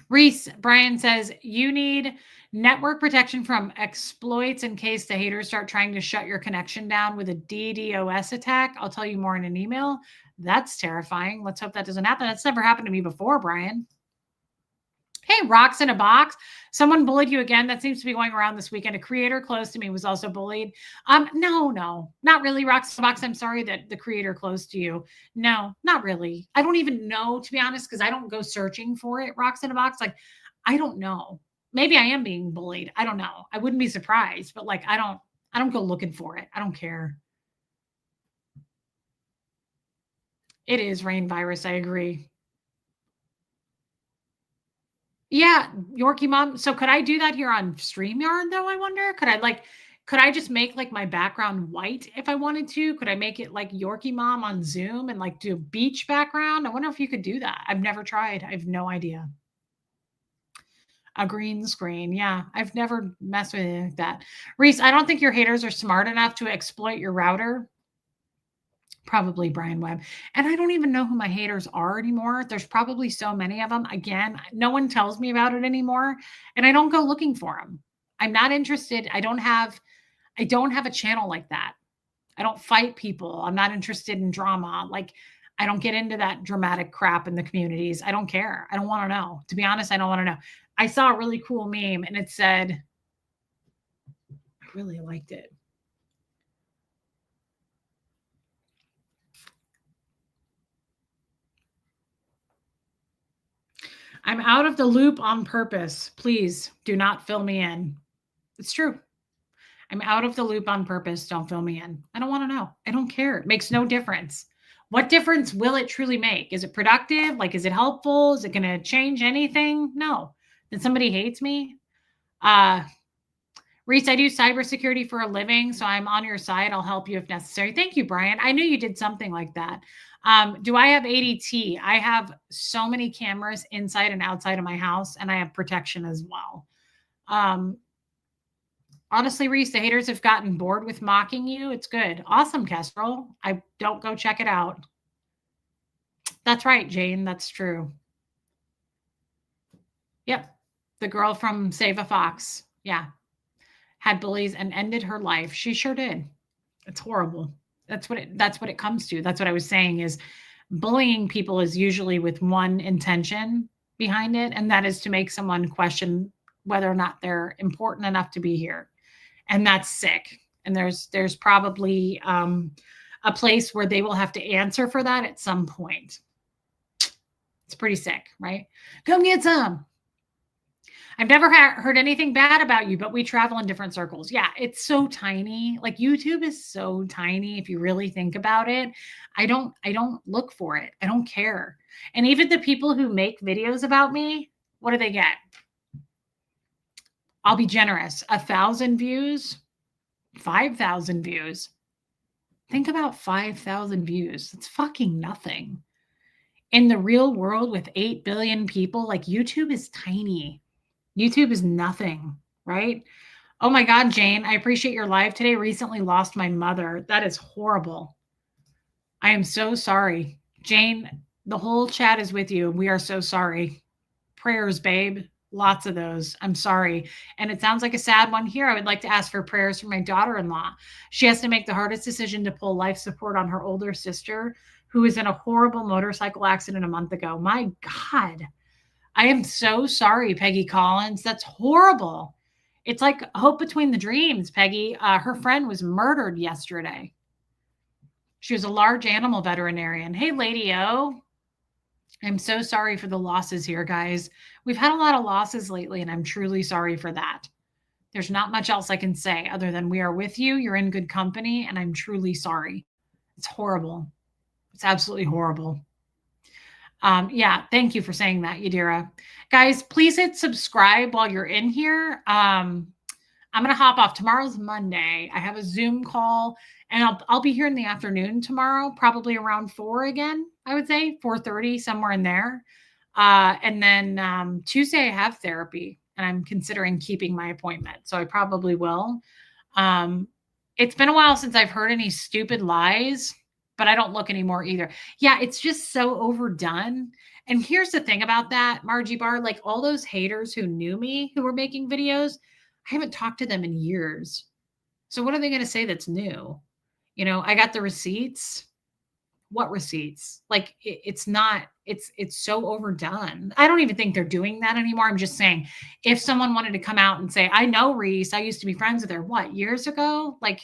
Reese, Brian says, you need network protection from exploits in case the haters start trying to shut your connection down with a DDoS attack. I'll tell you more in an email. That's terrifying. Let's hope that doesn't happen. That's never happened to me before, Brian. Hey, rocks in a box. Someone bullied you again. That seems to be going around this weekend. A creator close to me was also bullied. No, not really. Rocks in a box. I'm sorry that the creator close to you. No, not really. I don't even know, to be honest, because I don't go searching for it. Rocks in a box. Like, I don't know. Maybe I am being bullied. I don't know. I wouldn't be surprised, but like, I don't go looking for it. I don't care. It is rain virus. I agree. Yeah, Yorkie mom. So could I do that here on StreamYard though? I wonder. Could I just make like my background white if I wanted to? Could I make it like Yorkie mom on Zoom and like do a beach background? I wonder if you could do that. I've never tried. I have no idea. A green screen. Yeah, I've never messed with anything like that. Reese, I don't think your haters are smart enough to exploit your router. Probably Brian Webb. And I don't even know who my haters are anymore. There's probably so many of them. Again, no one tells me about it anymore, and I don't go looking for them. I'm not interested. I don't have a channel like that. I don't fight people. I'm not interested in drama. Like, I don't get into that dramatic crap in the communities. I don't care. I don't want to know. To be honest, I don't want to know. I saw a really cool meme and it said, I really liked it. I'm out of the loop on purpose. Please do not fill me in. It's true. I'm out of the loop on purpose. Don't fill me in. I don't want to know. I don't care. It makes no difference. What difference will it truly make? Is it productive? Like, is it helpful? Is it going to change anything? No. Then somebody hates me. Reese, I do cybersecurity for a living, so I'm on your side. I'll help you if necessary. Thank you, Brian. I knew you did something like that. Do I have ADT? I have so many cameras inside and outside of my house, and I have protection as well. Honestly, Reese, the haters have gotten bored with mocking you. It's good. Awesome, Kestrel. I don't go check it out. That's right, Jane. That's true. Yep. The girl from Save a Fox. Yeah. Had bullies and ended her life. She sure did. It's horrible. That's what it comes to. That's what I was saying is bullying people is usually with one intention behind it, and that is to make someone question whether or not they're important enough to be here. And that's sick. And there's probably a place where they will have to answer for that at some point. It's pretty sick, right? Come get some. I've never heard anything bad about you, but we travel in different circles. Yeah, it's so tiny. Like, YouTube is so tiny if you really think about it. I don't look for it. I don't care. And even the people who make videos about me, what do they get? I'll be generous. 1,000 views, 5,000 views. Think about 5,000 views. It's fucking nothing. In the real world with 8 billion people, like, YouTube is tiny. YouTube is nothing, right? Oh my God, Jane, I appreciate your live today. Recently lost my mother. That is horrible. I am so sorry. Jane, the whole chat is with you. We are so sorry. Prayers, babe. Lots of those. I'm sorry. And it sounds like a sad one here. I would like to ask for prayers for my daughter-in-law. She has to make the hardest decision to pull life support on her older sister, who was in a horrible motorcycle accident a month ago. My God. I am so sorry, Peggy Collins. That's horrible. It's like hope between the dreams, Peggy. Her friend was murdered yesterday. She was a large animal veterinarian. Hey, Lady O. I'm so sorry for the losses here, guys. We've had a lot of losses lately, and I'm truly sorry for that. There's not much else I can say other than we are with you. You're in good company, and I'm truly sorry. It's horrible. It's absolutely horrible. Yeah, thank you for saying that, Yadira. Guys, please hit subscribe while you're in here. I'm going to hop off. Tomorrow's Monday. I have a Zoom call, and I'll be here in the afternoon tomorrow, probably around 4 again, I would say, 4:30, somewhere in there. And then Tuesday I have therapy. and I'm considering keeping my appointment. So I probably will. It's been a while since I've heard any stupid lies, but I don't look anymore either. Yeah, it's just so overdone. And here's the thing about that, Margie Bar, like all those haters who knew me who were making videos, I haven't talked to them in years. So what are they going to say that's new? I got the receipts. What receipts? Like it's not, it's so overdone. I don't even think they're doing that anymore. I'm just saying, if someone wanted to come out and say, I know Reese, I used to be friends with her, what, years ago? Like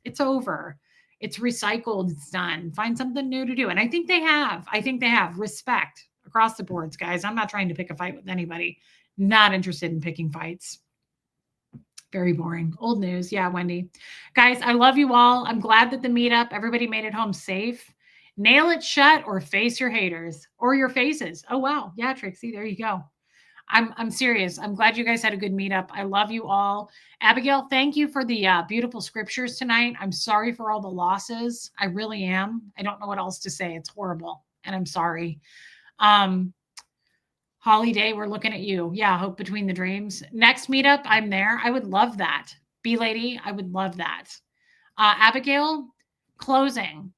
it's over. It's recycled. It's done. Find something new to do. And I think they have. I think they have respect across the boards, guys. I'm not trying to pick a fight with anybody. Not interested in picking fights. Very boring. Old news. Yeah, Wendy. Guys, I love you all. I'm glad that the meetup, everybody made it home safe. Nail it shut or face your haters or your faces. Oh, wow. Yeah, Trixie, there you go. I'm serious. I'm glad you guys had a good meetup. I love you all. Abigail, thank you for the beautiful scriptures tonight. I'm sorry for all the losses. I really am. I don't know what else to say. It's horrible. And I'm sorry. Holly Day, we're looking at you. Yeah, Hope Between the Dreams. Next meetup, I'm there. I would love that. B Lady, I would love that. Abigail, closing.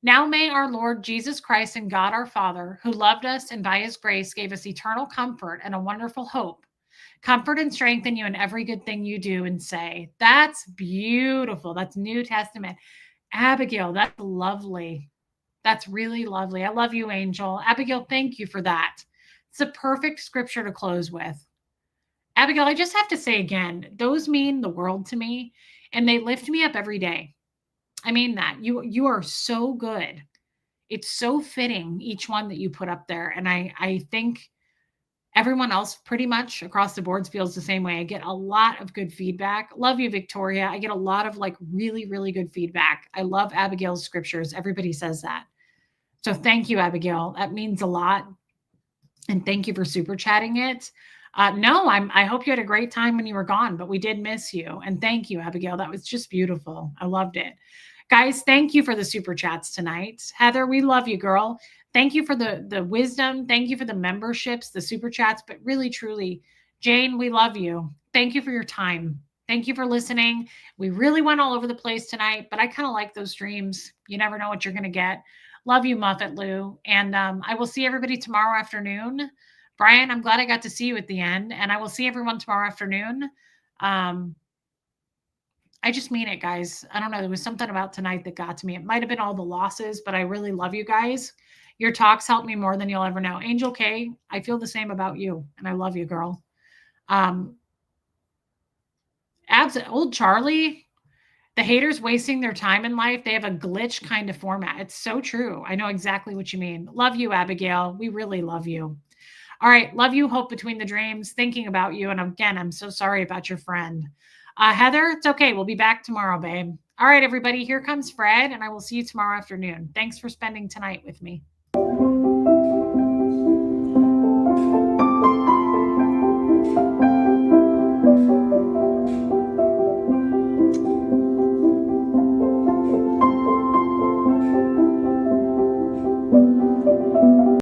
Now may our Lord Jesus Christ and God our Father, who loved us and by his grace gave us eternal comfort and a wonderful hope, comfort and strengthen you in every good thing you do and say. That's beautiful. That's New Testament. Abigail, that's lovely. That's really lovely. I love you, Angel. Abigail, thank you for that. It's a perfect scripture to close with. Abigail, I just have to say again, those mean the world to me, and they lift me up every day. I mean that. You are so good. It's so fitting, each one that you put up there. And I think everyone else pretty much across the boards feels the same way. I get a lot of good feedback. Love you, Victoria. I get a lot of like really, really good feedback. I love Abigail's scriptures. Everybody says that. So thank you, Abigail. That means a lot. And thank you for super chatting it. No, I hope you had a great time when you were gone, but we did miss you. And thank you, Abigail. That was just beautiful. I loved it. Guys, thank you for the super chats tonight. Heather, we love you, girl. Thank you for the wisdom. Thank you for the memberships, the super chats, but really, truly, Jane, we love you. Thank you for your time. Thank you for listening. We really went all over the place tonight, but I kind of like those streams. You never know what you're going to get. Love you, Muffet Lou. And I will see everybody tomorrow afternoon. Brian, I'm glad I got to see you at the end. And I will see everyone tomorrow afternoon. I just mean it, guys. I don't know. There was something about tonight that got to me. It might have been all the losses, but I really love you guys. Your talks help me more than you'll ever know. Angel K, I feel the same about you. And I love you, girl. Old Charlie, the haters wasting their time in life, they have a glitch kind of format. It's so true. I know exactly what you mean. Love you, Abigail. We really love you. All right. Love you. Hope Between the Dreams. Thinking about you. And again, I'm so sorry about your friend. Heather, it's okay. We'll be back tomorrow, babe. All right, everybody. Here comes Fred, and I will see you tomorrow afternoon. Thanks for spending tonight with me.